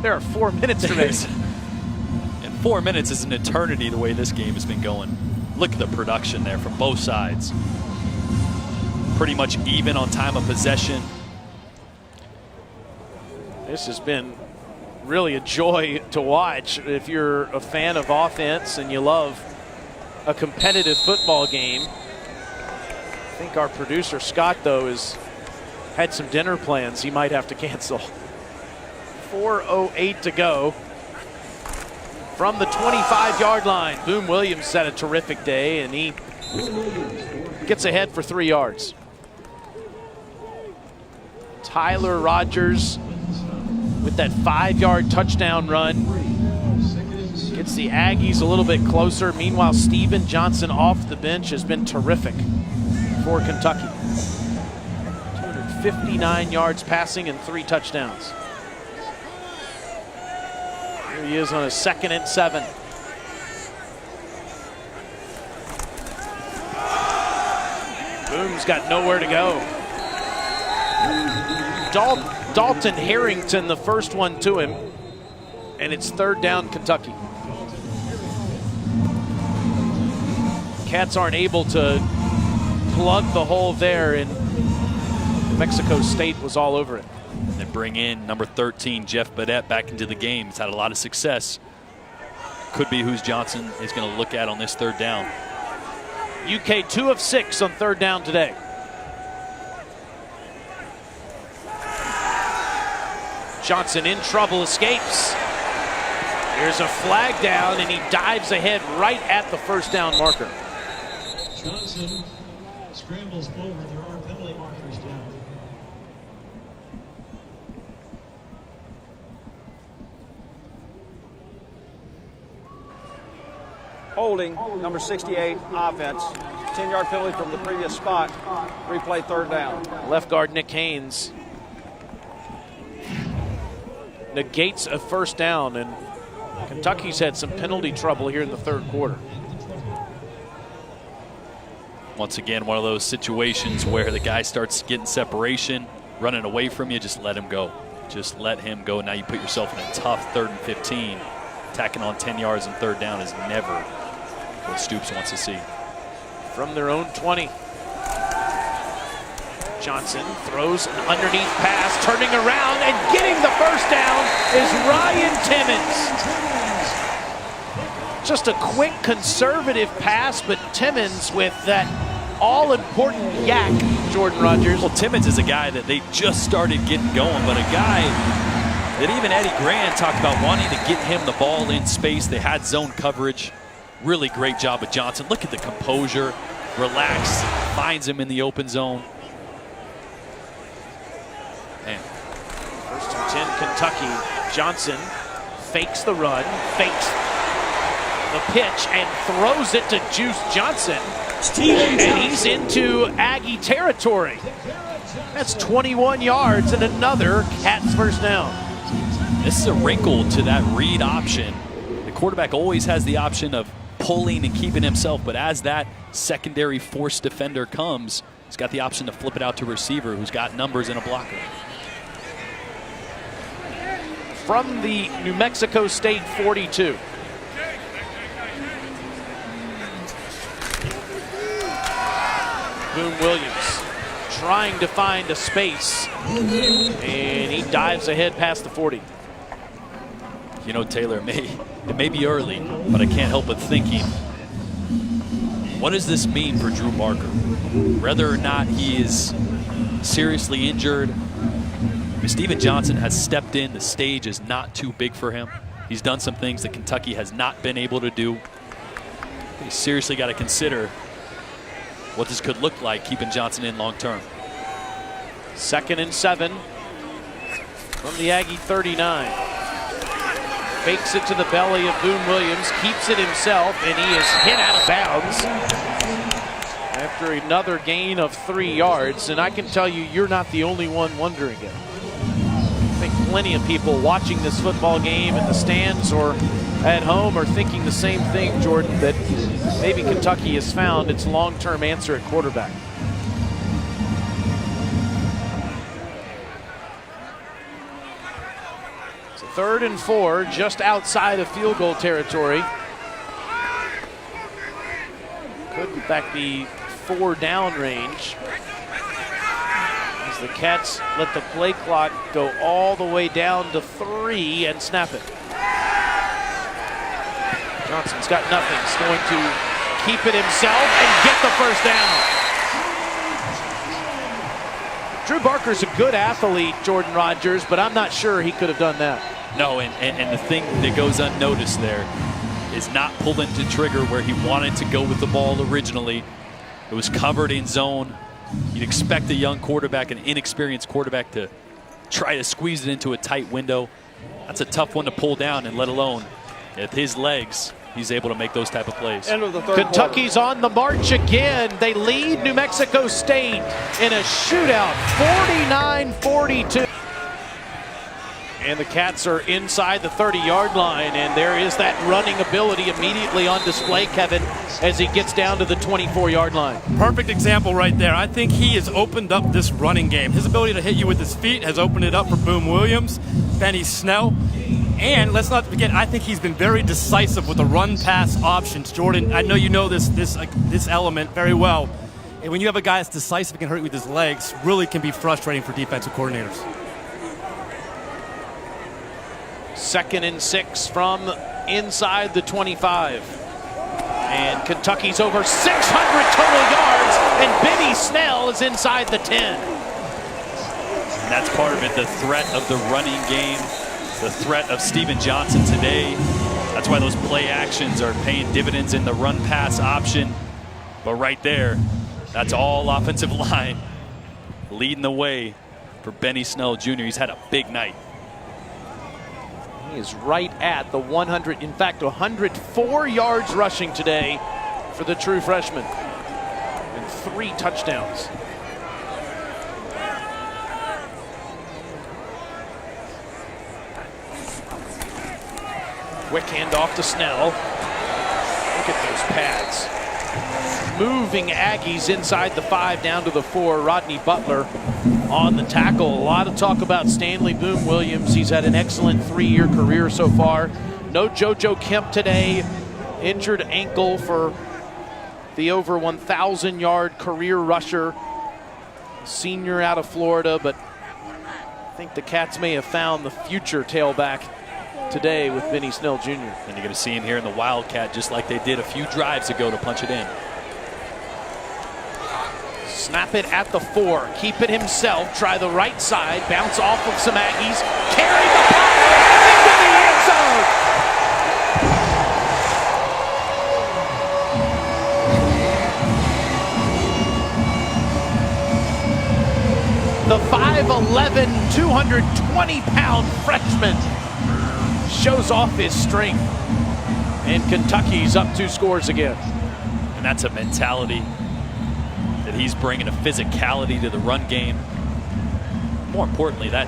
There are 4 minutes remaining. And 4 minutes is an eternity the way this game has been going. Look at the production there from both sides. Pretty much even on time of possession. This has been really a joy to watch. If you're a fan of offense and you love a competitive football game. I think our producer Scott, though, has had some dinner plans he might have to cancel. 4:08 to go. From the 25-yard line, Boom Williams had a terrific day, and he gets ahead for 3 yards. Tyler Rogers with that 5-yard touchdown run gets the Aggies a little bit closer. Meanwhile, Steven Johnson off the bench has been terrific for Kentucky. 259 yards passing and 3 touchdowns. Here he is on a 2nd and 7. Boom's got nowhere to go. Dalton Harrington, the first one to him, and it's 3rd down Kentucky. Cats aren't able to plug the hole there, and Mexico State was all over it. They bring in number 13, Jeff Badette, back into the game. He's had a lot of success. Could be who Johnson is going to look at on this 3rd down. UK 2 of 6 on 3rd down today. Johnson in trouble, escapes. There's a flag down, and he dives ahead right at the 1st down marker. Johnson scrambles forward. There are penalty markers down. Holding, number 68, offense. 10-yard penalty from the previous spot. Replay 3rd down. Left guard Nick Haynes negates a 1st down, and Kentucky's had some penalty trouble here in the 3rd quarter. Once again, one of those situations where the guy starts getting separation, running away from you, just let him go. Just let him go. Now you put yourself in a tough 3rd and 15. Tacking on 10 yards and 3rd down is never what Stoops wants to see. From their own 20. Johnson throws an underneath pass, turning around and getting the 1st down is Ryan Timmons. Just a quick conservative pass, but Timmons with that all-important yak, Jordan Rogers. Well, Timmons is a guy that they just started getting going, but a guy that even Eddie Grant talked about wanting to get him the ball in space. They had zone coverage. Really great job of Johnson. Look at the composure, relaxed, finds him in the open zone. Man. 1st and 10 Kentucky. Johnson fakes the run, fakes the pitch, and throws it to Juice Johnson. And he's into Aggie territory. That's 21 yards and another Cats 1st down. This is a wrinkle to that read option. The quarterback always has the option of pulling and keeping himself, but as that secondary force defender comes, he's got the option to flip it out to receiver who's got numbers in a blocker. from the New Mexico State 42. Boone Williams trying to find a space, and he dives ahead past the 40. You know, Taylor, it may be early, but I can't help but thinking, what does this mean for Drew Barker? Whether or not he is seriously injured, Steven Johnson has stepped in. The stage is not too big for him. He's done some things that Kentucky has not been able to do. He's seriously got to consider what this could look like keeping Johnson in long term. 2nd and 7 from the Aggie 39. Fakes it to the belly of Boone Williams, keeps it himself, and he is hit out of bounds after another gain of 3 yards. And I can tell you, you're not the only one wondering it. I think plenty of people watching this football game in the stands or at home are thinking the same thing, Jordan, that maybe Kentucky has found its long-term answer at quarterback. So 3rd and 4, just outside of field goal territory. Could in fact be 4 down range, as the Cats let the play clock go all the way down to 3 and snap it. Johnson's got nothing. He's going to keep it himself and get the first down. Drew Barker's a good athlete, Jordan Rogers, but I'm not sure he could have done that. No, and the thing that goes unnoticed there is not pulling to trigger where he wanted to go with the ball originally. It was covered in zone. You'd expect a young quarterback, an inexperienced quarterback, to try to squeeze it into a tight window. That's a tough one to pull down, and let alone with his legs, he's able to make those type of plays. End of the 3rd Kentucky's quarter. on the march again. They lead New Mexico State in a shootout, 49-42. And the Cats are inside the 30-yard line, and there is that running ability immediately on display, Kevin, as he gets down to the 24-yard line. Perfect example right there. I think he has opened up this running game. His ability to hit you with his feet has opened it up for Boone Williams, Benny Snell. And let's not forget, I think he's been very decisive with the run-pass options. Jordan, I know you know this element very well. And when you have a guy that's decisive and can hurt you with his legs, really can be frustrating for defensive coordinators. 2nd and 6 from inside the 25. And Kentucky's over 600 total yards, and Benny Snell is inside the 10. And that's part of it, the threat of the running game, the threat of Steven Johnson today. That's why those play actions are paying dividends in the run-pass option. But right there, that's all offensive line leading the way for Benny Snell Jr. He's had a big night. He is right at the 100, in fact, 104 yards rushing today for the true freshman, and 3 touchdowns. Quick handoff to Snell. Look at those pads. Moving Aggies inside the 5 down to the 4. Rodney Butler on the tackle. A lot of talk about Stanley Boone Williams. He's had an excellent 3-year career so far. No JoJo Kemp today. Injured ankle for the over 1,000-yard career rusher. Senior out of Florida, but I think the Cats may have found the future tailback today with Benny Snell Jr. And you're going to see him here in the Wildcat just like they did a few drives ago to punch it in. Snap it at the 4. Keep it himself. Try the right side. Bounce off of some Aggies. Carry the ball into the end zone. The 5'11", 220-pound freshman shows off his strength. And Kentucky's up 2 scores again. And that's a mentality that he's bringing, a physicality to the run game. More importantly, that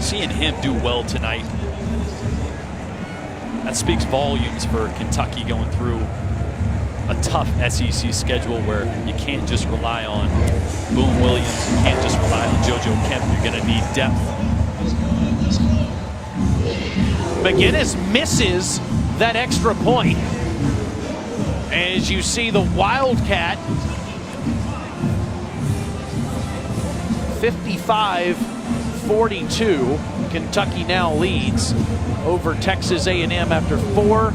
seeing him do well tonight, that speaks volumes for Kentucky going through a tough SEC schedule where you can't just rely on Boone Williams, you can't just rely on JoJo Kemp. You're going to need depth. McGinnis misses that extra point. As you see the Wildcat 55-42. Kentucky now leads over Texas A&M after 4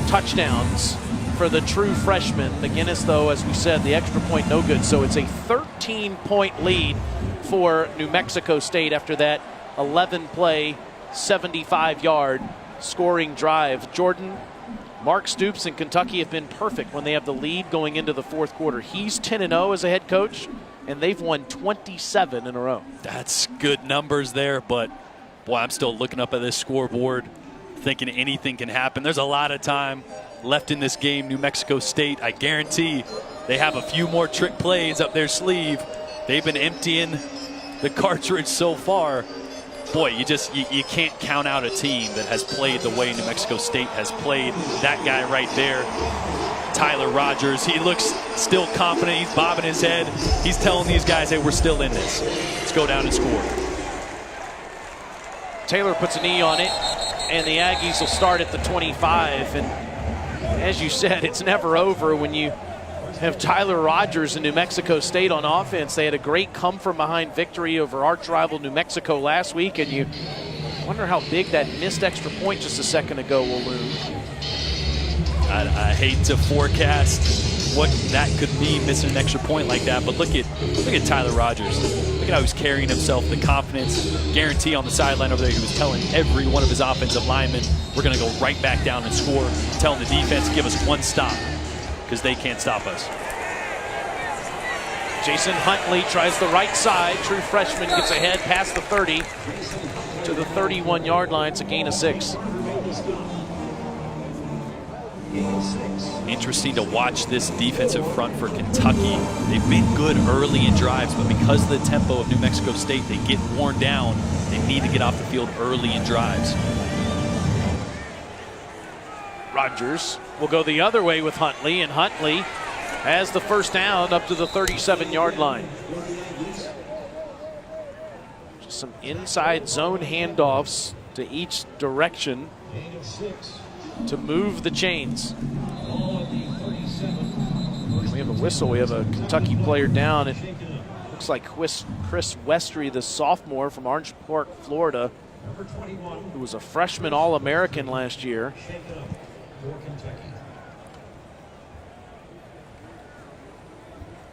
touchdowns for the true freshman. McGinnis, though, as we said, the extra point no good. So it's a 13-point lead for New Mexico State after that 11-play, 75-yard scoring drive. Jordan, Mark Stoops and Kentucky have been perfect when they have the lead going into the fourth quarter. He's 10-0 as a head coach, and they've won 27 in a row. That's good numbers there, but boy, I'm still looking up at this scoreboard thinking anything can happen. There's a lot of time left in this game. New Mexico State, I guarantee they have a few more trick plays up their sleeve. They've been emptying the cartridge so far. Boy, you can't count out a team that has played the way New Mexico State has played. That guy right there, Tyler Rogers, he looks still confident. He's bobbing his head. He's telling these guys, hey, we're still in this. Let's go down and score. Taylor puts a knee on it, and the Aggies will start at the 25. And as you said, it's never over when you have Tyler Rogers and New Mexico State on offense. They had a great come-from-behind victory over arch rival New Mexico last week, and you wonder how big that missed extra point just a second ago will loom. I hate to forecast what that could mean, missing an extra point like that, but look at Tyler Rogers. Look at how he's carrying himself, the confidence. Guarantee on the sideline over there, he was telling every one of his offensive linemen, we're going to go right back down and score, telling the defense, give us one stop, because they can't stop us. Jason Huntley tries the right side. True freshman gets ahead past the 30 to the 31-yard line. It's a gain of 6. Interesting to watch this defensive front for Kentucky. They've been good early in drives, but because of the tempo of New Mexico State, they get worn down. They need to get off the field early in drives. Rogers will go the other way with Huntley, and Huntley has the first down up to the 37-yard line. Just some inside zone handoffs to each direction to move the chains. We have a whistle. We have a Kentucky player down. It looks like Chris Westry, the sophomore from Orange Park, Florida, who was a freshman All-American last year.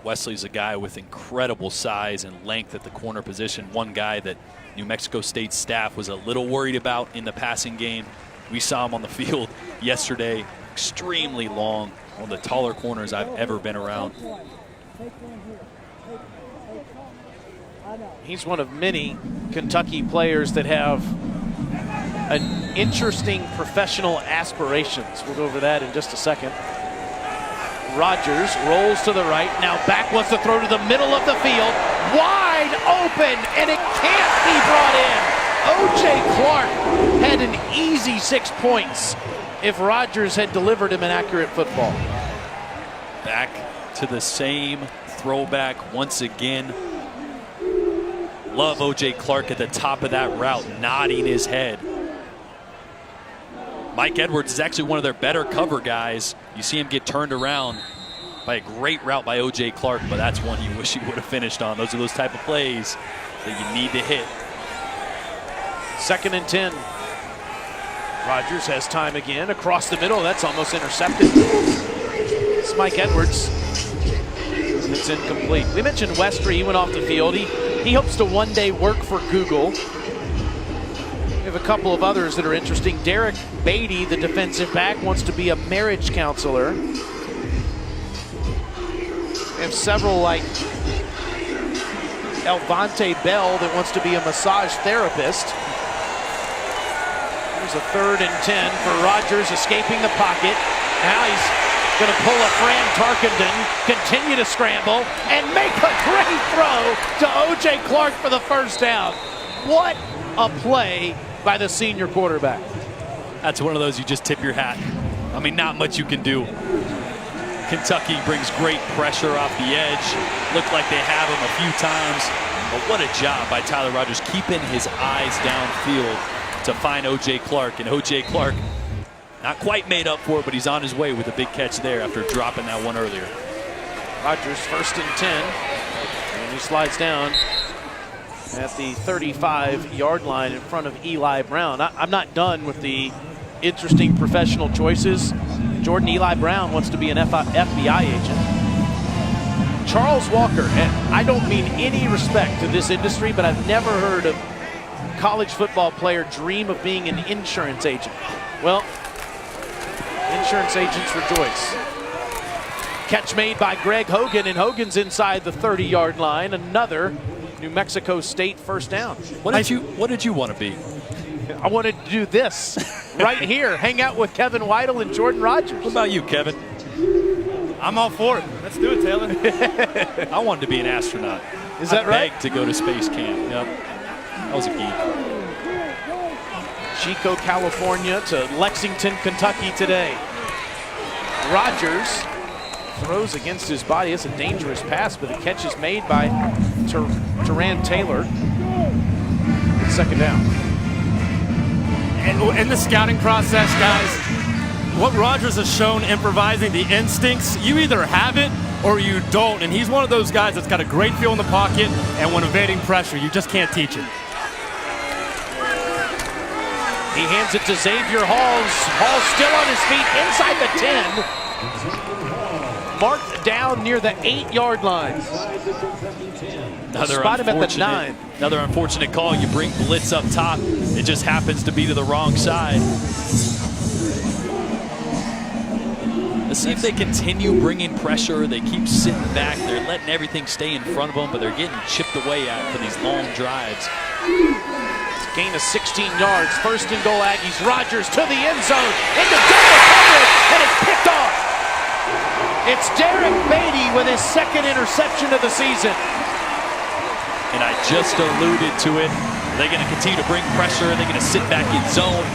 Wesley's a guy with incredible size and length at the corner position. One guy that New Mexico State staff was a little worried about in the passing game. We saw him on the field yesterday. Extremely long, one of the taller corners I've ever been around. He's one of many Kentucky players that have an interesting professional aspirations. We'll go over that in just a second. Rogers rolls to the right. Now back wants to throw to the middle of the field. Wide open, and it can't be brought in. O.J. Clark had an easy 6 points if Rogers had delivered him an accurate football. Back to the same throwback once again. Love O.J. Clark at the top of that route, nodding his head. Mike Edwards is actually one of their better cover guys. You see him get turned around by a great route by O.J. Clark, but that's one you wish he would have finished on. Those are those type of plays that you need to hit. 2nd and 10. Rogers has time again across the middle. That's almost intercepted. It's Mike Edwards. It's incomplete. We mentioned Westry. He went off the field. He hopes to one day work for Google. We have a couple of others that are interesting. Derek Beatty, the defensive back, wants to be a marriage counselor. We have several like Elvante Bell that wants to be a massage therapist. There's a 3rd and 10 for Rogers, escaping the pocket. Now he's going to pull a Fran Tarkenton, continue to scramble, and make a great throw to O.J. Clark for the first down. What a play by the senior quarterback. That's one of those you just tip your hat. I mean, not much you can do. Kentucky brings great pressure off the edge. Looked like they have him a few times, but what a job by Tyler Rogers keeping his eyes downfield. to find O.J. Clark, and O.J. Clark not quite made up for it, but he's on his way with a big catch there after dropping that one earlier. Rodgers 1st and 10, and he slides down at the 35-yard line in front of Eli Brown. I'm not done with the interesting professional choices. Jordan Eli Brown wants to be an FBI agent. Charles Walker, and I don't mean any respect to this industry, but I've never heard of college football player dream of being an insurance agent. Well, insurance agents rejoice. Catch made by Greg Hogan, and Hogan's inside the 30-yard line. Another New Mexico State first down. What did you want to be? I wanted to do this right here. Hang out with Kevin Weidel and Jordan Rodgers. What about you, Kevin? I'm all for it. Let's do it, Taylor. I wanted to be an astronaut. Is that right? I begged to go to space camp. Yep. I was a geek. Chico, California to Lexington, Kentucky today. Rodgers throws against his body. It's a dangerous pass, but the catch is made by Teran Taylor. It's second down. And in the scouting process, guys, what Rodgers has shown improvising the instincts, you either have it or you don't. And he's one of those guys that's got a great feel in the pocket, and when evading pressure, you just can't teach it. He hands it to Xavier Halls. Hall still on his feet inside the 10. Marked down near the 8-yard line. Spot him at the 9. Another unfortunate call. You bring blitz up top. It just happens to be to the wrong side. Let's see if they continue bringing pressure. They keep sitting back. They're letting everything stay in front of them, but they're getting chipped away at for these long drives. Gain of 16 yards. First and goal, Aggies. Rodgers to the end zone. Into double coverage, and it's picked off. It's Derek Beatty with his second interception of the season. And I just alluded to it. Are they going to continue to bring pressure? Are they going to sit back in zone?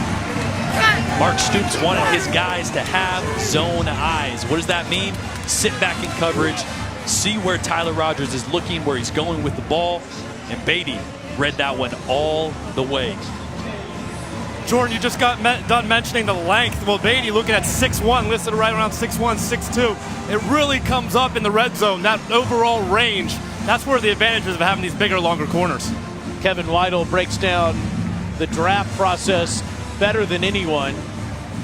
Mark Stoops wanted his guys to have zone eyes. What does that mean? Sit back in coverage, see where Tyler Rodgers is looking, where he's going with the ball, and Beatty read that one all the way. Jordan, you just got done mentioning the length. Well, Beatty looking at 6'1", listed right around 6'1", 6'2". It really comes up in the red zone, that overall range. That's where the advantage is of having these bigger, longer corners. Kevin Weidel breaks down the draft process better than anyone,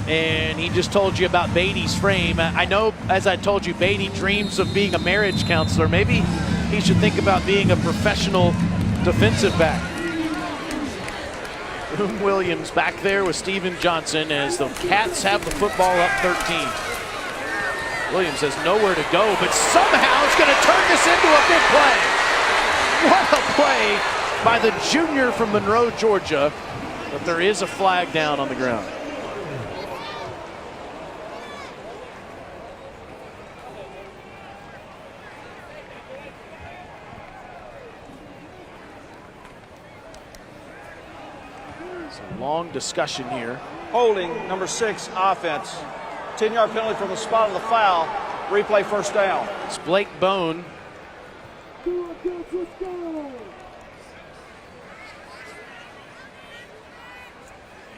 and he just told you about Beatty's frame. I know, as I told you, Beatty dreams of being a marriage counselor. Maybe he should think about being a professional defensive back. Boom Williams back there with Steven Johnson as the Cats have the football up 13. Williams has nowhere to go, but somehow it's going to turn this into a big play. What a play by the junior from Monroe, Georgia. But there is a flag down on the ground. It's a long discussion here. Holding, number 6, offense. 10-yard penalty from the spot of the foul. Replay first down. It's Blake Bone.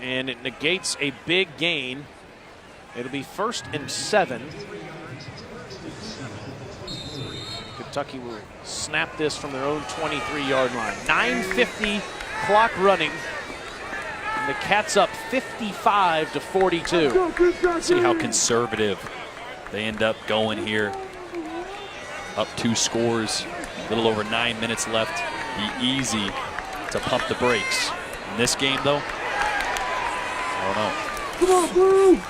And it negates a big gain. It'll be 1st and 7. Kentucky will snap this from their own 23-yard line. 9:50 clock running. And the Cats up 55-42. See how conservative they end up going here. Up 2 scores, a little over 9 minutes left. Be easy to pump the brakes. In this game, though, I don't know. Come on, Boom!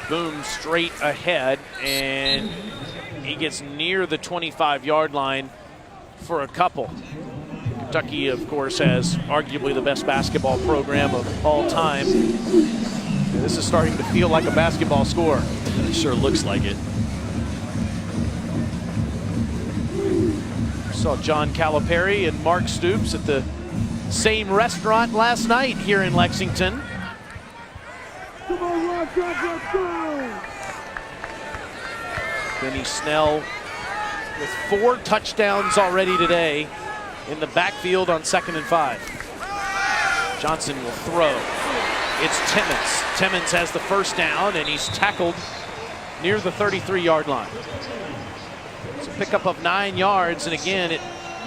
Boom straight ahead, and he gets near the 25-yard line for a couple. Kentucky, of course, has arguably the best basketball program of all time. And this is starting to feel like a basketball score. It sure looks like it. Saw John Calipari and Mark Stoops at the same restaurant last night here in Lexington. Come on, Rock, let's go! Benny Snell with 4 touchdowns already today in the backfield on 2nd and 5. Johnson will throw. It's Timmons. Timmons has the first down, and he's tackled near the 33-yard line. It's a pickup of 9 yards, and again, it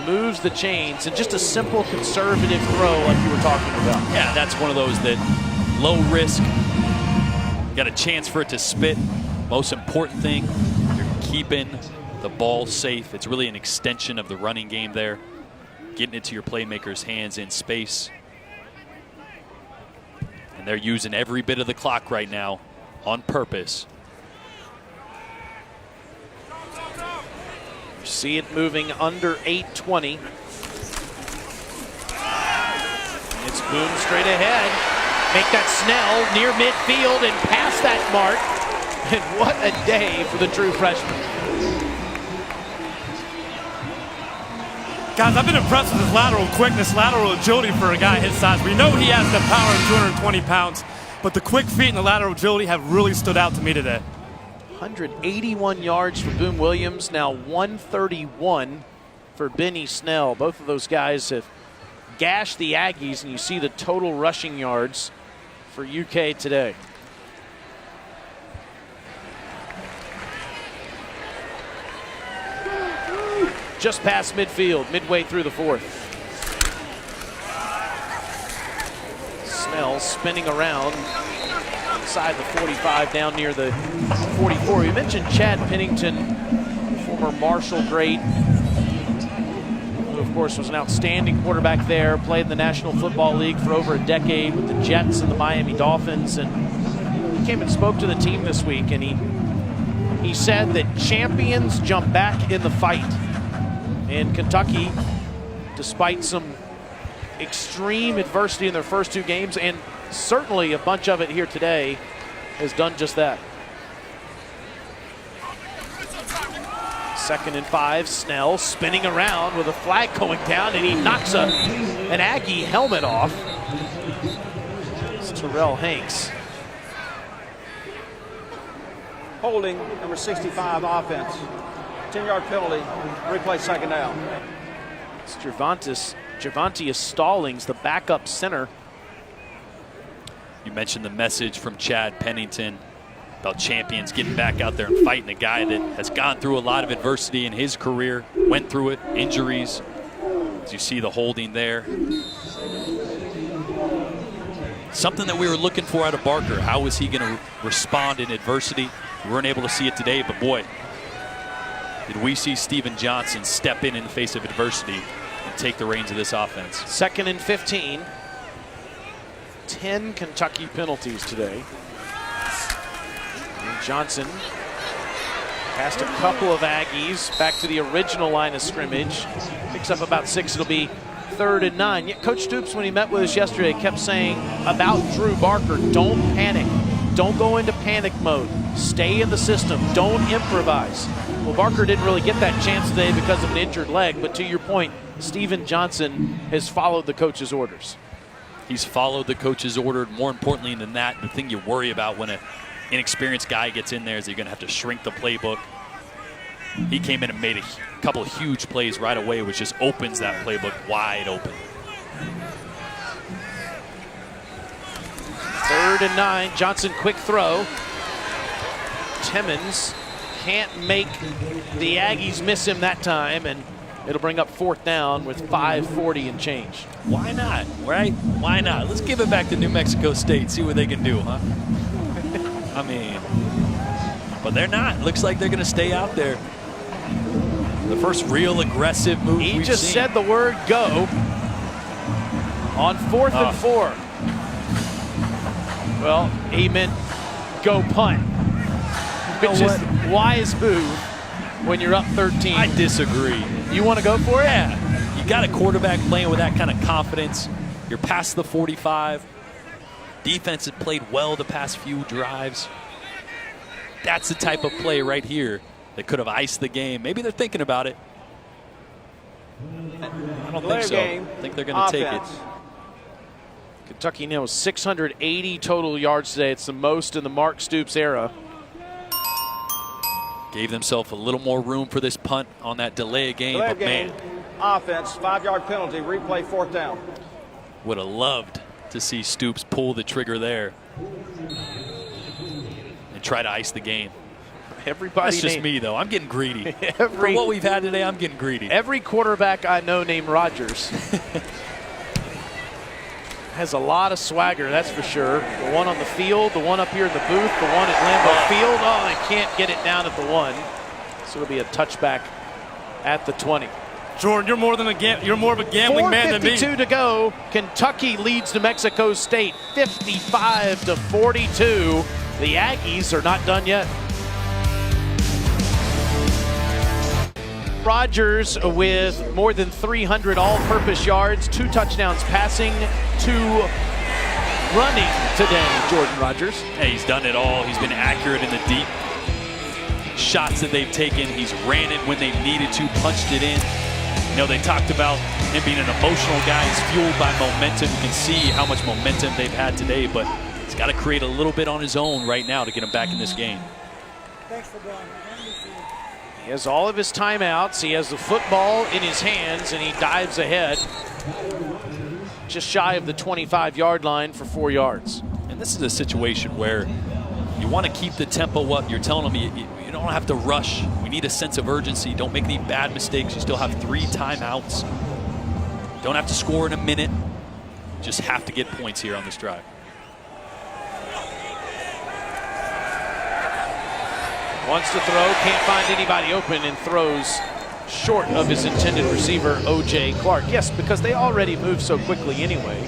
moves the chains, and just a simple conservative throw like you were talking about. Yeah, that's one of those that low risk, got a chance for it to spit. Most important thing, you're keeping the ball safe. It's really an extension of the running game there, getting it to your playmakers' hands in space. And they're using every bit of the clock right now on purpose. You see it moving under 8:20. It's Boone straight ahead. Make that Snell near midfield and past that mark. And what a day for the true freshman. Guys, I've been impressed with his lateral quickness, lateral agility for a guy his size. We know he has the power of 220 pounds, but the quick feet and the lateral agility have really stood out to me today. 181 yards for Boone Williams, now 131 for Benny Snell. Both of those guys have gashed the Aggies, and you see the total rushing yards for UK today. Just past midfield, midway through the fourth. Snell spinning around inside the 45, down near the 44. We mentioned Chad Pennington, former Marshall great, who of course was an outstanding quarterback there, played in the National Football League for over a decade with the Jets and the Miami Dolphins, and he came and spoke to the team this week, and he said that champions jump back in the fight. And Kentucky, despite some extreme adversity in their first 2 games, and certainly a bunch of it here today, has done just that. 2nd and 5, Snell spinning around with a flag going down, and he knocks an Aggie helmet off. It's Terrell Hanks. Holding, number 65, offense. 10-yard penalty, replay 2nd down. It's Gervonta Stallings, the backup center. You mentioned the message from Chad Pennington about champions getting back out there and fighting, a guy that has gone through a lot of adversity in his career, went through it, injuries. As you see the holding there. Something that we were looking for out of Barker. How was he going to respond in adversity? We weren't able to see it today, but boy, did we see Steven Johnson step in the face of adversity and take the reins of this offense. 2nd and 15. 10 Kentucky penalties today. And Johnson past a couple of Aggies back to the original line of scrimmage. Picks up about 6. It'll be 3rd and 9. Yet Coach Stoops, when he met with us yesterday, kept saying about Drew Barker, don't panic. Don't go into panic mode. Stay in the system. Don't improvise. Well, Barker didn't really get that chance today because of an injured leg, but to your point, Steven Johnson has followed the coach's orders. He's followed the coach's order. More importantly than that, the thing you worry about when an inexperienced guy gets in there is you're going to have to shrink the playbook. He came in and made a couple of huge plays right away, which just opens that playbook wide open. 3rd and 9, Johnson quick throw. Timmons can't make the Aggies miss him that time, and it'll bring up 4th down with 5:40 and change. Why not, right? Why not? Let's give it back to New Mexico State, see what they can do, huh? I mean, but they're not. Looks like they're going to stay out there. The first real aggressive move He we've just seen. said the word go on 4th and 4. Well, he meant go punt, which is wise move when you're up 13. I disagree. You want to go for it? Yeah. You got a quarterback playing with that kind of confidence. You're past the 45. Defense has played well the past few drives. That's the type of play right here that could have iced the game. Maybe they're thinking about it. I don't think so. I think they're going to take it. Kentucky now 680 total yards today. It's the most in the Mark Stoops era. Gave themselves a little more room for this punt on that delay of game. Delay But man, offense, 5-yard penalty, replay 4th down. would have loved to see Stoops pull the trigger there and try to ice the game. Everybody. That's just me, though. I'm getting greedy. For what we've had today, I'm getting greedy. Every quarterback I know named Rodgers has a lot of swagger, that's for sure. The one on the field, the one up here in the booth, the one at Lambeau Field. Oh, they can't get it down at the 1. So it'll be a touchback at the 20. Jordan, you're more of a gambling man than me. 4:52 to go. Kentucky leads New Mexico State 55-42. The Aggies are not done yet. Rodgers with more than 300 all-purpose yards, 2 touchdowns passing, 2 running today, Jordan Rodgers. Hey, he's done it all. He's been accurate in the deep shots that they've taken. He's ran it when they needed to, punched it in. You know, they talked about him being an emotional guy. He's fueled by momentum. You can see how much momentum they've had today, but he's got to create a little bit on his own right now to get him back in this game. Thanks for going. He has all of his timeouts. He has the football in his hands, and he dives ahead. Just shy of the 25-yard line for 4 yards. And this is a situation where you want to keep the tempo up. You're telling them you don't have to rush. We need a sense of urgency. Don't make any bad mistakes. You still have 3 timeouts. Don't have to score in a minute. Just have to get points here on this drive. Wants to throw, can't find anybody open, and throws short of his intended receiver, O.J. Clark. Yes, because they already move so quickly anyway.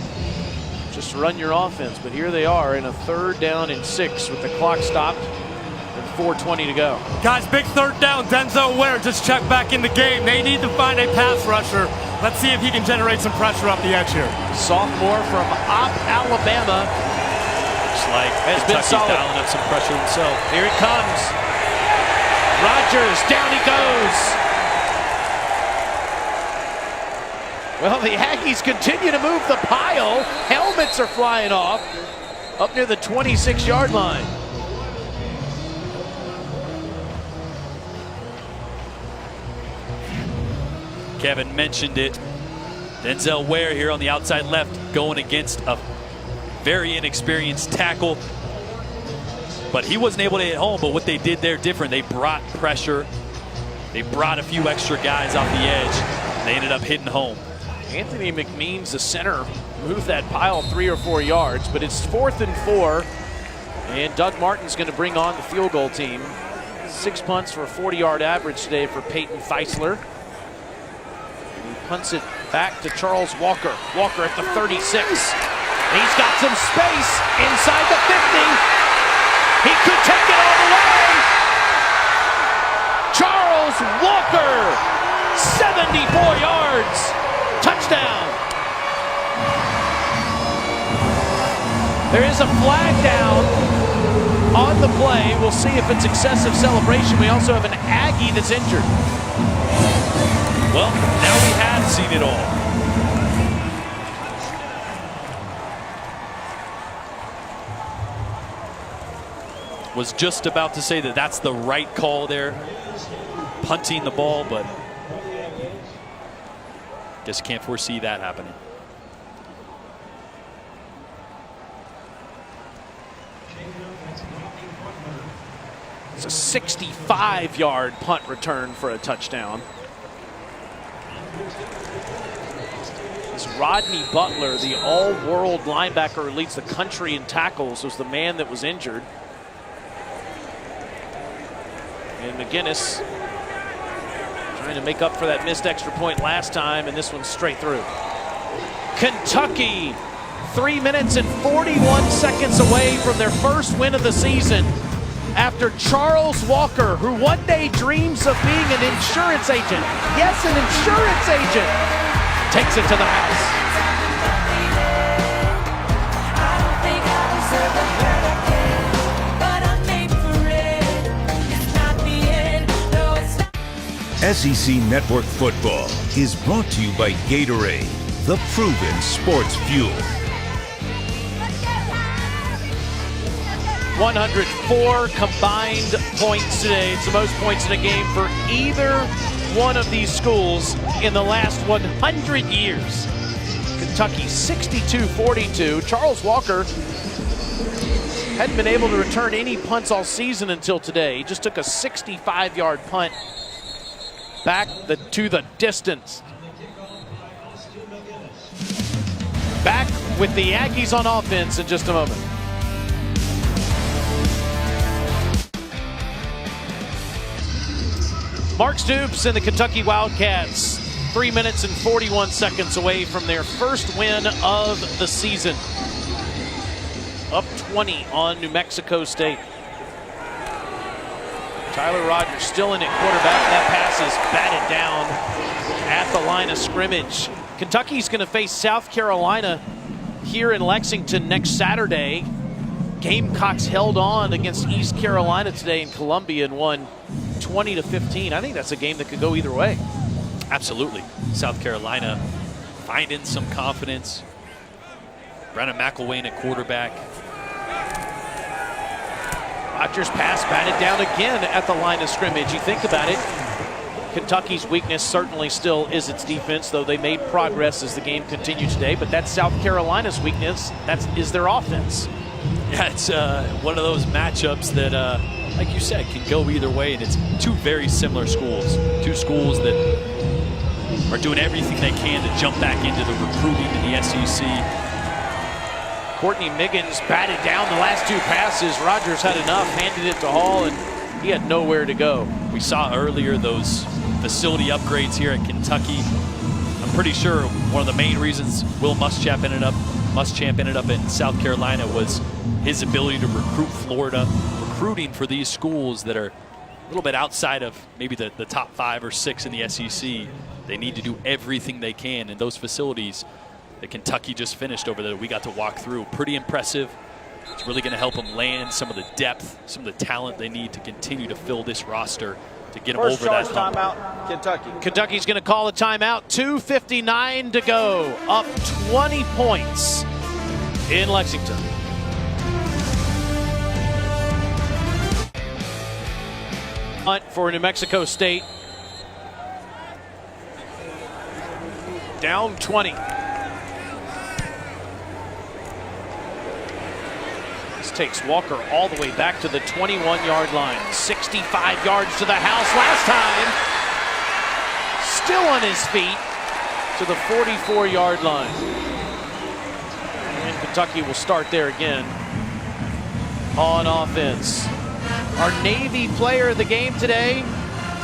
Just run your offense. But here they are in a 3rd down and 6 with the clock stopped and 4:20 to go. Guys, big 3rd down. Denzel Ware just checked back in the game. They need to find a pass rusher. Let's see if he can generate some pressure up the edge here. Sophomore from Alabama. Looks like Kentucky's dialing up some pressure himself. Here it comes. Rodgers, down he goes. Well, the Aggies continue to move the pile. Helmets are flying off up near the 26-yard line. Kevin mentioned it. Denzel Ware here on the outside left going against a very inexperienced tackle. But he wasn't able to hit home, but what they did there different. They brought pressure. They brought a few extra guys off the edge. And they ended up hitting home. Anthony McMeans, the center, moved that pile 3 or 4 yards, but it's 4th and 4. And Doug Martin's going to bring on the field goal team. 6 punts for a 40-yard average today for Peyton Feisler. He punts it back to Charles Walker. Walker at the 36. He's got some space inside the 50. He could take it all the way. Charles Walker, 74 yards, touchdown. There is a flag down on the play. We'll see if it's excessive celebration. We also have an Aggie that's injured. Well, now we have seen it all. Was just about to say that that's the right call there, punting the ball, but guess can't foresee that happening. It's a 65-yard punt return for a touchdown. It's Rodney Butler, the all-world linebacker who leads the country in tackles, was the man that was injured. And McGinnis trying to make up for that missed extra point last time, and this one's straight through. Kentucky, 3 minutes and 41 seconds away from their first win of the season after Charles Walker, who one day dreams of being an insurance agent, yes, an insurance agent, takes it to the house. SEC Network Football is brought to you by Gatorade, the proven sports fuel. 104 combined points today. It's the most points in a game for either one of these schools in the last 100 years. Kentucky 62-42. Charles Walker hadn't been able to return any punts all season until today. He just took a 65-yard punt back to the distance. Back with the Aggies on offense in just a moment. Mark Stoops and the Kentucky Wildcats 3 minutes and 41 seconds away from their first win of the season. Up 20 on New Mexico State. Tyler Rogers still in at quarterback. That pass is batted down at the line of scrimmage. Kentucky's going to face South Carolina here in Lexington next Saturday. Gamecocks held on against East Carolina today in Columbia and won 20-15. I think that's a game that could go either way. Absolutely. South Carolina finding some confidence. Brandon McElwain at quarterback. Rogers' pass batted down again at the line of scrimmage. You think about it, Kentucky's weakness certainly still is its defense, though they made progress as the game continued today. But that's South Carolina's weakness. Is their offense. Yeah, it's one of those matchups that, like you said, can go either way. And it's two very similar schools. Two schools that are doing everything they can to jump back into the recruiting in the SEC. Courtney Miggins batted down the last two passes. Rogers had enough, handed it to Hall, and he had nowhere to go. We saw earlier those facility upgrades here at Kentucky. I'm pretty sure one of the main reasons Will Muschamp ended up in South Carolina was his ability to recruit Florida. Recruiting for these schools that are a little bit outside of maybe the top 5 or 6 in the SEC, they need to do everything they can in those facilities that Kentucky just finished over there. We got to walk through. Pretty impressive. It's really going to help them land some of the depth, some of the talent they need to continue to fill this roster to get them over that hump. Timeout, Kentucky. Kentucky's going to call a timeout. 2:59 to go. Up 20 points in Lexington. Punt for New Mexico State. Down 20. This takes Walker all the way back to the 21-yard line. 65 yards to the house last time. Still on his feet to the 44-yard line. And Kentucky will start there again on offense. Our Navy player of the game today,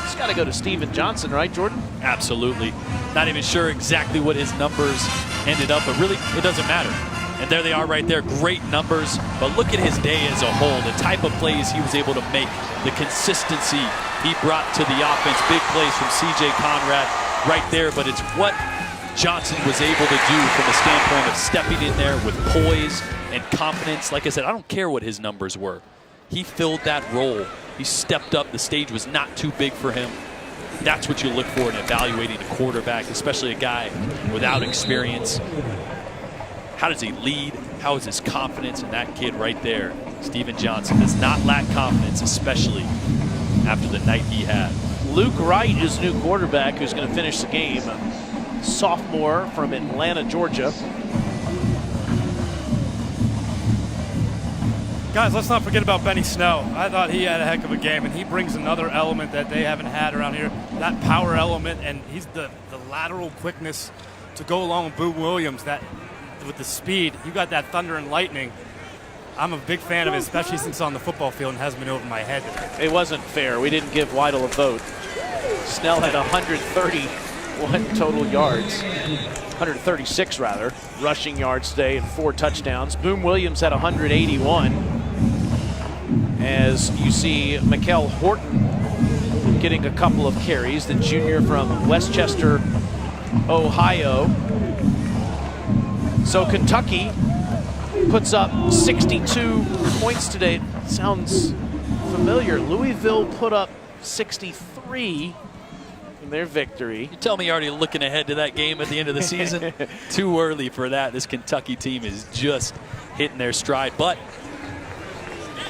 it's got to go to Steven Johnson, right, Jordan? Absolutely. Not even sure exactly what his numbers ended up, but really it doesn't matter. And there they are right there, great numbers. But look at his day as a whole, the type of plays he was able to make, the consistency he brought to the offense. Big plays from C.J. Conrad right there, but it's what Johnson was able to do from the standpoint of stepping in there with poise and confidence. Like I said, I don't care what his numbers were. He filled that role. He stepped up. The stage was not too big for him. That's what you look for in evaluating a quarterback, especially a guy without experience. How does he lead? How is his confidence? And that kid right there, Steven Johnson, does not lack confidence, especially after the night he had. Luke Wright is new quarterback who's going to finish the game. A sophomore from Atlanta, Georgia. Guys, let's not forget about Benny Snow. I thought he had a heck of a game, and he brings another element that they haven't had around here, that power element, and he's the lateral quickness to go along with Boom Williams. That with the speed, you got that thunder and lightning. I'm a big fan of it, especially since on the football field and hasn't been over my head. It wasn't fair. We didn't give Weidel a vote. Snell had 131 total yards, 136 rather, rushing yards today and 4 touchdowns. Boom Williams had 181. As you see, Mikel Horton getting a couple of carries, the junior from Westchester, Ohio. So Kentucky puts up 62 points today. Sounds familiar. Louisville put up 63 in their victory. You tell me you're already looking ahead to that game at the end of the season? Too early for that. This Kentucky team is just hitting their stride. But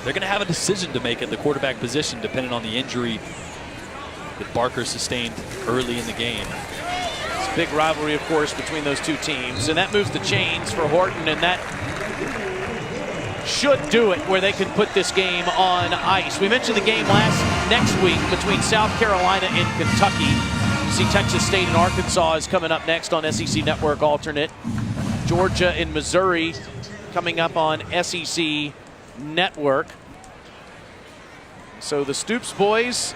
they're going to have a decision to make at the quarterback position depending on the injury that Barker sustained early in the game. It's Big rivalry, of course, between those two teams. And that moves the chains for Horton, and that should do it where they can put this game on ice. We mentioned the game next week between South Carolina and Kentucky. You see Texas State and Arkansas is coming up next on SEC Network Alternate. Georgia and Missouri coming up on SEC Network. So the Stoops boys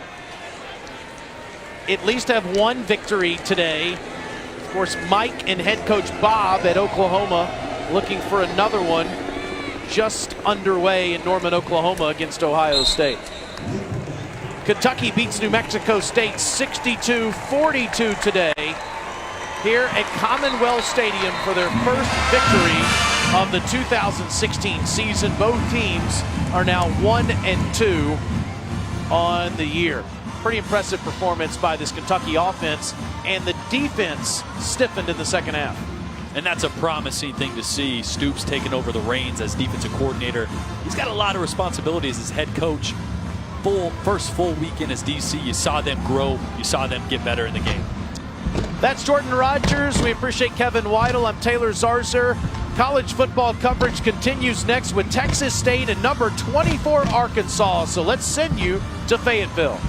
at least have one victory today. Of course, Mike and head coach Bob at Oklahoma looking for another one just underway in Norman, Oklahoma against Ohio State. Kentucky beats New Mexico State 62-42 today here at Commonwealth Stadium for their first victory of the 2016 season. Both teams are now 1-2 on the year. Pretty impressive performance by this Kentucky offense, and the defense stiffened in the second half. And that's a promising thing to see. Stoops taking over the reins as defensive coordinator. He's got a lot of responsibilities as head coach. First full weekend as DC, you saw them grow, you saw them get better in the game. That's Jordan Rogers. We appreciate Kevin Weidel. I'm Taylor Zarzer. College football coverage continues next with Texas State and number 24 Arkansas. So let's send you to Fayetteville.